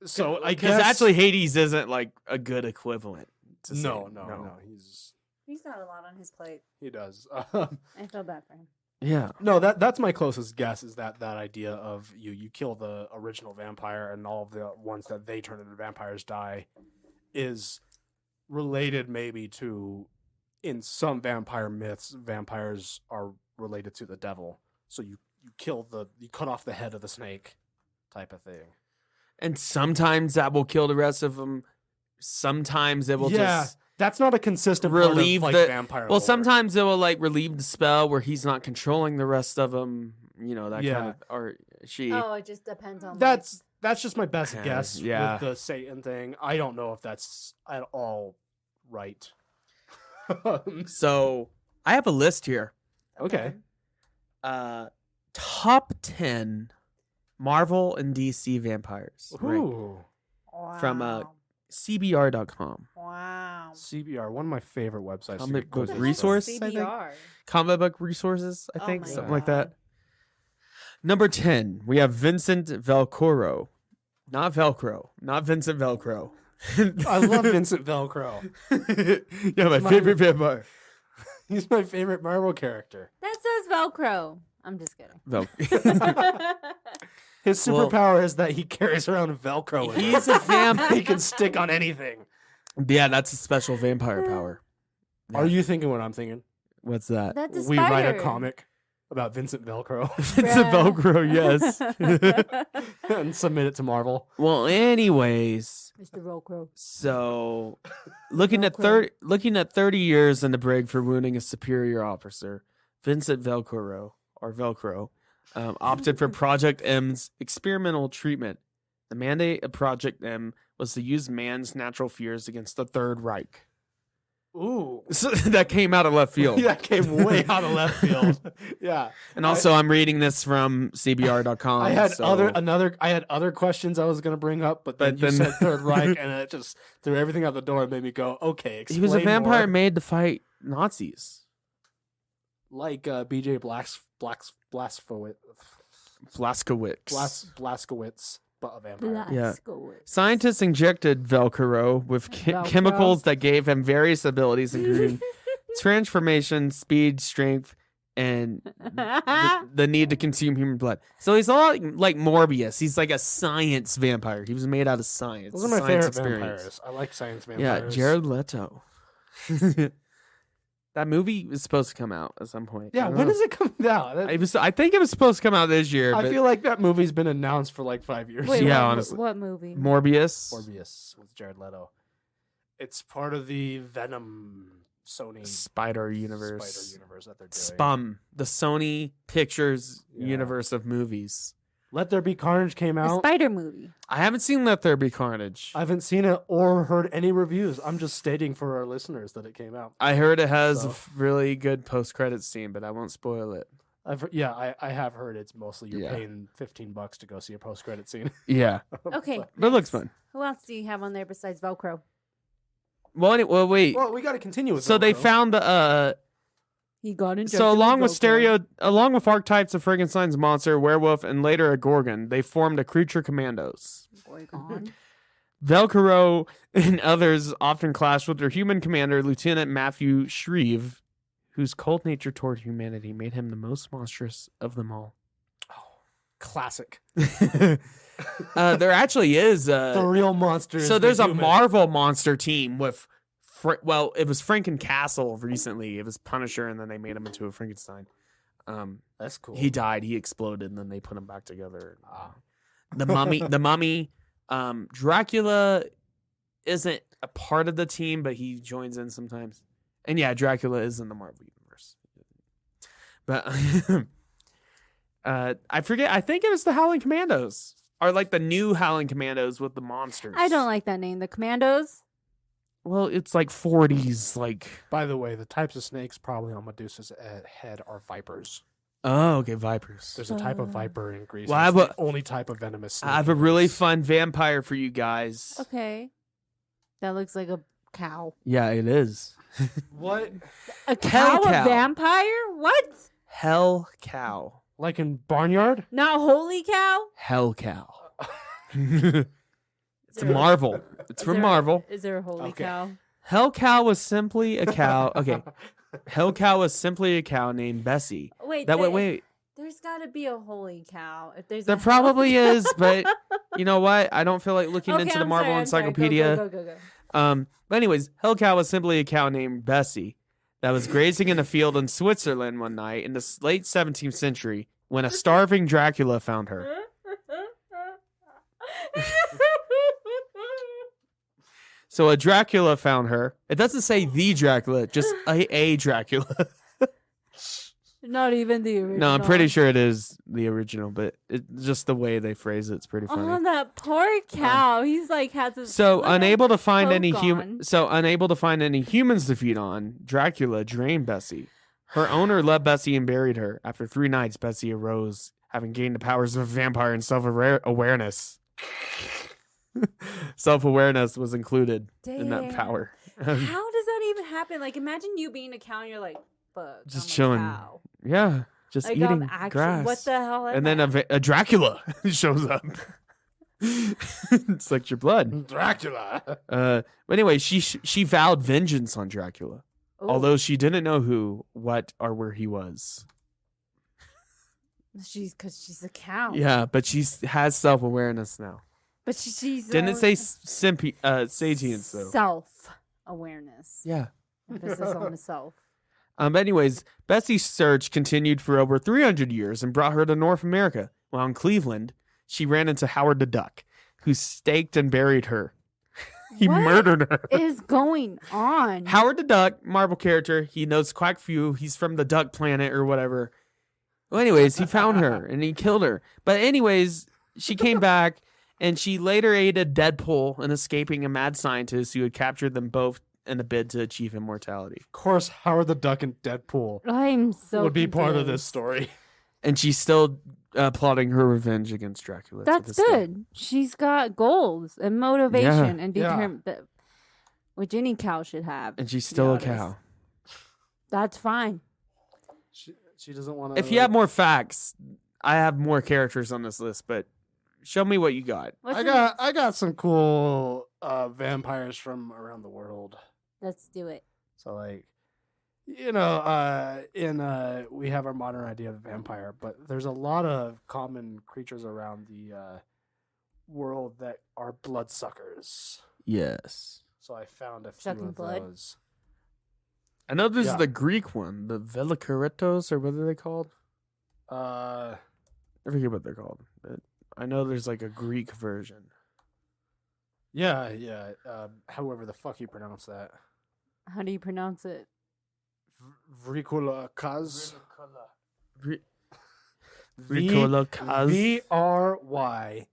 Speaker 3: So I
Speaker 2: Because
Speaker 3: guess
Speaker 2: actually Hades isn't like a good equivalent to
Speaker 3: no.
Speaker 2: Satan.
Speaker 4: He's got a lot on his plate.
Speaker 3: He does.
Speaker 4: I feel bad for him.
Speaker 2: Yeah.
Speaker 3: No, that's my closest guess is that idea of you kill the original vampire and all of the ones that they turn into vampires die is related maybe to in some vampire myths vampires are related to the devil. So you cut off the head of the snake type of thing.
Speaker 2: And sometimes that will kill the rest of them. Sometimes it will just
Speaker 3: that's not a consistent
Speaker 2: relieve
Speaker 3: part of, like,
Speaker 2: the
Speaker 3: vampire
Speaker 2: well.
Speaker 3: lore.
Speaker 2: Sometimes it will like relieve the spell where he's not controlling the rest of them. You know that kind of or she.
Speaker 4: Oh, it just depends on.
Speaker 3: That's just my best guess
Speaker 2: Yeah.
Speaker 3: with the Satan thing. I don't know if that's at all right.
Speaker 2: So I have a list here.
Speaker 3: Okay.
Speaker 2: Top 10 Marvel and DC vampires ranked
Speaker 3: Ooh.
Speaker 4: Wow.
Speaker 2: from CBR.com.
Speaker 4: Wow.
Speaker 3: CBR, one of my favorite websites.
Speaker 2: Comic
Speaker 3: to go
Speaker 2: book
Speaker 3: to.
Speaker 2: resource, I think.
Speaker 4: CBR.
Speaker 2: Comic book resources, I
Speaker 4: Oh
Speaker 2: think,
Speaker 4: my
Speaker 2: something
Speaker 4: God.
Speaker 2: like that. Number 10, we have Vincent Velcoro. Not Velcro. Not Vincent Velcro.
Speaker 3: I love Vincent Velcro.
Speaker 2: Yeah, my favorite vampire.
Speaker 3: He's my favorite Marvel character.
Speaker 4: That says Velcro. I'm just kidding.
Speaker 3: His
Speaker 2: Well-
Speaker 3: superpower is that he carries around Velcro. with him.
Speaker 2: He's a vampire.
Speaker 3: He can stick on anything.
Speaker 2: Yeah, that's a special vampire power.
Speaker 3: Are you thinking what I'm thinking?
Speaker 2: What's that?
Speaker 4: That's a
Speaker 3: We write a
Speaker 4: spider.
Speaker 3: comic about Vincent Velcro
Speaker 2: It's a Velcro, yes.
Speaker 3: and submit it to Marvel.
Speaker 2: Well, anyways,
Speaker 4: Mr. Velcro.
Speaker 2: so looking at
Speaker 4: Velcro.
Speaker 2: 30 years in the brig for wounding a superior officer, Vincent Velcro opted for Project M's experimental treatment. The mandate of Project M was to use man's natural fears against the Third Reich.
Speaker 3: Ooh.
Speaker 2: So that came out of left field.
Speaker 3: That came way out of left field. Yeah.
Speaker 2: And also, I'm reading this from CBR.com.
Speaker 3: I had
Speaker 2: so-
Speaker 3: other questions I was going to bring up, but then you
Speaker 2: then-
Speaker 3: said Third Reich, and it just threw everything out the door and made me go, okay, explain
Speaker 2: He was a vampire
Speaker 3: more.
Speaker 2: made to fight Nazis.
Speaker 3: Like BJ Blazkowicz, but a vampire.
Speaker 2: Yeah.
Speaker 4: Blaskowitz.
Speaker 2: Scientists injected Velcro with
Speaker 4: Velcro.
Speaker 2: chemicals that gave him various abilities, including transformation, speed, strength, and the need to consume human blood. So he's a lot like Morbius. He's like a science vampire. He was made out of science.
Speaker 3: Those are my
Speaker 2: science
Speaker 3: favorite
Speaker 2: experience.
Speaker 3: vampires. I like science
Speaker 2: Yeah,
Speaker 3: vampires.
Speaker 2: Jared Leto. That movie is supposed to come out at some point.
Speaker 3: Yeah,
Speaker 2: I don't
Speaker 3: when
Speaker 2: know.
Speaker 3: does it come out?
Speaker 2: I think it was supposed to come out this year.
Speaker 3: I
Speaker 2: but
Speaker 3: feel like that movie's been announced for like 5 years.
Speaker 4: Wait,
Speaker 2: Yeah,
Speaker 4: what,
Speaker 2: honestly.
Speaker 4: What movie?
Speaker 2: Morbius,
Speaker 3: Morbius with Jared Leto. It's part of the Venom Sony
Speaker 2: Spider Universe,
Speaker 3: Spider universe that they're doing.
Speaker 2: SPUM, the Sony Pictures
Speaker 3: Yeah.
Speaker 2: universe of movies.
Speaker 3: Let There Be Carnage came
Speaker 4: A
Speaker 3: out.
Speaker 4: spider movie.
Speaker 2: I haven't seen Let There Be Carnage.
Speaker 3: I haven't seen it or heard any reviews. I'm just stating for our listeners that it came out.
Speaker 2: I heard it has
Speaker 3: So-
Speaker 2: a really good post-credit scene, but I won't spoil it.
Speaker 3: I have heard it's mostly you're
Speaker 2: Yeah.
Speaker 3: paying $15 to go see a post-credit scene.
Speaker 2: Yeah,
Speaker 4: Okay.
Speaker 2: but it looks fun.
Speaker 4: Who else do you have on there besides Velcro?
Speaker 2: wait.
Speaker 3: Well, we got to continue with
Speaker 2: So they
Speaker 3: Velcro.
Speaker 2: found
Speaker 4: He got injected.
Speaker 2: So along with
Speaker 4: Velcro.
Speaker 2: along with archetypes of Frankenstein's monster, werewolf, and later a gorgon, they formed a creature commandos.
Speaker 4: Gorgon.
Speaker 2: Velcro and others often clashed with their human commander, Lieutenant Matthew Shreve, whose cold nature toward humanity made him the most monstrous of them all.
Speaker 3: Classic.
Speaker 2: There actually is
Speaker 3: The real monsters.
Speaker 2: so there's a
Speaker 3: human.
Speaker 2: Marvel monster team with it was Frankencastle recently. It was Punisher, and then they made him into a Frankenstein.
Speaker 3: That's cool.
Speaker 2: He died. He exploded, and then they put him back together. The mummy. Dracula isn't a part of the team, but he joins in sometimes. And yeah, Dracula is in the Marvel universe. But I forget. I think it was the Howling Commandos, or like the new Howling Commandos with the monsters.
Speaker 4: I don't like that name. The Commandos.
Speaker 2: Well, it's like 40s, like.
Speaker 3: By the way, the types of snakes probably on Medusa's head are vipers.
Speaker 2: Oh, okay, vipers.
Speaker 3: There's a type of viper in Greece.
Speaker 2: Well,
Speaker 3: Well,
Speaker 2: I have
Speaker 3: the only type of venomous snake.
Speaker 2: I have a
Speaker 3: in
Speaker 2: really
Speaker 3: Greece.
Speaker 2: fun vampire for you guys.
Speaker 4: Okay. That looks like a cow.
Speaker 2: Yeah, it is.
Speaker 3: What?
Speaker 4: A cow?
Speaker 2: cow.
Speaker 4: A vampire? What?
Speaker 2: Hell cow.
Speaker 3: Like in Barnyard?
Speaker 4: Not holy cow?
Speaker 2: Hell cow.
Speaker 4: Is
Speaker 2: It's
Speaker 4: there-
Speaker 2: Marvel. It's
Speaker 4: is
Speaker 2: from
Speaker 4: there-
Speaker 2: Marvel.
Speaker 4: Is there a holy
Speaker 3: Okay.
Speaker 4: cow?
Speaker 2: Hell cow was simply a cow. Okay. Hell cow was simply a cow named Bessie.
Speaker 4: Wait.
Speaker 2: Wait.
Speaker 4: There's got to be a holy cow. If there's
Speaker 2: There
Speaker 4: a
Speaker 2: probably is, but you know what? I don't feel like looking into the
Speaker 4: I'm
Speaker 2: Marvel
Speaker 4: sorry, I'm sorry.
Speaker 2: Encyclopedia.
Speaker 4: Go.
Speaker 2: But anyways, Hell cow was simply a cow named Bessie that was grazing in a field in Switzerland one night in the late 17th century when a starving Dracula found her. So a Dracula found her. It doesn't say the Dracula, just a Dracula.
Speaker 4: Not even the original.
Speaker 2: No, I'm pretty sure it is the original, but just the way they phrase it's pretty funny.
Speaker 4: Oh, that poor cow. He's like has his
Speaker 2: So
Speaker 4: little
Speaker 2: unable to find any
Speaker 4: poke
Speaker 2: human,
Speaker 4: on.
Speaker 2: so unable to find any humans to feed on, Dracula drained Bessie. Her owner left Bessie and buried her. After 3 nights, Bessie arose, having gained the powers of a vampire and self-awareness. Self-awareness was included in that
Speaker 4: Dang.
Speaker 2: power.
Speaker 4: How does that even happen? Like, imagine you being a cow and you're like, fuck,
Speaker 2: Just
Speaker 4: I'm a
Speaker 2: chilling.
Speaker 4: cow.
Speaker 2: Yeah, just
Speaker 4: Like,
Speaker 2: eating
Speaker 4: actually,
Speaker 2: grass.
Speaker 4: what the hell?
Speaker 2: And then a Dracula shows up. It's like your blood.
Speaker 3: Dracula.
Speaker 2: But anyway, she vowed vengeance on Dracula, although she didn't know who, what, or where he was.
Speaker 4: because she's a cow.
Speaker 2: Yeah, but she has self-awareness now.
Speaker 4: But she's
Speaker 2: Didn't say Sapiens though.
Speaker 4: self awareness.
Speaker 2: Yeah.
Speaker 4: Emphasis on the self.
Speaker 2: But anyways, Bessie's search continued for over 300 years and brought her to North America. While in Cleveland, she ran into Howard the Duck, who staked and buried her. He
Speaker 4: What
Speaker 2: murdered her.
Speaker 4: is going on?
Speaker 2: Howard the Duck, Marvel character. He knows quite few. He's from the Duck Planet or whatever. Well, anyways, he found her and he killed her. But anyways, she came back and she later aided Deadpool in escaping a mad scientist who had captured them both in a bid to achieve immortality.
Speaker 3: Of course, Howard the Duck and Deadpool
Speaker 4: I'm so
Speaker 3: would be part of
Speaker 4: confused.
Speaker 3: this story.
Speaker 2: And she's still plotting her revenge against Dracula. to
Speaker 4: That's
Speaker 2: this day.
Speaker 4: good. She's got goals and motivation and
Speaker 3: Yeah.
Speaker 4: determined, which any cow should have.
Speaker 2: And she's still
Speaker 3: Yeah,
Speaker 2: a
Speaker 3: it is.
Speaker 2: cow.
Speaker 4: That's fine.
Speaker 3: She doesn't want to.
Speaker 2: If you have more facts, I have more characters on this list, but show me what you got.
Speaker 4: What's
Speaker 3: I got some cool vampires from around the world.
Speaker 4: Let's do it.
Speaker 3: So like, we have our modern idea of a vampire, but there's a lot of common creatures around the world that are bloodsuckers.
Speaker 2: Yes.
Speaker 3: So I found a few
Speaker 4: Sucking
Speaker 3: of
Speaker 4: blood?
Speaker 3: those.
Speaker 2: I know this
Speaker 3: Yeah.
Speaker 2: is the Greek one, the Velocaritos, or what are they called?
Speaker 3: Uh,
Speaker 2: I forget what they're called. But I know there's like a Greek version.
Speaker 3: yeah. However the fuck you pronounce that.
Speaker 4: How do you pronounce it?
Speaker 3: Vrykolakas.
Speaker 2: Vrykolakas.
Speaker 3: Vykoalakas.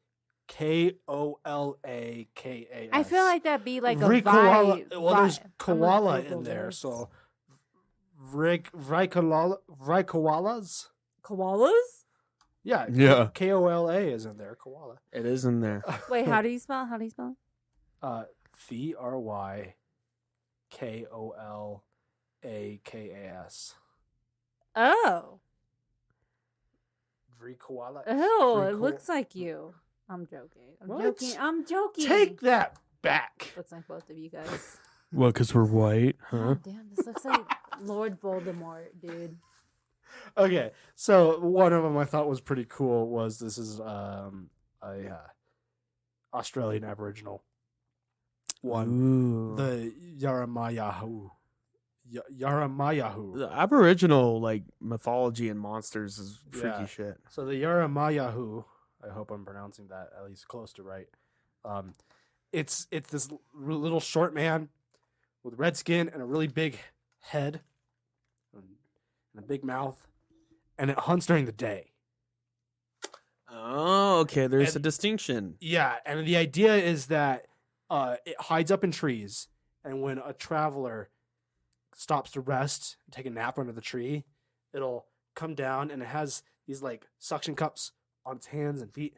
Speaker 4: I feel like that'd be like a
Speaker 3: Koala.
Speaker 4: vibe.
Speaker 3: Well, there's
Speaker 4: I'm gonna
Speaker 3: koala
Speaker 4: Google
Speaker 3: in there,
Speaker 4: this.
Speaker 3: so Vykoalas.
Speaker 4: Koalas?
Speaker 3: Yeah,
Speaker 2: Yeah.
Speaker 3: Kola is in there. Koala.
Speaker 2: It is in there.
Speaker 4: Wait, how do you spell? How do you spell?
Speaker 3: Vry Kolakas.
Speaker 4: Oh.
Speaker 3: Dracula.
Speaker 4: Oh, it looks like you. I'm joking.
Speaker 3: What?
Speaker 4: I'm joking.
Speaker 3: Take that back.
Speaker 4: Looks like both of you guys.
Speaker 2: What, because we're white, huh?
Speaker 4: God damn, this looks like Lord Voldemort, dude.
Speaker 3: Okay, so one of them I thought was pretty cool was this is a Australian Aboriginal one,
Speaker 2: Ooh.
Speaker 3: the Yaramayahu. Yaramayahu.
Speaker 2: The Aboriginal like mythology and monsters is freaky
Speaker 3: Yeah.
Speaker 2: shit.
Speaker 3: So the Yaramayahu, I hope I'm pronouncing that at least close to right. It's this little short man with red skin and a really big head and a big mouth, and it hunts during the day.
Speaker 2: Oh, okay. There's a
Speaker 3: And-
Speaker 2: distinction.
Speaker 3: Yeah, and the idea is that it hides up in trees, and when a traveler stops to rest, take a nap under the tree, it'll come down, and it has these like suction cups on its hands and feet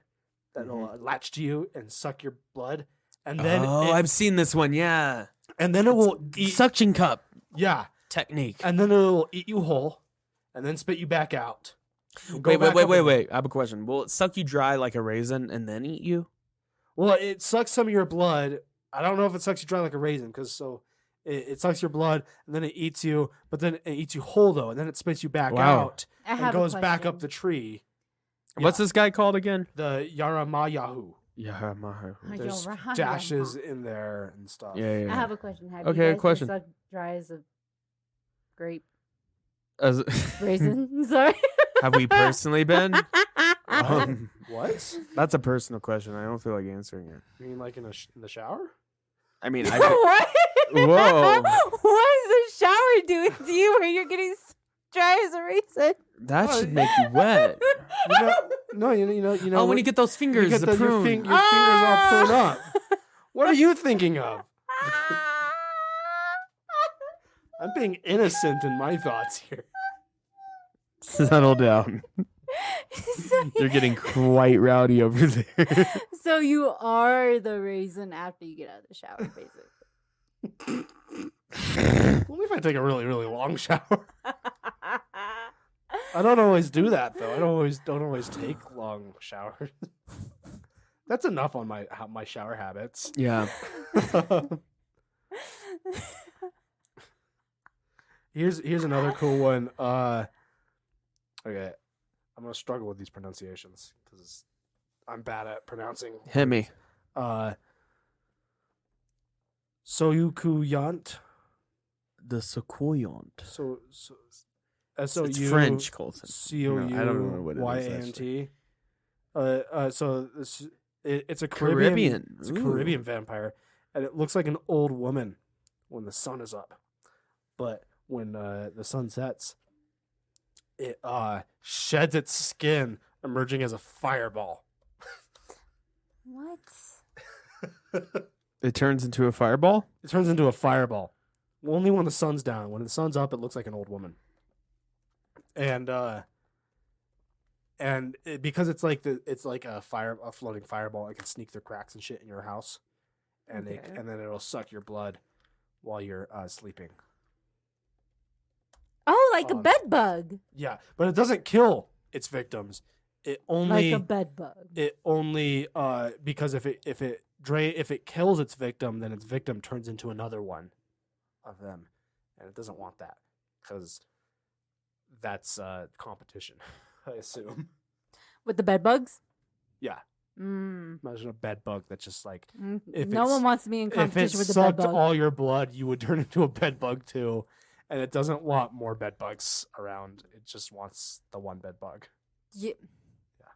Speaker 3: that'll latch to you and suck your blood, and then
Speaker 2: I've seen this one. Yeah,
Speaker 3: it will eat.
Speaker 2: suction cup
Speaker 3: Yeah,
Speaker 2: technique.
Speaker 3: and then it will eat you whole, and then spit you back out. And go back up again.
Speaker 2: Wait. I have a question. Will it suck you dry like a raisin and then eat you?
Speaker 3: Well, it sucks some of your blood. I don't know if it sucks you dry like a raisin, because it sucks your blood and then it eats you, but then it eats you whole though, and then it spits you back out
Speaker 4: I
Speaker 3: and
Speaker 4: have
Speaker 3: goes
Speaker 4: a
Speaker 3: back
Speaker 4: question.
Speaker 3: up the tree.
Speaker 2: What's this guy called again?
Speaker 3: The Yaramayahu.
Speaker 2: Yeah,
Speaker 3: There's
Speaker 4: Yaramayahu.
Speaker 3: dashes in there and stuff.
Speaker 2: yeah.
Speaker 4: I have a question. Have
Speaker 2: Okay,
Speaker 4: you guys been
Speaker 2: question.
Speaker 4: sucked dry as a grape
Speaker 2: As,
Speaker 4: raisin? Sorry.
Speaker 2: have we personally been?
Speaker 3: What?
Speaker 2: That's a personal question. I don't feel like answering it.
Speaker 3: You mean like in the shower?
Speaker 2: I mean,
Speaker 4: What?
Speaker 2: Whoa.
Speaker 4: What is the shower doing to you where you're getting dry as a raisin?
Speaker 2: that should make you wet.
Speaker 3: No, you know.
Speaker 2: Oh, when you get those
Speaker 3: you
Speaker 2: fingers,
Speaker 3: get
Speaker 2: the
Speaker 3: your
Speaker 2: prune.
Speaker 3: fingers all pruned up. What are you thinking of? I'm being innocent in my thoughts here.
Speaker 2: Settle down. You're getting quite rowdy over there.
Speaker 4: So you are the raisin after you get out of the shower, basically.
Speaker 3: Only if I take a really, really long shower. I don't always do that though. I don't always take long showers. That's enough on my shower habits.
Speaker 2: Yeah.
Speaker 3: Here's another cool one. Okay, I'm gonna struggle with these pronunciations because I'm bad at pronouncing.
Speaker 2: Hit me.
Speaker 3: Soyukuyant.
Speaker 2: The Sequoiant.
Speaker 3: So
Speaker 2: It's
Speaker 3: S-O-U
Speaker 2: French, Colton.
Speaker 3: C-O-U
Speaker 2: I don't know what it is,
Speaker 3: Y-A-N-T. So it's a
Speaker 2: Caribbean.
Speaker 3: It's a
Speaker 2: Ooh.
Speaker 3: Caribbean vampire, and it looks like an old woman when the sun is up, but when the sun sets, it sheds its skin, emerging as a fireball.
Speaker 4: What?
Speaker 2: It turns into a fireball?
Speaker 3: It turns into a fireball. Only when the sun's down. When the sun's up, it looks like an old woman. And because it's like a floating fireball, it can sneak through cracks and shit in your house, and
Speaker 4: Okay.
Speaker 3: and then it'll suck your blood while you're sleeping.
Speaker 4: Oh, like a bed bug.
Speaker 3: Yeah, but it doesn't kill its victims. It only
Speaker 4: Like a bed bug.
Speaker 3: because if it kills its victim, then its victim turns into another one of them, and it doesn't want that because that's competition, I assume.
Speaker 4: With the bed bugs?
Speaker 3: Yeah,
Speaker 4: Mm.
Speaker 3: imagine a bed bug that's just like
Speaker 4: No
Speaker 3: it's-
Speaker 4: one wants to be in
Speaker 3: if it
Speaker 4: competition with the bed
Speaker 3: sucked
Speaker 4: bug.
Speaker 3: all your blood, you would turn into a bed bug too, and it doesn't want more bed bugs around. It just wants the one bed bug.
Speaker 4: Yeah.
Speaker 3: Yeah.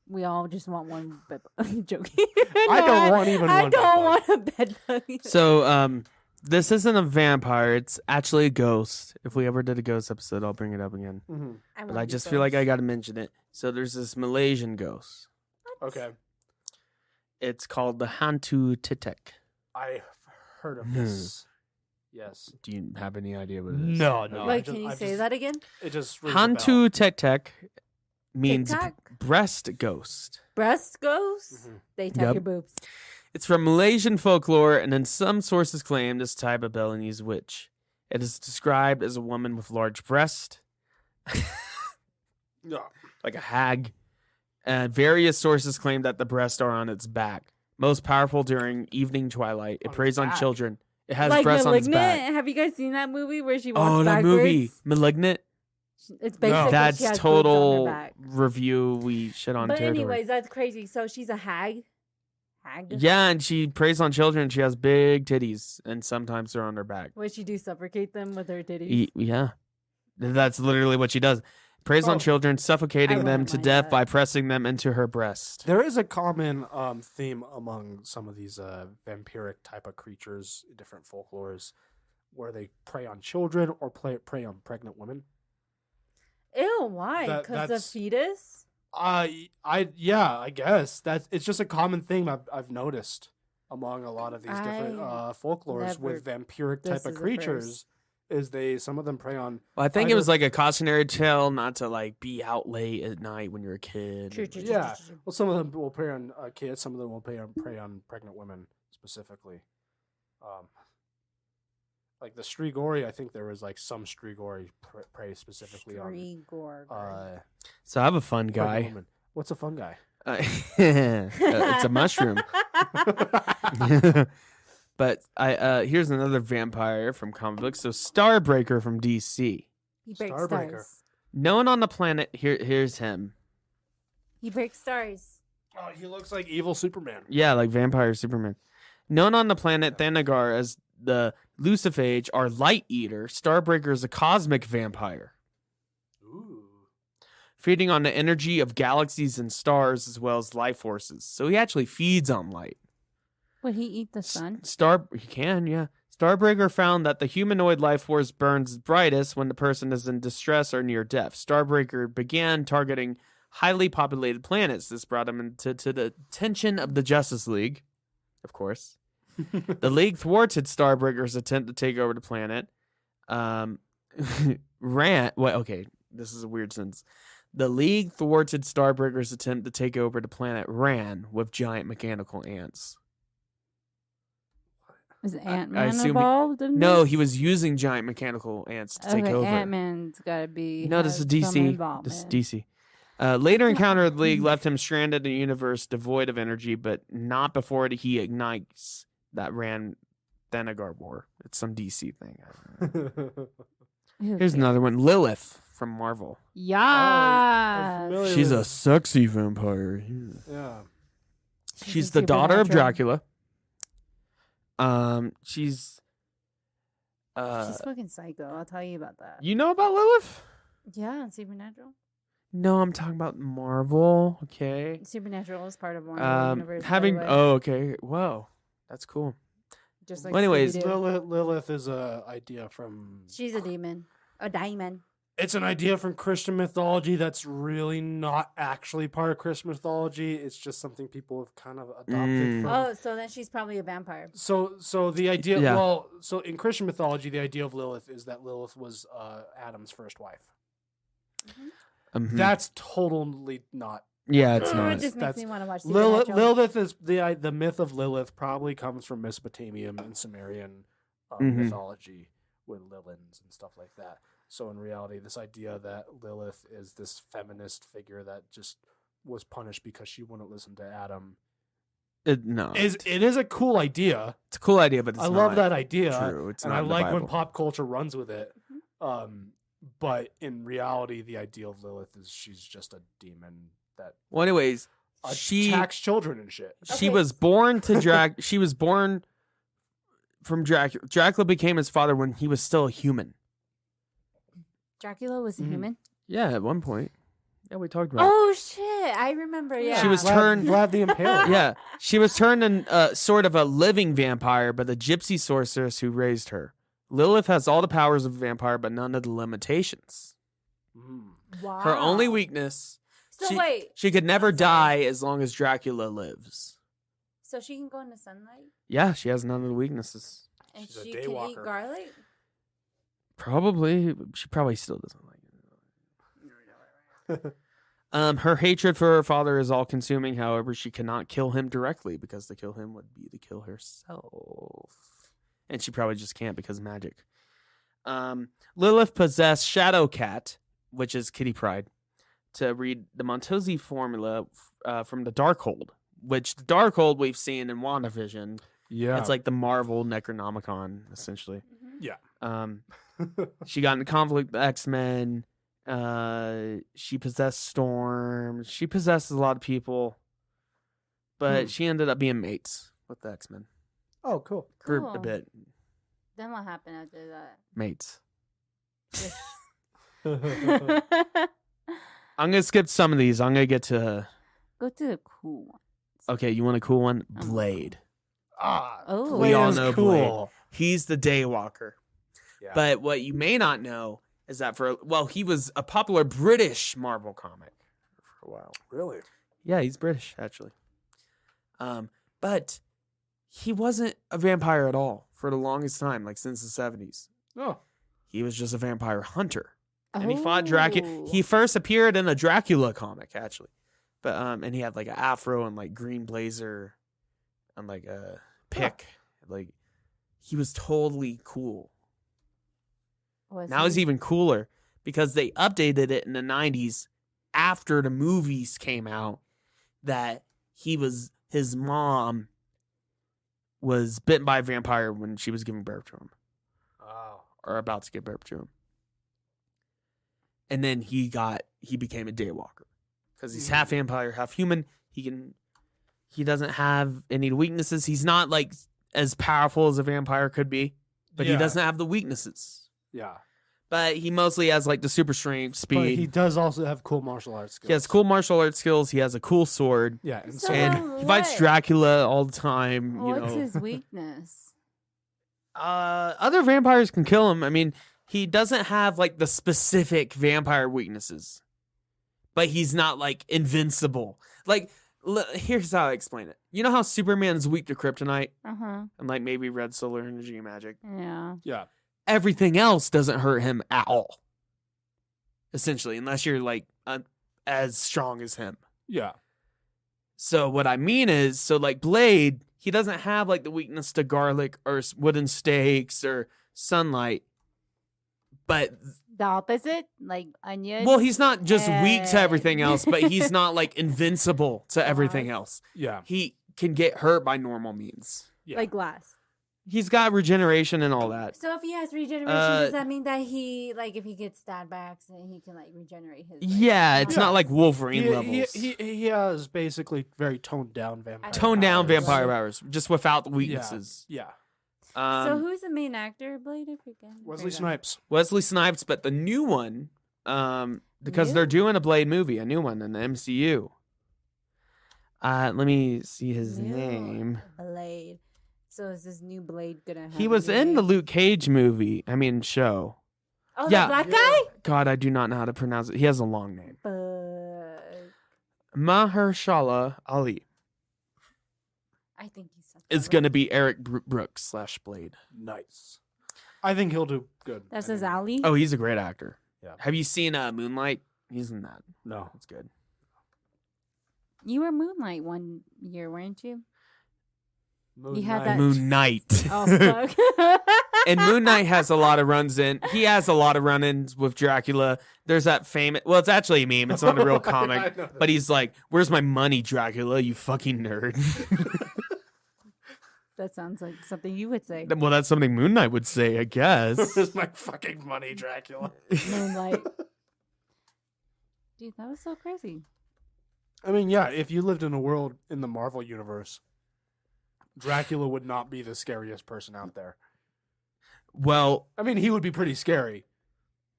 Speaker 4: We all just want one bed bug. I'm joking.
Speaker 3: I don't want even
Speaker 4: I
Speaker 3: one bed
Speaker 4: don't
Speaker 3: bug.
Speaker 4: want a bed bug.
Speaker 2: So, this isn't a vampire. It's actually a ghost. If we ever did a ghost episode, I'll bring it up again.
Speaker 3: Mm-hmm.
Speaker 2: But I just feel like I got to mention it. So there's this Malaysian ghost.
Speaker 3: Okay,
Speaker 2: It's called the Hantu Titek.
Speaker 3: I've heard of this. Yes.
Speaker 2: Do you have any idea what it is?
Speaker 3: No, no.
Speaker 4: Wait, can you say that again?
Speaker 3: It just rings a bell.
Speaker 2: Hantu Titek means
Speaker 4: TikTok?
Speaker 2: breast ghost.
Speaker 4: Breast ghosts?
Speaker 3: Mhm.
Speaker 4: They tap
Speaker 2: Yep.
Speaker 4: your boobs.
Speaker 2: It's from Malaysian folklore, and in some sources claim this type of Balinese witch. It is described as a woman with large breasts,
Speaker 3: Yeah.
Speaker 2: like a hag. And various sources claim that the breasts are on its back. Most powerful during evening twilight. It
Speaker 3: On
Speaker 2: preys
Speaker 3: its
Speaker 2: on
Speaker 3: back?
Speaker 2: children. It has
Speaker 4: Like
Speaker 2: breasts on its
Speaker 4: Malignant.
Speaker 2: back.
Speaker 4: Have you guys seen that movie where she walks
Speaker 2: Oh, that
Speaker 4: backwards?
Speaker 2: movie, Malignant.
Speaker 4: It's basically she
Speaker 2: That's
Speaker 4: has boobs on
Speaker 2: total
Speaker 4: her back.
Speaker 2: review. We shit on
Speaker 4: But
Speaker 2: territory.
Speaker 4: anyways, that's crazy. So she's a hag. Hag.
Speaker 2: Yeah, and she preys on children. She has big titties, and sometimes they're on her back.
Speaker 4: What she do? Suffocate them with her titties.
Speaker 2: Yeah, that's literally what she does. Preys on
Speaker 3: Oh.
Speaker 2: children, suffocating
Speaker 4: I
Speaker 2: them
Speaker 4: wouldn't
Speaker 2: to
Speaker 4: mind
Speaker 2: death
Speaker 4: that.
Speaker 2: by pressing them into her breast.
Speaker 3: There is a common theme among some of these vampiric type of creatures, different folklores, where they prey on children or prey on pregnant women.
Speaker 4: Ew, why? Because the
Speaker 3: that's-
Speaker 4: fetus?
Speaker 3: I guess it's just a common thing I've noticed among a lot of these different folklores with vampiric
Speaker 4: this
Speaker 3: type of
Speaker 4: is the
Speaker 3: creatures. Is some of them prey on
Speaker 2: Well, I think it
Speaker 3: either-
Speaker 2: was like a cautionary tale not to like be out late at night when you're a kid.
Speaker 4: True, true,
Speaker 3: Yeah.
Speaker 4: true, true.
Speaker 3: well, some of them will prey on kids, some of them will prey on pregnant women specifically. Like the Strigori, I think there was like some Strigori prey specifically on
Speaker 4: Strigor.
Speaker 2: So I have a fun
Speaker 3: pregnant
Speaker 2: guy.
Speaker 3: women. What's a fun guy?
Speaker 2: It's a mushroom. But here's another vampire from comic books. So Starbreaker from DC.
Speaker 4: He breaks
Speaker 3: Starbreaker.
Speaker 4: stars.
Speaker 2: Known on the planet, here's him.
Speaker 4: He breaks stars.
Speaker 3: Oh, he looks like evil Superman.
Speaker 2: Yeah, like Vampire Superman. Known on the planet Thanagar as the Luciphage or Light Eater, Starbreaker is a cosmic vampire,
Speaker 3: Ooh.
Speaker 2: feeding on the energy of galaxies and stars as well as life forces. So he actually feeds on light.
Speaker 4: Would he eat the sun?
Speaker 2: He can, yeah. Starbreaker found that the humanoid life force burns brightest when the person is in distress or near death. Starbreaker began targeting highly populated planets. This brought him into the attention of the Justice League, of course. The League thwarted Starbreaker's attempt to take over the planet. Okay, this is a weird sentence. The League thwarted Starbreaker's attempt to take over the planet Ran with giant mechanical ants.
Speaker 4: Is Ant
Speaker 2: I
Speaker 4: Man
Speaker 2: assume
Speaker 4: involved in
Speaker 2: No,
Speaker 4: this?
Speaker 2: he was using giant mechanical ants to take over.
Speaker 4: Ant Man's got to be.
Speaker 2: No, this is
Speaker 4: have some
Speaker 2: DC.
Speaker 4: involvement.
Speaker 2: This is DC. Later encounter of the League left him stranded in a universe devoid of energy, but not before he ignites that ran Thanagar War. It's some DC thing. Here's another one. Lilith from Marvel.
Speaker 4: Yeah.
Speaker 2: She's a sexy vampire.
Speaker 3: Yeah.
Speaker 2: She's the daughter of Dracula. She's
Speaker 4: fucking psycho. I'll tell you about that.
Speaker 2: you know about Lilith?
Speaker 4: Yeah, Supernatural.
Speaker 2: No, I'm talking about Marvel. Okay.
Speaker 4: Supernatural is part of Marvel universe. by the way.
Speaker 2: Okay. Whoa, that's cool.
Speaker 4: Just like
Speaker 2: well, anyways,
Speaker 4: Scooby-Doo.
Speaker 3: Lilith is a idea from.
Speaker 4: She's a demon. A diamond.
Speaker 3: It's an idea from Christian mythology that's really not actually part of Christian mythology. It's just something people have kind of adopted from.
Speaker 4: Oh, so then she's probably a vampire.
Speaker 3: So the idea,
Speaker 2: Yeah.
Speaker 3: so in Christian mythology, the idea of Lilith is that Lilith was Adam's first wife.
Speaker 2: Mhm.
Speaker 3: That's totally not.
Speaker 2: Yeah, it's
Speaker 4: It
Speaker 2: not.
Speaker 4: just makes
Speaker 3: That's-
Speaker 4: me want to watch
Speaker 3: Lilith,
Speaker 4: Supernatural.
Speaker 3: Lilith is the myth of Lilith probably comes from Mesopotamian and Sumerian
Speaker 2: Mhm.
Speaker 3: mythology with Lilins and stuff like that. So in reality, this idea that Lilith is this feminist figure that just was punished because she wouldn't listen to Adam
Speaker 2: No,
Speaker 3: it is a cool idea.
Speaker 2: it's a cool idea, but it's
Speaker 3: I love
Speaker 2: not
Speaker 3: that idea,
Speaker 2: True, it's
Speaker 3: and
Speaker 2: not
Speaker 3: I
Speaker 2: in the
Speaker 3: like when
Speaker 2: Bible.
Speaker 3: pop culture runs with it. But in reality, the idea of Lilith is she's just a demon that
Speaker 2: Well, anyways, she
Speaker 3: attacks children and shit.
Speaker 2: she
Speaker 4: Okay.
Speaker 2: was born to She was born from Dracula. Dracula became his father when he was still a human.
Speaker 4: Dracula was a
Speaker 3: Mhm.
Speaker 4: human.
Speaker 2: Yeah, at one point. Yeah, we talked about.
Speaker 4: Oh shit! I remember. Yeah.
Speaker 2: She was turned-
Speaker 3: Vlad the Impaler.
Speaker 2: Yeah, she was turned in sort of a living vampire by the gypsy sorceress who raised her. Lilith has all the powers of a vampire, but none of the limitations.
Speaker 3: Mm.
Speaker 4: Wow.
Speaker 2: Her only weakness,
Speaker 4: So wait.
Speaker 2: she could never
Speaker 4: I'm sorry.
Speaker 2: die as long as Dracula lives.
Speaker 4: So she can go in the sunlight
Speaker 2: Yeah, she has none of the weaknesses.
Speaker 4: and
Speaker 3: She's a
Speaker 4: she can eat
Speaker 3: daywalker.
Speaker 4: garlic.
Speaker 2: Probably, she probably still doesn't like Her hatred for her father is all consuming. However, she cannot kill him directly because to kill him would be to kill herself. And she probably just can't because of magic. Lilith possessed Shadowcat, which is Kitty Pryde, to read the Montosi formula from the Darkhold, which the Darkhold we've seen in WandaVision.
Speaker 3: Yeah.
Speaker 2: It's like the Marvel Necronomicon, essentially.
Speaker 3: Yeah.
Speaker 2: She got into conflict with X-Men. She possessed Storm. She possesses a lot of people. But she ended up being mates with the X-Men.
Speaker 3: Oh, cool.
Speaker 2: For a
Speaker 4: Cool.
Speaker 2: bit.
Speaker 4: Then what happened after that?
Speaker 2: Mates.
Speaker 3: Oh,
Speaker 2: I'm going to skip some of these. I'm going to get to...
Speaker 4: Go to the cool one.
Speaker 2: Okay, you want a cool one? Blade.
Speaker 4: Oh.
Speaker 2: We all
Speaker 3: Blade is
Speaker 2: know
Speaker 3: cool.
Speaker 2: Blade. He's the Daywalker.
Speaker 3: Yeah.
Speaker 2: But what you may not know is that he was a popular British Marvel comic for a while.
Speaker 3: Really?
Speaker 2: Yeah, he's British, actually. But he wasn't a vampire at all for the longest time, like since the 70s.
Speaker 3: Oh.
Speaker 2: He was just a vampire hunter. And he fought Dracula. He first appeared in a Dracula comic, actually. But and he had like an afro and like green blazer and like a pick. Like he was totally cool. Now he's even cooler because they updated it in the 90s after the movies came out that his mom was bitten by a vampire when she was giving birth to him.
Speaker 3: Oh.
Speaker 2: Or about to give birth to him. And then he became a Daywalker because he's half vampire, half human. He doesn't have any weaknesses. He's not like as powerful as a vampire could be, but he doesn't have the weaknesses.
Speaker 3: Yeah.
Speaker 2: But he mostly has like the super strength, speed.
Speaker 3: But he does also have cool martial arts skills.
Speaker 2: He has cool martial arts skills. He has a cool sword.
Speaker 3: Yeah. And
Speaker 4: So-
Speaker 2: And he fights
Speaker 4: What?
Speaker 2: Dracula all the time.
Speaker 4: What's his weakness?
Speaker 2: Other vampires can kill him. I mean, he doesn't have like the specific vampire weaknesses, but he's not like invincible. Like, here's how I explain it. You know how Superman's weak to kryptonite
Speaker 4: Uh-huh.
Speaker 2: and like maybe red solar energy and magic?
Speaker 4: Yeah.
Speaker 3: Yeah.
Speaker 2: Everything else doesn't hurt him at all. Essentially, unless you're like as strong as him.
Speaker 3: Yeah.
Speaker 2: So what I mean is, like Blade, he doesn't have like the weakness to garlic or wooden stakes or sunlight. But
Speaker 4: The opposite? Like onion?
Speaker 2: well, he's not just weak to
Speaker 4: Eh.
Speaker 2: everything else, but he's not like invincible to everything else.
Speaker 3: Yeah.
Speaker 2: He can get hurt by normal means.
Speaker 3: Yeah.
Speaker 4: Like glass.
Speaker 2: He's got regeneration and all that.
Speaker 4: So if he has regeneration, does that mean that he, like, if he gets stabbed by accident, he can, like, regenerate his... Like,
Speaker 2: Yeah, it's
Speaker 3: Yeah.
Speaker 2: not like Wolverine levels.
Speaker 3: He has basically very toned down vampire.
Speaker 2: Toned down
Speaker 3: powers.
Speaker 2: vampire powers, just without the
Speaker 3: Yeah.
Speaker 2: weaknesses.
Speaker 3: Yeah.
Speaker 4: So who's the main actor, Blade? I forget.
Speaker 3: Wesley Snipes.
Speaker 2: Wesley Snipes, but the new one, because
Speaker 4: New?
Speaker 2: they're doing a Blade movie, a new one in the MCU. Let me see his name.
Speaker 4: Blade. So is this new Blade gonna have
Speaker 2: He
Speaker 4: a
Speaker 2: was
Speaker 4: new
Speaker 2: in the
Speaker 4: name?
Speaker 2: Luke Cage movie. I mean, show.
Speaker 4: Oh,
Speaker 2: Yeah.
Speaker 4: the black guy?
Speaker 2: God, I do not know how to pronounce it. He has a long name. Mahershala Ali
Speaker 4: I think he's something.
Speaker 2: is going to be Eric Brooks / Blade.
Speaker 3: Nice. I think he'll do good.
Speaker 4: That
Speaker 3: I
Speaker 4: says
Speaker 3: think-
Speaker 4: Ali?
Speaker 2: Oh, he's a great actor.
Speaker 3: Yeah.
Speaker 2: Have you seen Moonlight? He's in that.
Speaker 3: No.
Speaker 2: That's good.
Speaker 4: You were Moonlight one year, weren't you?
Speaker 3: Moon
Speaker 4: had
Speaker 3: Knight.
Speaker 4: that-
Speaker 2: Moon Knight.
Speaker 4: Oh, fuck.
Speaker 2: And Moon Knight has a lot of runs in. He has a lot of run-ins with Dracula. There's that famous... Well, it's actually a meme. It's not a real
Speaker 3: I
Speaker 2: comic.
Speaker 3: know that.
Speaker 2: But he's like, where's my money, Dracula, you fucking nerd?
Speaker 4: That sounds like something you would say.
Speaker 2: Well, that's something Moon Knight would say, I guess.
Speaker 3: Where's my fucking money, Dracula?
Speaker 4: Moonlight. Dude, that was so crazy.
Speaker 3: I mean, yeah, if you lived in a world in the Marvel universe, Dracula would not be the scariest person out there.
Speaker 2: Well,
Speaker 3: I mean, he would be pretty scary,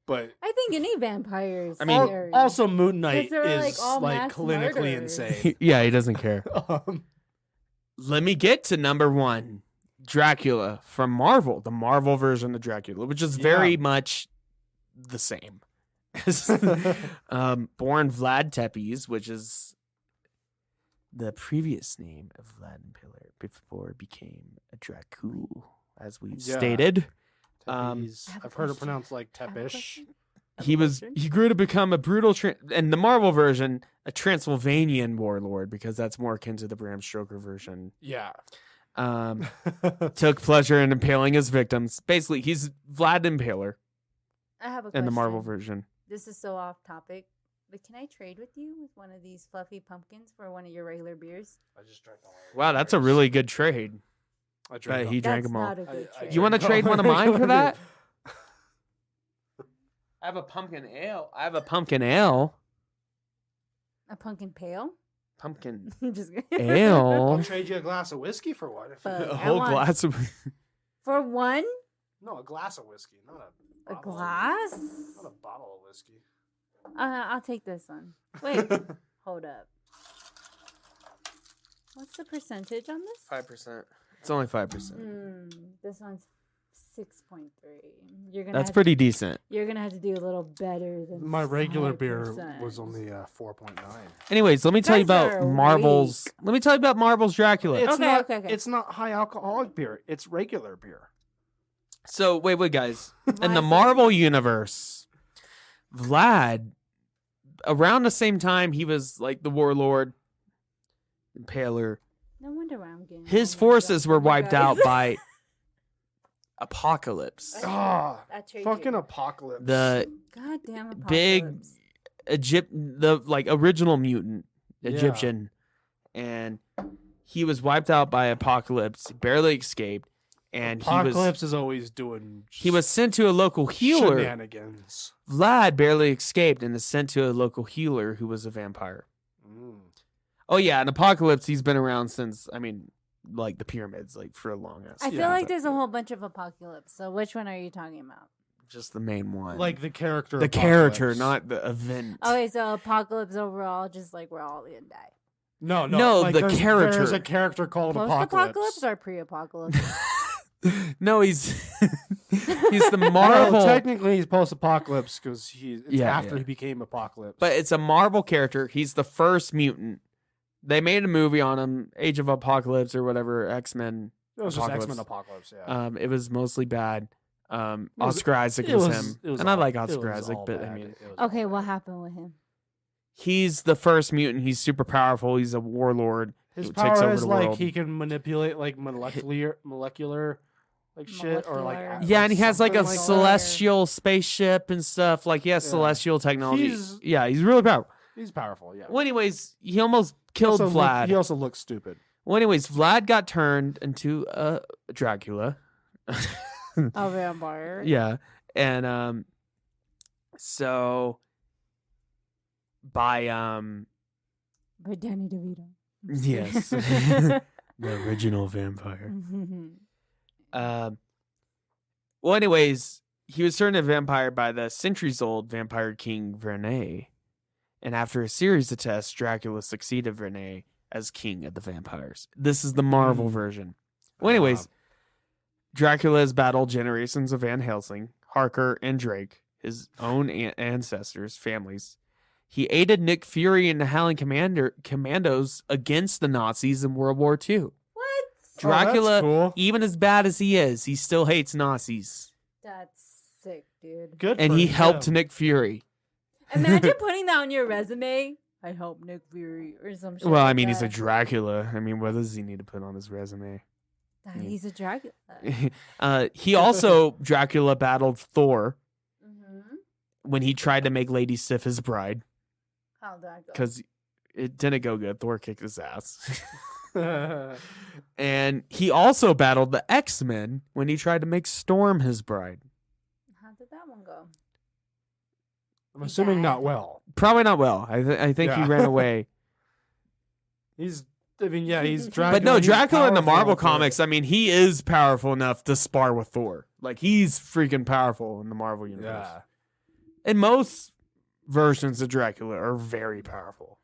Speaker 3: but
Speaker 4: I think any vampire is
Speaker 2: I mean-
Speaker 4: scary.
Speaker 3: also Moon Knight
Speaker 4: 'Cause they're, like,
Speaker 3: is
Speaker 4: all
Speaker 3: like
Speaker 4: mass
Speaker 3: clinically
Speaker 4: murderers.
Speaker 3: insane.
Speaker 2: yeah, he doesn't care.
Speaker 3: Um,
Speaker 2: Let me get to number one. Dracula from Marvel, the Marvel version of Dracula, which is very
Speaker 3: Yeah.
Speaker 2: much the same. Born Vlad Tepes, which is the previous name of Vlad Impaler before it became a Dracul, as we've
Speaker 3: Yeah.
Speaker 2: stated.
Speaker 3: Tepes.
Speaker 4: I have a
Speaker 3: I've heard it
Speaker 4: question.
Speaker 3: pronounced like
Speaker 4: I have a
Speaker 3: Tepish.
Speaker 4: question.
Speaker 2: he grew to become a brutal, in the Marvel version, a Transylvanian warlord, because that's more akin to the Bram Stoker version.
Speaker 3: Yeah.
Speaker 2: Took pleasure in impaling his victims. Basically, he's Vlad Impaler
Speaker 4: I have a question.
Speaker 2: in the Marvel version.
Speaker 4: This is so off topic, but can I trade with you with one of these fluffy pumpkins for one of your regular beers?
Speaker 3: I just drank all of
Speaker 2: Wow, that's a really good trade.
Speaker 3: I drank
Speaker 2: He drank
Speaker 4: That's
Speaker 2: them all.
Speaker 4: not a good trade.
Speaker 2: You want to trade one of mine for that? I have a pumpkin ale.
Speaker 4: A pumpkin pale?
Speaker 2: Pumpkin
Speaker 4: Just kidding.
Speaker 3: I'll
Speaker 2: ale.
Speaker 3: trade you a glass of whiskey for one.
Speaker 4: Fuck.
Speaker 2: A
Speaker 4: I
Speaker 2: whole
Speaker 4: want-
Speaker 2: glass of.
Speaker 4: For one?
Speaker 3: No, a glass of whiskey, not a
Speaker 4: A
Speaker 3: bottle of-
Speaker 4: glass?
Speaker 3: Not a bottle of whiskey.
Speaker 4: I'll take this one. Wait, hold up. What's the percentage on this?
Speaker 2: 5%. It's only 5%.
Speaker 4: This one's 6.3. You're gonna.
Speaker 2: That's
Speaker 4: have
Speaker 2: pretty decent.
Speaker 4: You're gonna have to do a little better than
Speaker 3: My regular beer
Speaker 4: 5%.
Speaker 3: was only 4.9.
Speaker 2: Anyways, let me tell you
Speaker 4: Guys
Speaker 2: about
Speaker 4: are
Speaker 2: Marvel's. Let me tell you about Marvel's Dracula.
Speaker 3: It's
Speaker 4: Okay,
Speaker 3: not.
Speaker 4: okay.
Speaker 3: It's not high alcoholic beer. It's regular beer.
Speaker 2: So wait, guys. In
Speaker 4: Why
Speaker 2: the
Speaker 4: is it-
Speaker 2: Marvel universe, Vlad, around the same time he was like the warlord, Impaler.
Speaker 4: No wonder why I'm getting.
Speaker 2: His
Speaker 4: all my
Speaker 2: forces
Speaker 4: stuff
Speaker 2: were
Speaker 4: from you
Speaker 2: wiped
Speaker 4: guys.
Speaker 2: out by Apocalypse,
Speaker 3: Ah,
Speaker 4: I trade
Speaker 3: fucking
Speaker 4: you.
Speaker 3: apocalypse.
Speaker 2: the
Speaker 4: Goddamn
Speaker 2: big
Speaker 4: apocalypse.
Speaker 2: the like original mutant
Speaker 3: Yeah.
Speaker 2: Egyptian, and he was wiped out by Apocalypse. He barely escaped, and
Speaker 3: Apocalypse is always doing.
Speaker 2: he was sent to a local healer.
Speaker 3: Shenanigans.
Speaker 2: Vlad barely escaped and is sent to a local healer who was a vampire. Oh yeah, and Apocalypse, he's been around since, I mean, like the pyramids, like for a long ass.
Speaker 4: I feel
Speaker 3: Yeah,
Speaker 4: like
Speaker 2: but
Speaker 4: there's a whole bunch of apocalypse. So which one are you talking about?
Speaker 2: just the main one.
Speaker 3: Like the character.
Speaker 2: the character,
Speaker 3: Apocalypse.
Speaker 2: not the event.
Speaker 4: Okay, so apocalypse overall, just like we're all gonna die.
Speaker 3: No,
Speaker 2: No,
Speaker 3: like
Speaker 2: the
Speaker 3: there's,
Speaker 2: character.
Speaker 3: There's a character called
Speaker 4: Post-apocalypse or pre-apocalypse?
Speaker 2: No, he's he's the
Speaker 3: Well,
Speaker 2: Marvel,
Speaker 3: technically, he's post-apocalypse because after
Speaker 2: yeah.
Speaker 3: he became Apocalypse.
Speaker 2: but it's a Marvel character. He's the first mutant. They made a movie on him, Age of Apocalypse or whatever, X-Men.
Speaker 3: it was just
Speaker 2: Apocalypse.
Speaker 3: X-Men Apocalypse. Yeah.
Speaker 2: It was mostly bad.
Speaker 3: was-
Speaker 2: Oscar Isaac
Speaker 3: it
Speaker 2: was
Speaker 3: was-
Speaker 2: him,
Speaker 3: it was
Speaker 2: and I
Speaker 3: all-
Speaker 2: like
Speaker 3: it
Speaker 2: Oscar
Speaker 3: was
Speaker 2: Isaac,
Speaker 3: all
Speaker 2: but I
Speaker 3: bad.
Speaker 2: mean,
Speaker 3: It was all
Speaker 4: Okay, what
Speaker 3: bad.
Speaker 4: happened with him?
Speaker 2: he's the first mutant. He's super powerful. He's a warlord.
Speaker 3: His
Speaker 2: who takes
Speaker 3: power
Speaker 2: over
Speaker 3: is
Speaker 2: the
Speaker 3: like
Speaker 2: world.
Speaker 3: he can manipulate like molecular like shit or like
Speaker 4: Molecular.
Speaker 2: Yeah, and he has like a
Speaker 3: something that.
Speaker 2: celestial spaceship and stuff. Like he has
Speaker 3: Yeah.
Speaker 2: celestial technology.
Speaker 3: He's-
Speaker 2: He's really powerful.
Speaker 3: He's powerful. Yeah.
Speaker 2: Well, anyways, he almost killed
Speaker 3: Also
Speaker 2: Vlad.
Speaker 3: he also looks stupid.
Speaker 2: Well, anyways, Vlad got turned into Dracula.
Speaker 4: A vampire.
Speaker 2: Yeah, and so by
Speaker 4: By Danny DeVito.
Speaker 2: yes, the original vampire. Well, anyways, he was turned into a vampire by the centuries-old vampire king Vernay, and after a series of tests, Dracula succeeded Vernay as king of the vampires. This is the Marvel version. Well, anyways, Dracula has battled generations of Van Helsing, Harker, and Drake, his own ancestors, families. He aided Nick Fury and the Howling Commandos against the Nazis in World War II.
Speaker 4: What?
Speaker 2: Dracula,
Speaker 3: that's cool.
Speaker 2: even as bad as he is, he still hates Nazis.
Speaker 4: That's sick, dude.
Speaker 3: Good.
Speaker 2: And
Speaker 3: for
Speaker 2: he helped
Speaker 3: him.
Speaker 2: Nick Fury.
Speaker 4: Imagine putting that on your resume. I helped Nick Fury or some shit.
Speaker 2: Well, I
Speaker 4: like
Speaker 2: mean, he's a
Speaker 4: that.
Speaker 2: Dracula. I mean, what does he need to put on his resume?
Speaker 4: He's a Dracula.
Speaker 2: He also, Dracula battled Thor
Speaker 4: Mm-hmm.
Speaker 2: when he tried to make Lady Sif his bride
Speaker 4: How did that go?
Speaker 2: because it didn't go good. Thor kicked his ass. And he also battled the X-Men when he tried to make Storm his bride.
Speaker 4: How did that one go?
Speaker 3: I'm assuming not well.
Speaker 2: Probably not well. I think he
Speaker 3: Yeah.
Speaker 2: ran away.
Speaker 3: He's Dracula.
Speaker 2: But no,
Speaker 3: he's
Speaker 2: Dracula in the
Speaker 3: powerful,
Speaker 2: Marvel
Speaker 3: but-
Speaker 2: comics, I mean, he is powerful enough to spar with Thor. Like, he's freaking powerful in the Marvel universe.
Speaker 3: Yeah.
Speaker 2: And most versions of Dracula are very powerful.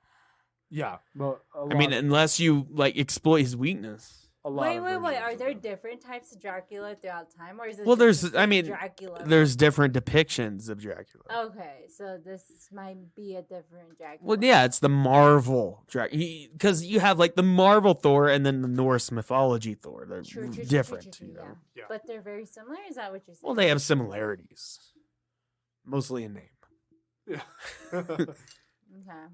Speaker 3: Yeah. Well,
Speaker 2: I mean, unless you, like, exploit his weakness.
Speaker 4: Wait. Are there different types of Dracula throughout time, or is it?
Speaker 2: Well,
Speaker 4: just
Speaker 2: there's-
Speaker 4: the
Speaker 2: I
Speaker 4: same
Speaker 2: mean,
Speaker 4: Dracula.
Speaker 2: There's different depictions of Dracula.
Speaker 4: Okay, so this might be a different Dracula.
Speaker 2: Well, yeah, it's the Marvel Dracula. Because you have, like, the Marvel Thor and then the Norse mythology Thor. They're
Speaker 4: True,
Speaker 2: different,
Speaker 4: true,
Speaker 2: you know?
Speaker 4: yeah.
Speaker 3: Yeah.
Speaker 4: But they're very similar. Is that what you're saying?
Speaker 2: Well, they have similarities. Mostly in name.
Speaker 3: Yeah.
Speaker 4: Okay.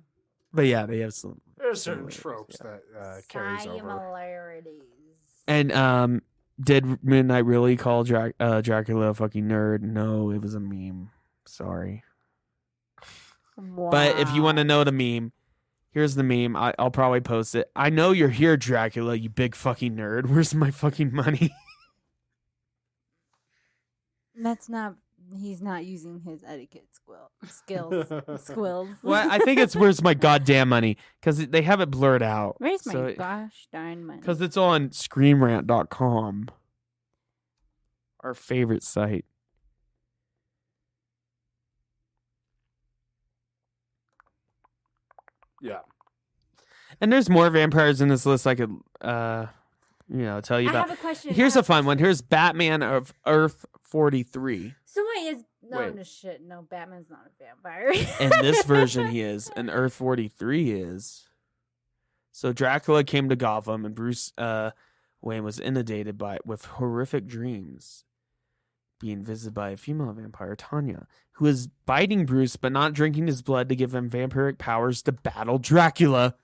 Speaker 2: But yeah, they have some.
Speaker 3: There's certain
Speaker 2: similarities,
Speaker 3: tropes
Speaker 2: yeah.
Speaker 3: that carries over.
Speaker 4: Similarities.
Speaker 2: And did Midnight really call Dracula a fucking nerd? No, it was a meme. Sorry. But if you want to know the meme, here's the meme. I'll probably post it. I know you're here, Dracula, you big fucking nerd. Where's my fucking money?
Speaker 4: That's not. He's not using his etiquette skills. Squills.
Speaker 2: Well, I think it's where's my goddamn money because they have it blurred out.
Speaker 4: Where's my gosh darn money?
Speaker 2: Because it's on screamrant.com, our favorite site.
Speaker 3: Yeah.
Speaker 2: And there's more vampires in this list I could, tell you
Speaker 4: I
Speaker 2: about.
Speaker 4: have a question.
Speaker 2: Here's a fun one. Here's Batman of Earth 43.
Speaker 4: So wait,
Speaker 2: Wait.
Speaker 4: no shit. No, Batman's not a vampire.
Speaker 2: In this version, he is. And Earth 43 is. So Dracula came to Gotham, and Bruce Wayne was inundated with horrific dreams, being visited by a female vampire, Tanya, who is biting Bruce but not drinking his blood to give him vampiric powers to battle Dracula.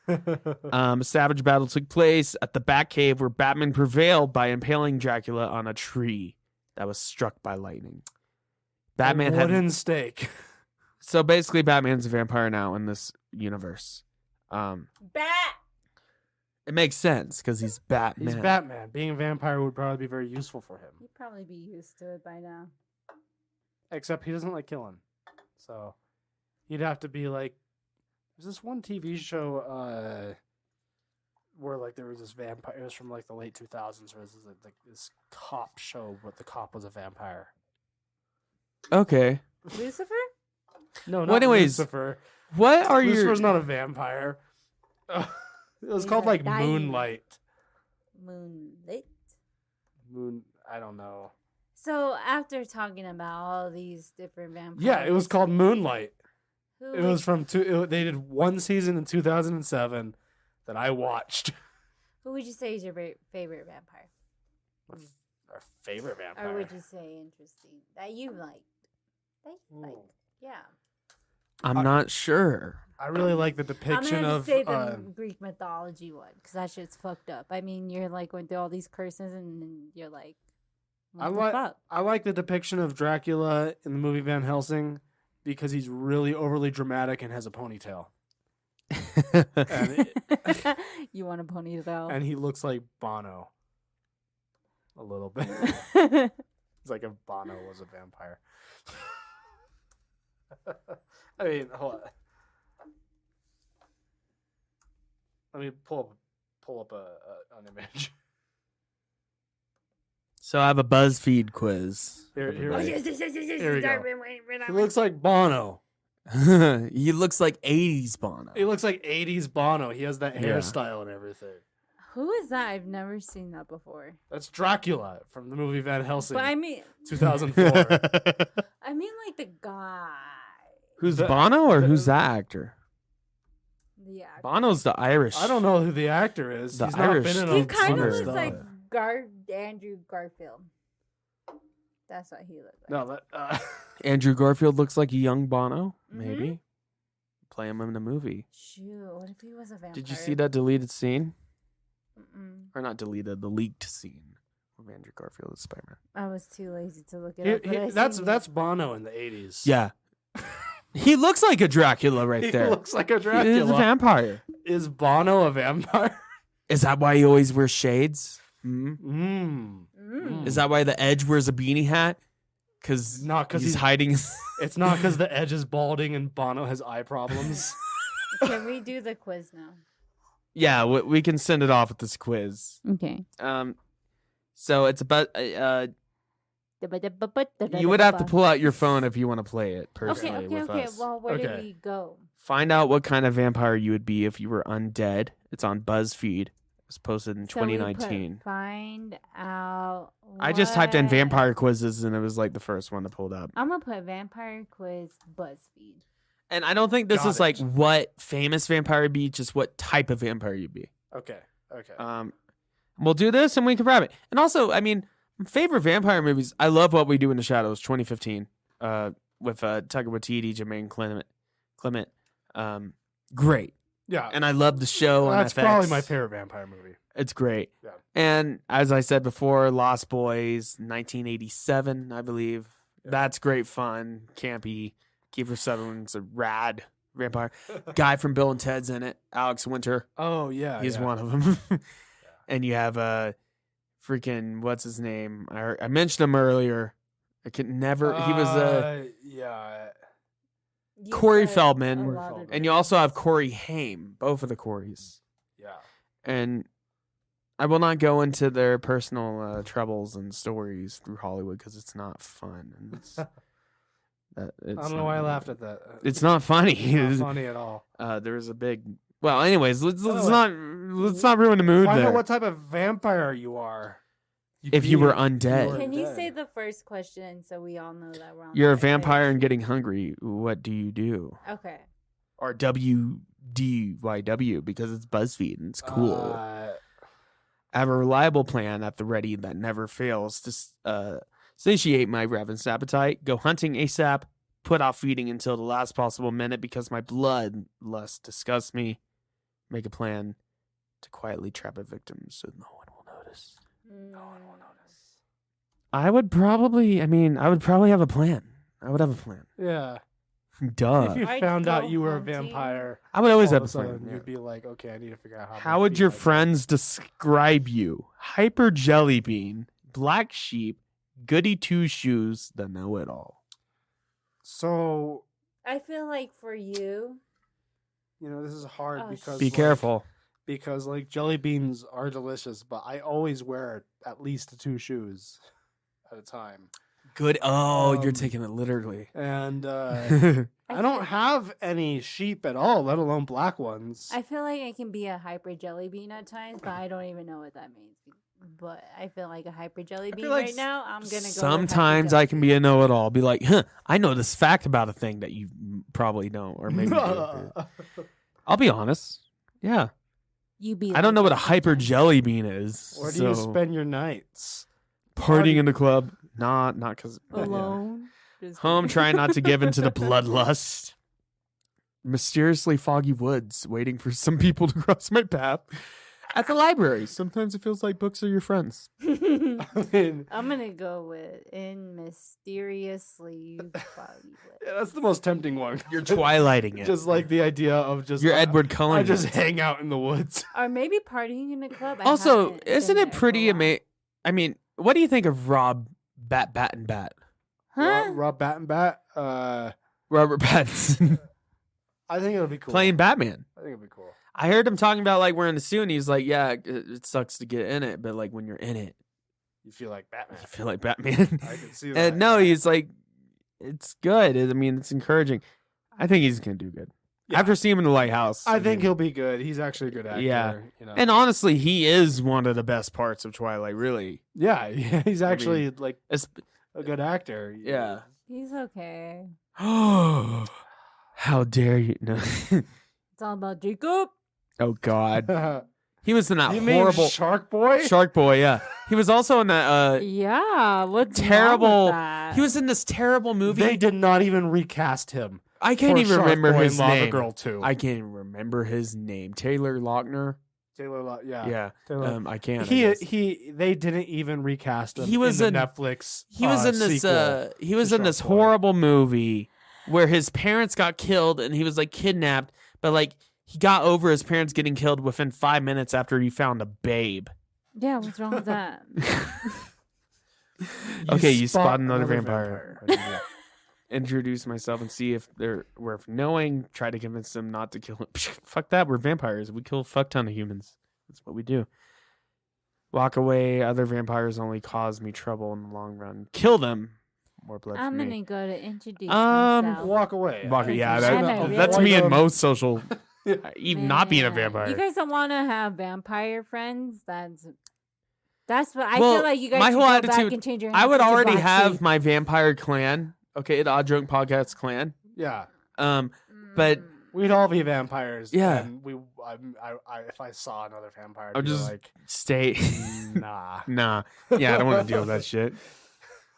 Speaker 2: A savage battle took place at the Batcave, where Batman prevailed by impaling Dracula on a tree that was struck by lightning. Batman had
Speaker 3: wooden stake.
Speaker 2: So basically, Batman's a vampire now in this universe.
Speaker 4: Bat.
Speaker 2: It makes sense because he's Batman.
Speaker 3: He's Batman. Being a vampire would probably be very useful for him.
Speaker 4: He'd probably be used to it by now.
Speaker 3: Except he doesn't like killing. So he'd have to be like, there's this one TV show where like there was this vampire. It was from like the late 2000s. Where this like this cop show, but the cop was a vampire.
Speaker 2: Okay.
Speaker 4: Lucifer?
Speaker 3: No, not
Speaker 2: Well, anyways,
Speaker 3: Lucifer.
Speaker 2: What are your...
Speaker 3: Lucifer's not a vampire. It was
Speaker 4: He's
Speaker 3: called
Speaker 4: a
Speaker 3: like
Speaker 4: dying-
Speaker 3: Moonlight.
Speaker 4: Moonlit.
Speaker 3: I don't know.
Speaker 4: So after talking about all these different vampires,
Speaker 3: Yeah, it was called Moonlight.
Speaker 4: Who
Speaker 3: It was from they did one season in 2007 that I watched.
Speaker 4: Who would you say is your favorite vampire?
Speaker 3: Our favorite vampire.
Speaker 4: Or would you say interesting that you liked? Yeah.
Speaker 2: I'm not sure.
Speaker 3: I really like the
Speaker 4: I'm
Speaker 3: depiction
Speaker 4: gonna
Speaker 3: of
Speaker 4: say the Greek mythology one because that shit's fucked up. I mean, you're like going through all these curses and then you're like, what the fuck?
Speaker 3: I like the depiction of Dracula in the movie Van Helsing because he's really overly dramatic and has a ponytail.
Speaker 4: You want a ponytail?
Speaker 3: And he looks like Bono. A little bit. It's like if Bono was a vampire. I mean, hold on. Let me pull up an image.
Speaker 2: So I have a BuzzFeed quiz.
Speaker 3: Here
Speaker 4: Oh,
Speaker 3: we
Speaker 4: yes,
Speaker 3: Here we go.
Speaker 4: Wait,
Speaker 3: He looks like Bono.
Speaker 2: He looks like 80s Bono.
Speaker 3: He looks like 80s Bono. He has that
Speaker 2: Yeah.
Speaker 3: hairstyle and everything.
Speaker 4: Who is that? I've never seen that before.
Speaker 3: That's Dracula from the movie Van Helsing,
Speaker 4: But I mean
Speaker 3: 2004.
Speaker 4: I mean like the guy.
Speaker 2: Who's
Speaker 3: The-
Speaker 2: Bono or
Speaker 3: the-
Speaker 2: who's that actor?
Speaker 4: The actor.
Speaker 2: Bono's the Irish.
Speaker 3: I don't know who the actor is.
Speaker 2: The
Speaker 3: He's
Speaker 2: Irish
Speaker 3: not been in
Speaker 4: He
Speaker 3: a
Speaker 4: kind of
Speaker 3: bunch
Speaker 4: looks
Speaker 3: stuff.
Speaker 4: like Andrew Garfield. That's what he looks like.
Speaker 3: No, that
Speaker 2: Andrew Garfield looks like a young Bono.
Speaker 4: Mhm.
Speaker 2: Maybe. Play him in the movie.
Speaker 4: Shoot, what if he was a vampire?
Speaker 2: Did you see that deleted scene?
Speaker 4: Mm-mm.
Speaker 2: Or not deleted, the leaked scene of Andrew Garfield as Spider-Man.
Speaker 4: I was too lazy to look it up. but I seen
Speaker 3: that's Bono in the 80s.
Speaker 2: Yeah. He looks like a Dracula right
Speaker 3: He
Speaker 2: there.
Speaker 3: looks like a
Speaker 2: He's a
Speaker 3: Dracula.
Speaker 2: vampire.
Speaker 3: Is Bono a vampire?
Speaker 2: Is that why he always wears shades? Hmm?
Speaker 4: Mm.
Speaker 2: Is that why the Edge wears a beanie hat? Because
Speaker 3: Not 'cause
Speaker 2: he's
Speaker 3: he's-
Speaker 2: hiding.
Speaker 3: It's not because the Edge is balding and Bono has eye problems.
Speaker 4: Can we do the quiz now?
Speaker 2: Yeah, we can send it off with this quiz.
Speaker 4: Okay.
Speaker 2: So it's about. You would have to pull out your phone if you want to play it personally with us.
Speaker 4: Well, where
Speaker 3: Okay.
Speaker 4: did we go?
Speaker 2: Find out what kind of vampire you would be if you were undead. It's on BuzzFeed. It was posted in
Speaker 4: So we put
Speaker 2: 2019.
Speaker 4: find out.
Speaker 2: I just typed in
Speaker 4: what-
Speaker 2: vampire quizzes and it was like the first one that pulled up.
Speaker 4: I'm gonna put vampire quiz BuzzFeed.
Speaker 2: And I don't think this
Speaker 3: Got
Speaker 2: is like
Speaker 3: it.
Speaker 2: what famous vampire you'd be, just what type of vampire you'd be.
Speaker 3: Okay.
Speaker 2: We'll do this and we can wrap it. And also, I mean, favorite vampire movies. I love What We Do in the Shadows, 2015. with Taika Waititi, Jermaine Clement. Great.
Speaker 3: Yeah,
Speaker 2: And I love the show on
Speaker 3: that's
Speaker 2: FX.
Speaker 3: probably my favorite vampire movie.
Speaker 2: It's great.
Speaker 3: Yeah.
Speaker 2: And as I said before, Lost Boys, 1987, I believe.
Speaker 3: Yeah.
Speaker 2: That's great fun, campy. Kiefer Sutherland's a rad vampire. Guy from Bill and Ted's in it. Alex Winter.
Speaker 3: Oh yeah,
Speaker 2: He's
Speaker 3: yeah.
Speaker 2: one of them. And you have freaking what's his name? I mentioned him earlier. I can never. He was
Speaker 3: yeah.
Speaker 4: You
Speaker 2: Corey
Speaker 4: said
Speaker 2: Feldman,
Speaker 4: a lot of
Speaker 2: and you also have
Speaker 4: names.
Speaker 2: Corey Haim. Both of the Coreys.
Speaker 3: Yeah.
Speaker 2: And I will not go into their personal troubles and stories through Hollywood because it's not fun. And it's,
Speaker 3: I don't know why I laughed at that.
Speaker 2: It's not funny.
Speaker 3: It's not funny at all.
Speaker 2: There was a big. Well, anyways, let's
Speaker 3: Anyway.
Speaker 2: not ruin the mood
Speaker 3: Find
Speaker 2: there.
Speaker 3: out what type of vampire you are.
Speaker 2: If you were undead.
Speaker 4: Can you say the first question so we all know that we're on
Speaker 2: You're a
Speaker 4: the same
Speaker 2: vampire
Speaker 4: page?
Speaker 2: and getting hungry. What do you do?
Speaker 4: Okay.
Speaker 2: Or WDYW because it's BuzzFeed and it's cool. I have a reliable plan at the ready that never fails to satiate my ravenous appetite, go hunting ASAP, put off feeding until the last possible minute because my bloodlust disgusts me, make a plan to quietly trap a victim so no one will notice.
Speaker 4: No
Speaker 3: one will notice.
Speaker 2: I would probably have a plan. I would have a plan.
Speaker 3: Yeah.
Speaker 2: Duh.
Speaker 3: If you
Speaker 4: I'd
Speaker 3: found
Speaker 4: go
Speaker 3: out you were a
Speaker 4: hunting.
Speaker 3: vampire,
Speaker 2: I would always
Speaker 3: all
Speaker 2: have
Speaker 3: of
Speaker 2: a plan.
Speaker 3: sudden
Speaker 2: yeah.
Speaker 3: you'd be like, okay, I need to figure out
Speaker 2: How would your friends describe you? Hyper jelly bean, black sheep, goody two shoes, the know-it-all.
Speaker 3: So,
Speaker 4: I feel like for you,
Speaker 3: this is hard
Speaker 4: Oh,
Speaker 3: because
Speaker 2: Be careful.
Speaker 3: Because jelly beans are delicious, but I always wear at least 2 shoes at a time.
Speaker 2: Good. Oh, you're
Speaker 3: Um,
Speaker 2: taking it literally.
Speaker 3: And
Speaker 2: I
Speaker 3: I don't have any sheep at all, let alone black ones.
Speaker 4: I feel like I can be a hyper jelly bean at times, but I don't even know what that means. But I feel like a hyper jelly bean
Speaker 3: feel like
Speaker 4: right now. I'm gonna go. with
Speaker 2: Sometimes
Speaker 4: hyper
Speaker 2: I can be a know-it-all. Be like, I know this fact about a thing that you probably don't, or maybe you do. I'll be honest. Yeah.
Speaker 4: You be.
Speaker 2: I don't know
Speaker 4: like
Speaker 2: what a
Speaker 4: that
Speaker 2: hyper
Speaker 4: sometimes.
Speaker 2: jelly bean is.
Speaker 3: Where do you
Speaker 2: so-
Speaker 3: spend your nights?
Speaker 2: Partying in the club. Not because
Speaker 4: Alone. Just
Speaker 2: home,
Speaker 4: kidding.
Speaker 2: trying not to give into the bloodlust. Mysteriously foggy woods, waiting for some people to cross my path. At the library, sometimes it feels like books are your friends.
Speaker 3: I mean,
Speaker 4: I'm gonna go with in mysteriously foggy.
Speaker 3: yeah, that's the most tempting one.
Speaker 2: You're twilighting it.
Speaker 3: Just like the idea of just
Speaker 2: You're
Speaker 3: like,
Speaker 2: Edward Cullen.
Speaker 3: I just hang out in the woods.
Speaker 4: Or maybe partying in a club. I
Speaker 2: Also,
Speaker 4: haven't
Speaker 2: isn't
Speaker 4: been
Speaker 2: it
Speaker 4: there for a
Speaker 2: pretty
Speaker 4: while.
Speaker 2: amazing? I mean, what do you think of Rob Bat and Bat?
Speaker 4: Huh?
Speaker 3: Rob Bat.
Speaker 2: Robert Pattinson
Speaker 3: I think it'll be cool.
Speaker 2: playing Batman.
Speaker 3: I think it'll be cool.
Speaker 2: I heard him talking about like wearing a suit, and he's like, "Yeah, it sucks to get in it, but like when you're in it,
Speaker 3: You feel like Batman.
Speaker 2: you feel like Batman."
Speaker 3: I can see that.
Speaker 2: And no, he's like, it's good. I mean, it's encouraging. I think he's gonna do good.
Speaker 3: Yeah.
Speaker 2: After seeing him in the Lighthouse,
Speaker 3: I think
Speaker 2: mean-
Speaker 3: he'll be good. He's actually a good actor.
Speaker 2: Yeah.
Speaker 3: You know.
Speaker 2: And honestly, he is one of the best parts of Twilight. Really,
Speaker 3: yeah, he's actually like
Speaker 2: it's,
Speaker 3: a good actor.
Speaker 2: yeah.
Speaker 4: He's okay.
Speaker 2: How dare you? No.
Speaker 4: It's all about Jacob.
Speaker 2: Oh God, he was in that
Speaker 3: You
Speaker 2: horrible
Speaker 3: mean Shark Boy?
Speaker 2: Shark Boy. Yeah, he was also in that
Speaker 4: Yeah, what's
Speaker 2: terrible.
Speaker 4: Wrong with that?
Speaker 2: He was in this terrible movie.
Speaker 3: They did not even recast him.
Speaker 2: I can't
Speaker 3: for
Speaker 2: even
Speaker 3: Shark
Speaker 2: remember
Speaker 3: Boy
Speaker 2: his
Speaker 3: and Lava
Speaker 2: name.
Speaker 3: Girl 2.
Speaker 2: I can't even remember his name. Taylor Lautner.
Speaker 3: Yeah.
Speaker 2: Yeah.
Speaker 3: Taylor.
Speaker 2: I can't. I
Speaker 3: He
Speaker 2: guess.
Speaker 3: they didn't even recast him.
Speaker 2: He was
Speaker 3: in the
Speaker 2: in-
Speaker 3: Netflix.
Speaker 2: He was in this.
Speaker 3: sequel.
Speaker 2: He was
Speaker 3: to
Speaker 2: in this
Speaker 3: Shark Boy.
Speaker 2: horrible movie where his parents got killed and he was like kidnapped, but like he got over his parents getting killed within 5 minutes after he found a babe.
Speaker 4: Yeah, what's wrong with that?
Speaker 2: Okay, you spot another vampire. Introduce myself and see if they're worth knowing. Try to convince them not to kill him. Fuck that. We're vampires. We kill a fuck ton of humans. That's what we do. Walk away. Other vampires only cause me trouble in the long run. Kill them. More blood for
Speaker 4: I'm
Speaker 2: me.
Speaker 4: gonna go to introduce
Speaker 2: Um,
Speaker 4: myself.
Speaker 3: Walk away.
Speaker 2: Walk, yeah,
Speaker 4: Shut
Speaker 2: that,
Speaker 4: up,
Speaker 2: that's
Speaker 4: really?
Speaker 2: me in most social. Even not being a
Speaker 4: Man,
Speaker 2: vampire.
Speaker 4: You guys don't want to have vampire friends. That's what I
Speaker 2: Well,
Speaker 4: feel like. You guys
Speaker 2: my
Speaker 4: should
Speaker 2: whole
Speaker 4: go
Speaker 2: attitude-
Speaker 4: back and change your.
Speaker 2: I would
Speaker 4: handshake to
Speaker 2: already
Speaker 4: Black
Speaker 2: have
Speaker 4: Sheep.
Speaker 2: my vampire clan. Okay, the Odd Drunk Podcast clan.
Speaker 3: Yeah.
Speaker 2: But
Speaker 3: We'd all be vampires.
Speaker 2: Yeah.
Speaker 3: And if I saw another vampire,
Speaker 2: I'll
Speaker 3: I'd be
Speaker 2: just
Speaker 3: like,
Speaker 2: stay.
Speaker 3: nah.
Speaker 2: Nah. Yeah, I don't want to deal with that shit.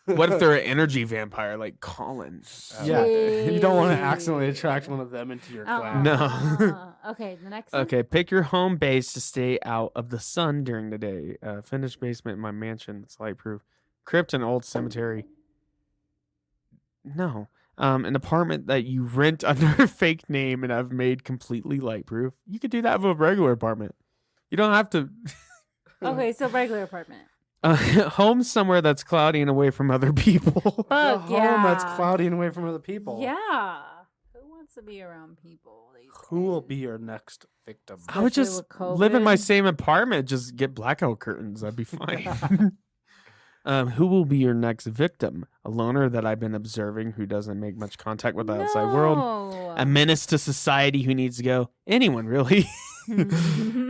Speaker 2: What if they're an energy vampire like Colin?
Speaker 3: Yeah, you don't want to
Speaker 4: Jeez.
Speaker 3: accidentally attract one of them into your clan.
Speaker 2: No.
Speaker 4: Okay, the next one.
Speaker 2: Okay, pick your home base to stay out of the sun during the day. Finished basement in my mansion that's lightproof. Crypt and old cemetery. No. An apartment that you rent under a fake name and have made completely lightproof. You could do that with a regular apartment. You don't have to.
Speaker 4: Okay, so regular apartment.
Speaker 2: Home somewhere that's cloudy and away from other people.
Speaker 3: A
Speaker 4: Fuck
Speaker 3: home
Speaker 4: yeah.
Speaker 3: that's cloudy and away from other people.
Speaker 4: Yeah. Who wants to be around people? these
Speaker 3: Who will
Speaker 4: days?
Speaker 3: be your next victim?
Speaker 2: I would
Speaker 4: Especially
Speaker 2: just
Speaker 4: with
Speaker 2: live in my
Speaker 4: COVID.
Speaker 2: same apartment. Just get blackout curtains. That'd be fine. Who will be your next victim? A loner that I've been observing who doesn't make much contact with the outside world.
Speaker 4: No.
Speaker 2: A menace to society who needs to go. Anyone, really.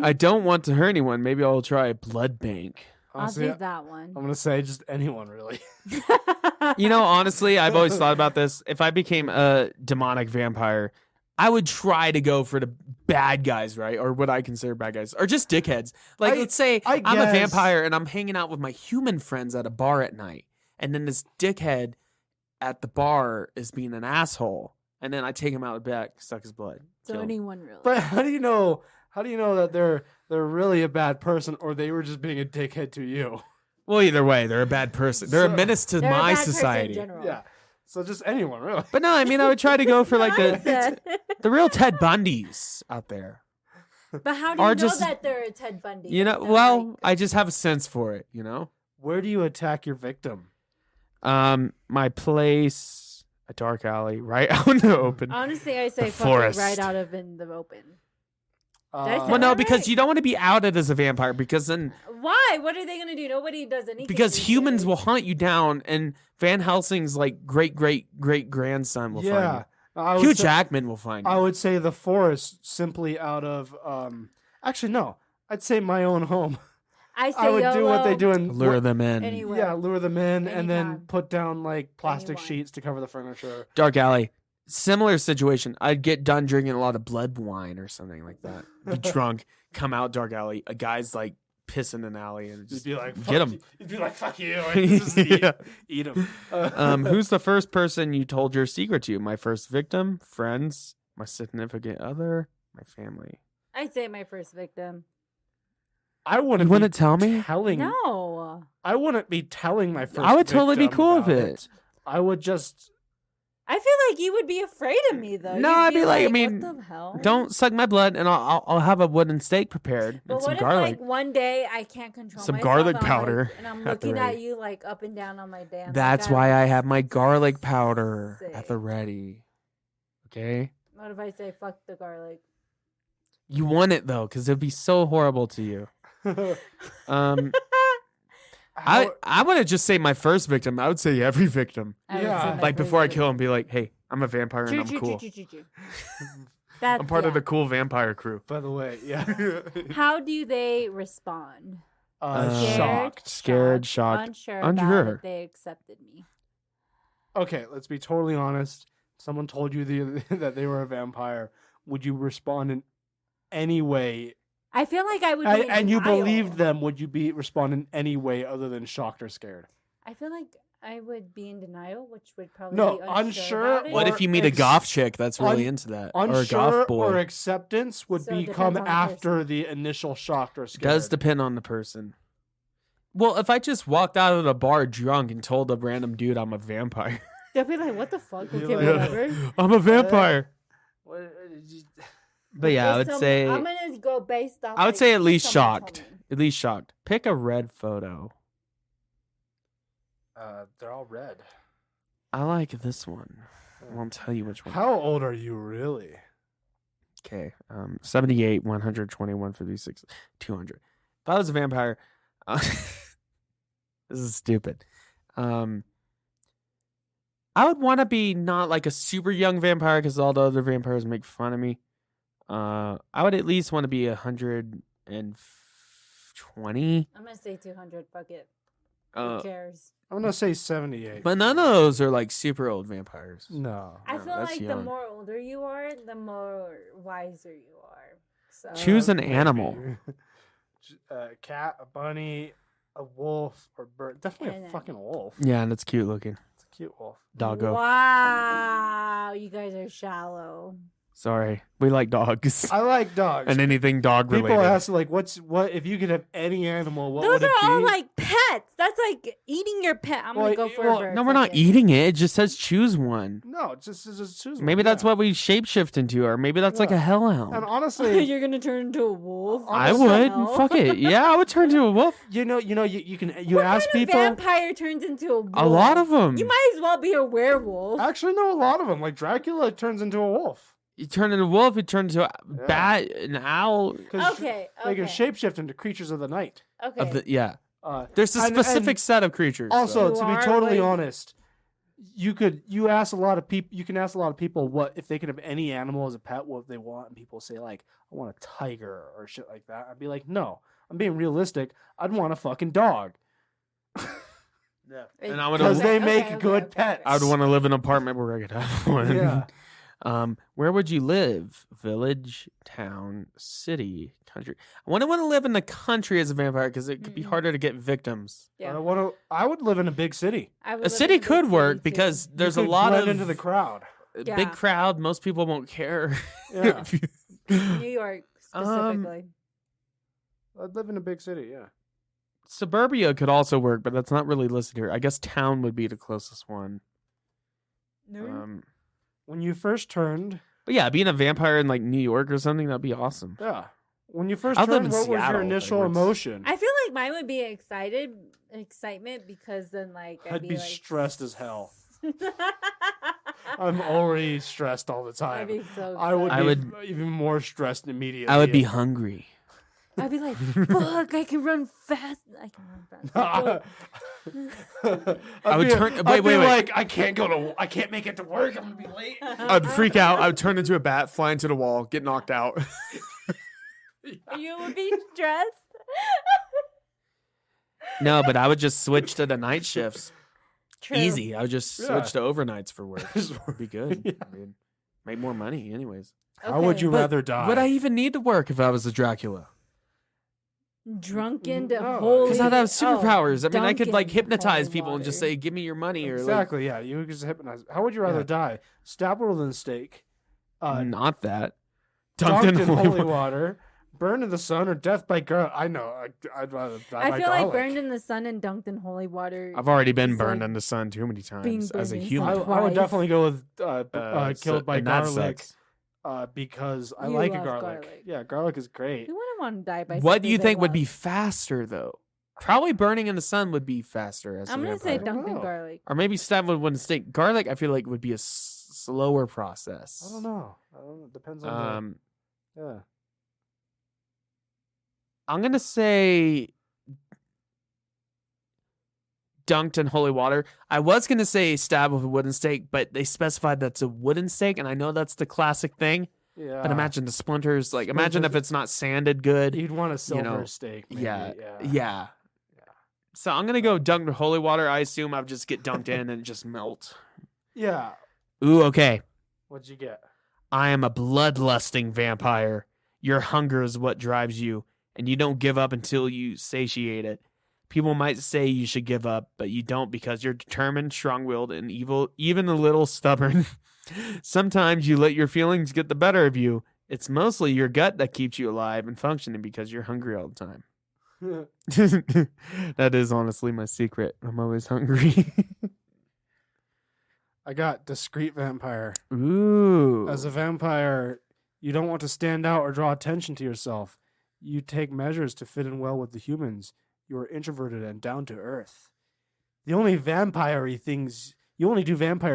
Speaker 2: I don't want to hurt anyone. Maybe I'll try a blood bank.
Speaker 4: I'll
Speaker 3: Honestly,
Speaker 4: do that one.
Speaker 3: I'm gonna say just anyone really.
Speaker 2: You know, honestly, I've always thought about this. If I became a demonic vampire, I would try to go for the bad guys, right? Or what I consider bad guys. Or just dickheads. Like, let's say
Speaker 3: I
Speaker 2: I'm a
Speaker 3: guess-
Speaker 2: vampire and I'm hanging out with my human friends at a bar at night. And then this dickhead at the bar is being an asshole. And then I take him out of the back, suck his blood.
Speaker 4: So
Speaker 2: kill him.
Speaker 4: anyone really.
Speaker 3: But how do you know? How do you know that they're really a bad person, or they were just being a dickhead to you?
Speaker 2: Well, either way, they're a bad person. They're a
Speaker 3: So-
Speaker 2: menace to
Speaker 4: They're a
Speaker 2: my
Speaker 4: bad person in
Speaker 2: society.
Speaker 4: general.
Speaker 3: Yeah. So just anyone really.
Speaker 2: But no, I mean, I would try to go for like
Speaker 4: I said.
Speaker 2: the real Ted Bundys out there.
Speaker 4: But how do
Speaker 2: Or
Speaker 4: you know
Speaker 2: just-
Speaker 4: that they're a Ted Bundy?
Speaker 2: You know,
Speaker 4: They're
Speaker 2: well,
Speaker 4: like-
Speaker 2: I just have a sense for it, you know?
Speaker 3: Where do you attack your victim?
Speaker 2: My place, a dark alley, right out in the open.
Speaker 4: honestly, I say
Speaker 2: the
Speaker 4: fuck it
Speaker 2: forest.
Speaker 4: right out of in the open. Did I say
Speaker 2: Well,
Speaker 4: that
Speaker 2: no,
Speaker 4: right?
Speaker 2: because you don't want to be outed as a vampire because then
Speaker 4: Why? What are they gonna do? Nobody does anything.
Speaker 2: because
Speaker 4: these
Speaker 2: humans
Speaker 4: days.
Speaker 2: will hunt you down and Van Helsing's like great grandson will
Speaker 3: Yeah. I
Speaker 2: find you.
Speaker 3: would
Speaker 2: Hugh
Speaker 3: say-
Speaker 2: Jackman will find you.
Speaker 3: I would say the forest simply out of actually no. I'd say my own home.
Speaker 4: I say
Speaker 3: I would do what they
Speaker 4: YOLO
Speaker 3: do in
Speaker 2: Lure them in.
Speaker 4: anyway.
Speaker 3: Yeah, lure them in and then
Speaker 4: Anytime.
Speaker 3: put down like plastic
Speaker 4: Anyone.
Speaker 3: sheets to cover the furniture.
Speaker 2: Dark alley. Similar situation. I'd get done drinking a lot of blood wine or something like that. Be drunk, come out dark alley. A guy's like pissing in an alley and
Speaker 3: You'd
Speaker 2: just
Speaker 3: be like,
Speaker 2: get
Speaker 3: fuck
Speaker 2: 'em.
Speaker 3: you. You'd be like, fuck you. And just
Speaker 2: Yeah.
Speaker 3: eat them.
Speaker 2: Who's the first person you told your secret to? My first victim, friends, my significant other, my family.
Speaker 4: I'd say my first victim.
Speaker 3: I wouldn't.
Speaker 2: You wouldn't tell me?
Speaker 3: Telling.
Speaker 4: No.
Speaker 3: I wouldn't be telling my first.
Speaker 2: I would totally be
Speaker 3: victim
Speaker 2: cool with
Speaker 3: about
Speaker 2: it.
Speaker 3: I would just.
Speaker 4: I feel like you would be afraid of me though.
Speaker 2: No,
Speaker 4: You'd
Speaker 2: I'd be like, I mean,
Speaker 4: what the hell?
Speaker 2: Don't suck my blood, and I'll have a wooden steak prepared
Speaker 4: But
Speaker 2: and some
Speaker 4: what
Speaker 2: garlic.
Speaker 4: if like one day I can't control
Speaker 2: Some
Speaker 4: myself
Speaker 2: garlic
Speaker 4: and I'm,
Speaker 2: powder
Speaker 4: like, and I'm
Speaker 2: at the
Speaker 4: looking at
Speaker 2: ready.
Speaker 4: you like up and down on my damn.
Speaker 2: That's
Speaker 4: like,
Speaker 2: why
Speaker 4: I'm
Speaker 2: I have my garlic powder at the
Speaker 4: sick.
Speaker 2: ready. Okay,
Speaker 4: What if I say fuck the garlic?
Speaker 2: you want it though, because it'd be so horrible to you. Um,
Speaker 3: How-
Speaker 2: I want to just say my first victim. I would say every victim.
Speaker 4: I would
Speaker 3: Yeah.
Speaker 4: say my
Speaker 2: Like
Speaker 4: first
Speaker 2: before I
Speaker 4: victim.
Speaker 2: kill him, be like, hey, I'm a vampire and
Speaker 4: Choo,
Speaker 2: I'm
Speaker 4: choo,
Speaker 2: cool.
Speaker 4: choo, choo, choo, choo. That's,
Speaker 2: I'm part of
Speaker 4: yeah.
Speaker 2: the cool vampire crew.
Speaker 3: By the way, yeah.
Speaker 4: How do they respond?
Speaker 3: Shocked.
Speaker 2: Scared, shocked,
Speaker 4: unsure, about
Speaker 2: unsure.
Speaker 4: if they accepted me.
Speaker 3: Okay, let's be totally honest. Someone told you that they were a vampire. Would you respond in any way?
Speaker 4: I feel like I would. Be in
Speaker 3: And you
Speaker 4: denial.
Speaker 3: believed them? Would you be respond in any way other than shocked or scared?
Speaker 4: I feel like I would be in denial, which would probably
Speaker 3: No,
Speaker 4: be
Speaker 3: unsure
Speaker 4: about it.
Speaker 2: What
Speaker 3: Or
Speaker 2: if you meet a
Speaker 3: ex-
Speaker 2: goth chick that's really
Speaker 3: un-
Speaker 2: into that, or a
Speaker 3: Unsure
Speaker 2: goth boy?
Speaker 3: or acceptance would
Speaker 4: So it
Speaker 3: become
Speaker 4: depends on the
Speaker 3: after the initial shocked or scared.
Speaker 2: Does depend on the person. Well, if I just walked out of the bar drunk and told a random dude I'm a vampire,
Speaker 4: They'll be like, "What the fuck?"
Speaker 3: You're
Speaker 4: Okay,
Speaker 3: like-
Speaker 4: whatever.
Speaker 2: I'm a vampire.
Speaker 3: What-
Speaker 2: But yeah, I would
Speaker 4: Just
Speaker 2: say
Speaker 4: I'm gonna go based off.
Speaker 2: I would
Speaker 4: like,
Speaker 2: say at least
Speaker 4: someone told
Speaker 2: shocked.
Speaker 4: me.
Speaker 2: At least shocked. Pick a red photo.
Speaker 3: They're all red.
Speaker 2: I like this one. I won't tell you which one.
Speaker 3: How old are you really?
Speaker 2: Okay. 78, 120, 156, 200. If I was a vampire, this is stupid. I would want to be not like a super young vampire because all the other vampires make fun of me. I would at least want to be 120.
Speaker 4: I'm gonna say 200. Fuck it.
Speaker 2: Uh,
Speaker 4: Who cares?
Speaker 3: I'm gonna say 78.
Speaker 2: but none of those are like super old vampires.
Speaker 3: No.
Speaker 4: I
Speaker 2: no,
Speaker 4: feel
Speaker 2: that's
Speaker 4: like the
Speaker 2: young.
Speaker 4: more older you are, the more wiser you are. So
Speaker 2: Choose an
Speaker 3: Maybe.
Speaker 2: animal.
Speaker 3: Cat, a bunny, A wolf or bird. Definitely
Speaker 4: And
Speaker 3: a
Speaker 4: then-
Speaker 3: fucking wolf.
Speaker 2: Yeah, and it's cute looking.
Speaker 3: It's a cute wolf.
Speaker 2: Doggo.
Speaker 4: Wow, you guys are shallow.
Speaker 2: Sorry, we like dogs
Speaker 3: I like dogs.
Speaker 2: and anything dog related.
Speaker 3: People ask like, what if you could have any animal? What
Speaker 4: Those
Speaker 3: would it
Speaker 4: are all
Speaker 3: be?
Speaker 4: like pets. That's like eating your pet. I'm
Speaker 3: Well,
Speaker 4: gonna go for
Speaker 3: well,
Speaker 4: a bird.
Speaker 2: No, we're not
Speaker 4: fuck it.
Speaker 2: eating it. It just says choose one.
Speaker 3: No, just choose one.
Speaker 2: Maybe that's
Speaker 3: Yeah.
Speaker 2: what we shapeshift into, or maybe that's like a
Speaker 3: Yeah.
Speaker 2: hellhound.
Speaker 3: And honestly,
Speaker 4: You're gonna turn into a wolf.
Speaker 2: I
Speaker 3: honestly,
Speaker 2: would.
Speaker 4: No.
Speaker 2: Fuck it. Yeah, I would turn into a wolf.
Speaker 3: you can
Speaker 4: What
Speaker 3: ask
Speaker 4: kind
Speaker 3: people.
Speaker 4: of vampire turns into a wolf?
Speaker 2: A lot of them.
Speaker 4: You might as well be a werewolf.
Speaker 3: Actually, no, a lot of them. Like Dracula turns into a wolf.
Speaker 2: You turn into a wolf. You turn into a
Speaker 3: Yeah.
Speaker 2: bat, an owl.
Speaker 3: 'Cause
Speaker 4: Okay.
Speaker 3: They can
Speaker 4: Okay.
Speaker 3: shapeshift into creatures of the night.
Speaker 4: Okay.
Speaker 2: Yeah.
Speaker 3: Uh,
Speaker 2: There's a
Speaker 3: And-
Speaker 2: specific
Speaker 3: and
Speaker 2: set of creatures.
Speaker 3: also,
Speaker 4: You
Speaker 3: to be
Speaker 4: are,
Speaker 3: totally
Speaker 4: like-
Speaker 3: honest, you can ask a lot of people what if they could have any animal as a pet, what they want, and people say like, I want a tiger or shit like that. I'd be like, no, I'm being realistic. I'd want a fucking dog.
Speaker 2: Yeah.
Speaker 4: It-
Speaker 2: And I would.
Speaker 3: Because
Speaker 4: Okay,
Speaker 3: they
Speaker 4: okay,
Speaker 3: make
Speaker 4: okay,
Speaker 3: good
Speaker 4: okay,
Speaker 3: pets.
Speaker 2: I would want to live in an apartment where I could have one.
Speaker 3: Yeah.
Speaker 2: Where would you live? Village, town, city, country. I wouldn't want to live in the country as a vampire because it could be
Speaker 4: Mm-mm.
Speaker 2: harder to get victims.
Speaker 4: Yeah.
Speaker 3: I would live in a big city.
Speaker 4: I would
Speaker 2: A
Speaker 4: live
Speaker 2: city
Speaker 4: in big
Speaker 2: could work
Speaker 4: city, too.
Speaker 2: because there's a
Speaker 3: You could
Speaker 2: lot
Speaker 3: blend
Speaker 2: of
Speaker 3: into the crowd.
Speaker 4: Yeah.
Speaker 2: big crowd. Most people won't care.
Speaker 3: Yeah.
Speaker 2: If you-
Speaker 4: New York
Speaker 2: Um,
Speaker 4: specifically.
Speaker 3: I'd live in a big city. Yeah.
Speaker 2: Suburbia could also work, but that's not really listed here. I guess town would be the closest one.
Speaker 3: When you first turned,
Speaker 2: But yeah, being a vampire in like New York or something, that'd be awesome.
Speaker 3: yeah. When you first
Speaker 2: I'd live
Speaker 3: turned,
Speaker 2: in
Speaker 3: what was
Speaker 2: Seattle,
Speaker 3: your initial
Speaker 2: like, where it's-
Speaker 3: emotion?
Speaker 4: I feel like mine would be excitement because then like
Speaker 3: I'd be
Speaker 4: like,
Speaker 3: stressed as hell. I'm already stressed all the
Speaker 4: I'd
Speaker 3: time.
Speaker 4: be so.
Speaker 3: I would
Speaker 4: excited.
Speaker 3: be even more stressed immediately.
Speaker 2: I would be hungry.
Speaker 4: I'd be like, fuck! I can run fast. I can run fast.
Speaker 3: I
Speaker 2: would turn-
Speaker 3: I'd
Speaker 2: wait.
Speaker 3: be like, I can't make it to work. I'm gonna be late.
Speaker 2: I'd freak out. I would turn into a bat, fly into the wall, get knocked out.
Speaker 4: You would be stressed.
Speaker 2: No, but I would just switch to the night shifts.
Speaker 4: True.
Speaker 2: Easy. I would just
Speaker 3: Yeah.
Speaker 2: switch to overnights for work. Would be good.
Speaker 3: Yeah.
Speaker 2: I mean, make more money, anyways.
Speaker 3: How would
Speaker 4: Okay.
Speaker 3: you rather die?
Speaker 2: Would I even need to work if I was a Dracula?
Speaker 4: Drunken to
Speaker 3: No,
Speaker 4: holy?
Speaker 2: Because I'd have superpowers. I mean, I could like
Speaker 4: Dunkin'
Speaker 2: hypnotize
Speaker 4: holy
Speaker 2: people and just
Speaker 4: water.
Speaker 2: say, "Give me your money," or
Speaker 3: Exactly. Yeah, you could just hypnotize. How would you rather
Speaker 2: Yeah.
Speaker 3: die? Stabbed with a stake,
Speaker 2: like, not that.
Speaker 3: dunked in holy
Speaker 2: water.
Speaker 3: water, burned in the sun, or death by garlic. I know. I'd rather die
Speaker 4: I
Speaker 3: by
Speaker 4: feel
Speaker 3: garlic.
Speaker 4: like burned in the sun and dunked in holy water.
Speaker 2: I've already been
Speaker 4: It's
Speaker 2: burned
Speaker 4: like
Speaker 2: in the sun too many
Speaker 4: being
Speaker 2: times as a
Speaker 4: burned in
Speaker 2: human.
Speaker 3: I
Speaker 4: sun.
Speaker 3: would
Speaker 4: Twice.
Speaker 3: definitely go with
Speaker 2: So-
Speaker 3: killed by
Speaker 2: and that
Speaker 3: garlic
Speaker 2: sucks.
Speaker 3: because I
Speaker 4: You
Speaker 3: like
Speaker 4: love
Speaker 3: garlic.
Speaker 4: garlic.
Speaker 3: Yeah, garlic is great.
Speaker 4: Who wouldn't want to die by?
Speaker 2: What do you
Speaker 4: something they
Speaker 2: think would be
Speaker 4: love?
Speaker 2: faster though? Probably burning in the sun would be faster as
Speaker 4: I'm
Speaker 2: a
Speaker 4: gonna say
Speaker 2: vampire.
Speaker 3: don't
Speaker 4: dunked in
Speaker 3: know.
Speaker 4: garlic.
Speaker 2: Or maybe stabbed with one stake. Garlic, I feel like would be a slower process.
Speaker 3: I don't know. It depends on yeah.
Speaker 2: I'm gonna say dunked in holy water. I was gonna say stab with a wooden stake, but they specified that's a wooden stake, and I know that's the classic thing.
Speaker 3: Yeah.
Speaker 2: But imagine the splinters. Like, imagine if
Speaker 3: Splinters-
Speaker 2: it's not sanded good.
Speaker 3: You'd want a silver
Speaker 2: know,
Speaker 3: steak. Maybe.
Speaker 2: Yeah,
Speaker 3: Yeah.
Speaker 2: yeah. So I'm gonna go dunked in holy water. I assume I'll just get dunked in and just melt.
Speaker 3: Yeah.
Speaker 2: Ooh, okay.
Speaker 3: What'd you get?
Speaker 2: I am a bloodlusting vampire. Your hunger is what drives you, and you don't give up until you satiate it. People might say you should give up, but you don't because you're determined, strong-willed, and evil, even a little stubborn. Sometimes you let your feelings get the better of you. It's mostly your gut that keeps you alive and functioning because you're hungry all the time. That is honestly my secret. I'm always hungry.
Speaker 3: I got Discreet Vampire.
Speaker 2: Ooh.
Speaker 3: As a vampire, you don't want to stand out or draw attention to yourself. You take measures to fit in well with the humans. You are introverted and down to earth. You only do vampire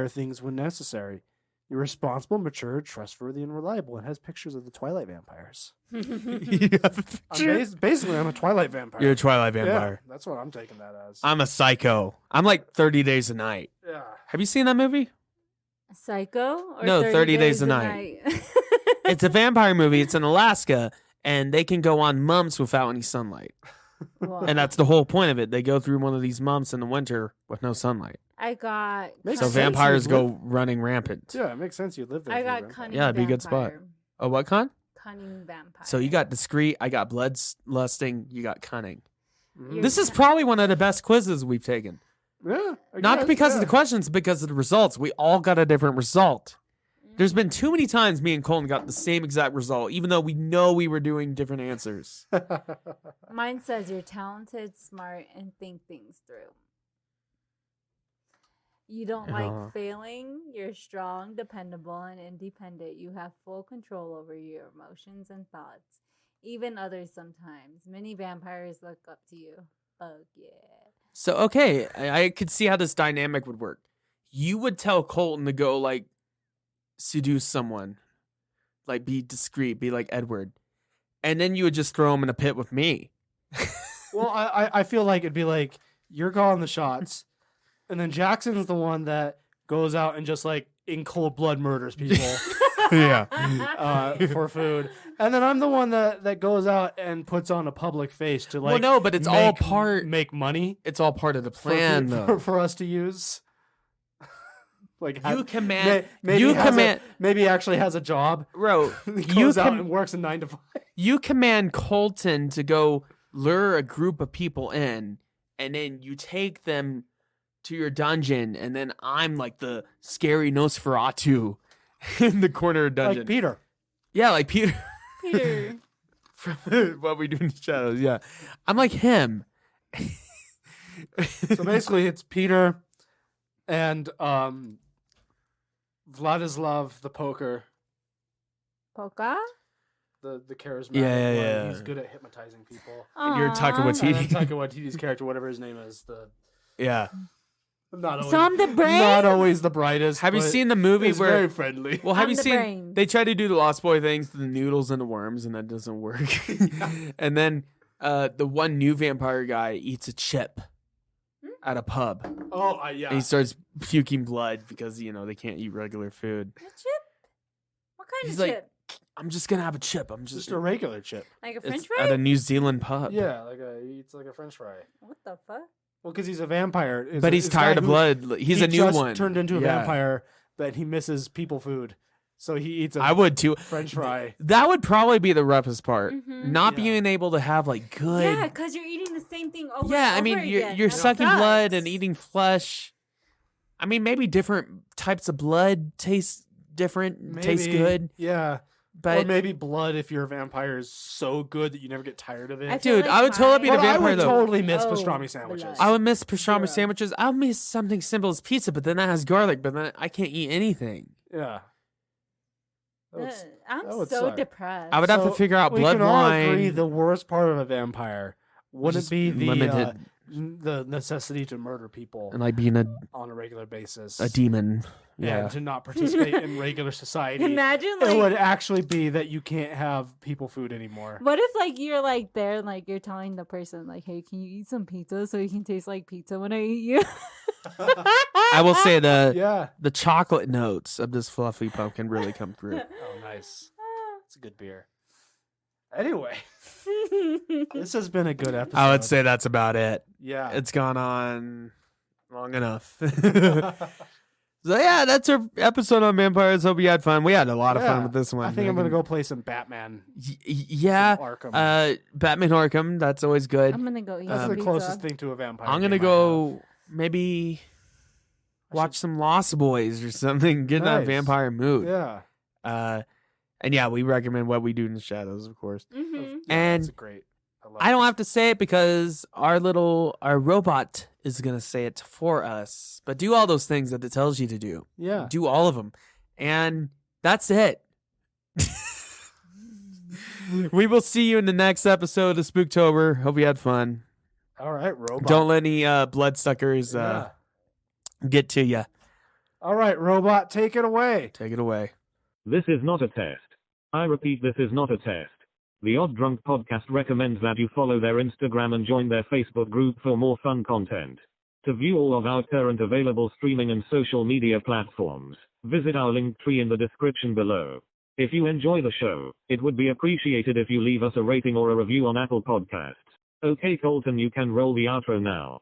Speaker 3: things when necessary. You're responsible, mature, trustworthy, and reliable, and has pictures of the Twilight Vampires.
Speaker 2: You have a picture?
Speaker 3: Basically, I'm a Twilight Vampire.
Speaker 2: You're a Twilight Vampire.
Speaker 3: Yeah, that's what I'm taking that as.
Speaker 2: I'm a psycho. I'm like 30 Days a Night.
Speaker 3: Yeah.
Speaker 2: Have you seen that movie?
Speaker 4: Psycho? Or
Speaker 2: No, 30 Days a
Speaker 4: a
Speaker 2: Night. It's a vampire movie. It's in Alaska, and they can go on months without any sunlight.
Speaker 4: Well,
Speaker 2: And that's the whole point of it. They go through one of these months in the winter with no sunlight.
Speaker 4: I got.
Speaker 3: Makes
Speaker 2: So
Speaker 3: sense.
Speaker 2: vampires
Speaker 3: You
Speaker 2: go
Speaker 3: live-
Speaker 2: running rampant.
Speaker 3: Yeah, it makes sense. You live there.
Speaker 4: I
Speaker 3: if you're a
Speaker 4: got
Speaker 3: vampire.
Speaker 4: cunning.
Speaker 2: Yeah, it'd be a good spot.
Speaker 4: vampire.
Speaker 2: Oh, what con?
Speaker 4: Cunning vampire.
Speaker 2: So you got discreet. I got bloodlusting. You got cunning. This is probably one of the best quizzes we've taken.
Speaker 3: Yeah.
Speaker 2: Not because of the questions, because of the results. We all got a different result. There's been too many times me and Colton got the same exact result, even though we know we were doing different answers.
Speaker 4: Mine says you're talented, smart, and think things through. You don't like failing. You're strong, dependable, and independent. You have full control over your emotions and thoughts, even others sometimes. Many vampires look up to you. Fuck yeah.
Speaker 2: So, okay, I could see how this dynamic would work. You would tell Colton to go, like, seduce someone. Like, be discreet, be like Edward. And then you would just throw him in a pit with me.
Speaker 3: Well, I feel like it'd be like, you're calling the shots, and then Jackson's the one that goes out and just, like, in cold blood murders people. For food. And then I'm the one that goes out and puts on a public face to, like,
Speaker 2: well, no, but it's all
Speaker 3: make money.
Speaker 2: It's all part of the plan, though.
Speaker 3: For us to use. Like,
Speaker 2: you command.
Speaker 3: Maybe he actually has a job.
Speaker 2: Bro,
Speaker 3: He goes out and works a 9 to 5.
Speaker 2: You command Colton to go lure a group of people in, and then you take them to your dungeon, and then I'm like the scary Nosferatu in the corner of the dungeon.
Speaker 3: Like Peter.
Speaker 2: Yeah, like Peter.
Speaker 4: Peter.
Speaker 2: From What We Do in the Shadows, yeah. I'm like him.
Speaker 3: So basically it's Peter and Vladislav the poker.
Speaker 4: Polka?
Speaker 3: The charismatic
Speaker 2: Yeah.
Speaker 3: one. He's good at hypnotizing people.
Speaker 2: And you're Taika
Speaker 3: And
Speaker 2: Waititi.
Speaker 3: Taika Waititi's character, whatever his name is,
Speaker 2: Yeah.
Speaker 3: not always,
Speaker 4: So I'm the brain?
Speaker 3: not always the brightest.
Speaker 2: Have you
Speaker 3: but
Speaker 2: seen the movie
Speaker 3: he's
Speaker 2: where...
Speaker 3: very friendly.
Speaker 2: Well, have
Speaker 4: I'm
Speaker 2: you
Speaker 4: the
Speaker 2: seen...
Speaker 4: brain.
Speaker 2: They try to do the Lost Boy things to the noodles and the worms, and that doesn't work. And then the one new vampire guy eats a chip at a pub.
Speaker 3: Oh, yeah.
Speaker 2: And he starts puking blood because, they can't eat regular food.
Speaker 4: A chip? What kind
Speaker 2: He's
Speaker 4: of
Speaker 2: like,
Speaker 4: chip?
Speaker 2: I'm just going to have a chip. I'm
Speaker 3: Just a regular chip.
Speaker 4: Like a
Speaker 2: It's
Speaker 4: French
Speaker 2: at
Speaker 4: fry?
Speaker 2: a New Zealand pub.
Speaker 3: Yeah, he eats like a French fry.
Speaker 4: What the fuck?
Speaker 3: Well, because he's a vampire.
Speaker 2: But he's tired of blood. He's a new
Speaker 3: just
Speaker 2: one.
Speaker 3: Turned into a
Speaker 2: Yeah.
Speaker 3: vampire, but he misses people food, so he eats a
Speaker 2: I would too.
Speaker 3: French fry.
Speaker 2: That would probably be the roughest part.
Speaker 4: Mhm.
Speaker 2: Not
Speaker 3: Yeah.
Speaker 2: being able to have like good.
Speaker 4: Yeah, because you're eating the same thing over
Speaker 2: Yeah,
Speaker 4: and
Speaker 2: I mean
Speaker 4: over
Speaker 2: you're
Speaker 4: again.
Speaker 2: you're
Speaker 4: That
Speaker 2: sucking
Speaker 4: sucks.
Speaker 2: blood and eating flesh. I mean, maybe different types of blood taste different, taste
Speaker 3: Maybe,
Speaker 2: good,
Speaker 3: Yeah.
Speaker 2: but
Speaker 3: Or maybe blood if you're a vampire is so good that you never get tired of it.
Speaker 4: I feel
Speaker 2: dude,
Speaker 4: like
Speaker 2: I would totally be the
Speaker 3: But I
Speaker 2: vampire
Speaker 3: would
Speaker 2: though.
Speaker 3: totally miss
Speaker 4: Oh,
Speaker 3: pastrami sandwiches.
Speaker 4: blood.
Speaker 2: I would miss pastrami
Speaker 4: Zero.
Speaker 2: sandwiches. I would miss something simple as pizza, but then that has garlic. But then I can't eat anything.
Speaker 3: Yeah. That would s-
Speaker 4: I'm
Speaker 3: that would
Speaker 4: so
Speaker 3: suck.
Speaker 4: depressed.
Speaker 2: I would have to
Speaker 3: So,
Speaker 2: figure out
Speaker 3: we
Speaker 2: blood
Speaker 3: can all
Speaker 2: wine.
Speaker 3: agree the worst part of a vampire wouldn't
Speaker 2: Just
Speaker 3: be
Speaker 2: limited.
Speaker 3: the necessity to murder people
Speaker 2: and like being
Speaker 3: on a regular basis.
Speaker 2: a demon. Yeah.
Speaker 3: And to not participate in regular society.
Speaker 4: Imagine
Speaker 3: It
Speaker 4: like
Speaker 3: would actually be that you can't have people food anymore.
Speaker 4: what if like you're like there and like you're telling the person like, hey, can you eat some pizza so you can taste like pizza when I eat you?
Speaker 2: I will say
Speaker 3: Yeah.
Speaker 2: the chocolate notes of this fluffy pumpkin really come through.
Speaker 3: Oh, nice. It's a good beer. Anyway, this has been a good episode.
Speaker 2: I would say that's about it.
Speaker 3: Yeah.
Speaker 2: It's gone on long enough. So yeah, that's our episode on vampires. Hope you had fun. We had a lot of fun
Speaker 3: Yeah.
Speaker 2: with this one.
Speaker 3: I think I'm going to go play some Batman.
Speaker 2: Yeah,
Speaker 3: Arkham.
Speaker 2: Batman Arkham. That's always good.
Speaker 4: I'm gonna go eat
Speaker 3: That's
Speaker 4: some
Speaker 3: the
Speaker 4: pizza.
Speaker 3: closest thing to a vampire.
Speaker 2: I'm gonna
Speaker 3: game I
Speaker 2: go maybe watch some Lost Boys or something. Get in that
Speaker 3: Nice.
Speaker 2: vampire mood.
Speaker 3: have. Yeah.
Speaker 2: And yeah, we recommend What We Do in the Shadows, of course.
Speaker 4: Mhm.
Speaker 2: And
Speaker 3: That's great. love
Speaker 2: I don't
Speaker 3: it.
Speaker 2: have to say it because our robot is gonna say it for us. But do all those things that it tells you to do.
Speaker 3: Yeah.
Speaker 2: Do all of them, and that's it. We will see you in the next episode of Spooktober. Hope you had fun.
Speaker 3: All right, robot.
Speaker 2: Don't let any bloodsuckers
Speaker 3: Yeah.
Speaker 2: get to you.
Speaker 3: All right, robot, take it away.
Speaker 2: Take it away.
Speaker 5: This is not a test. I repeat, this is not a test. The Odd Drunk Podcast recommends that you follow their Instagram and join their Facebook group for more fun content. To view all of our current available streaming and social media platforms, visit our Linktree in the description below. If you enjoy the show, it would be appreciated if you leave us a rating or a review on Apple Podcasts. Okay, Colton, you can roll the outro now.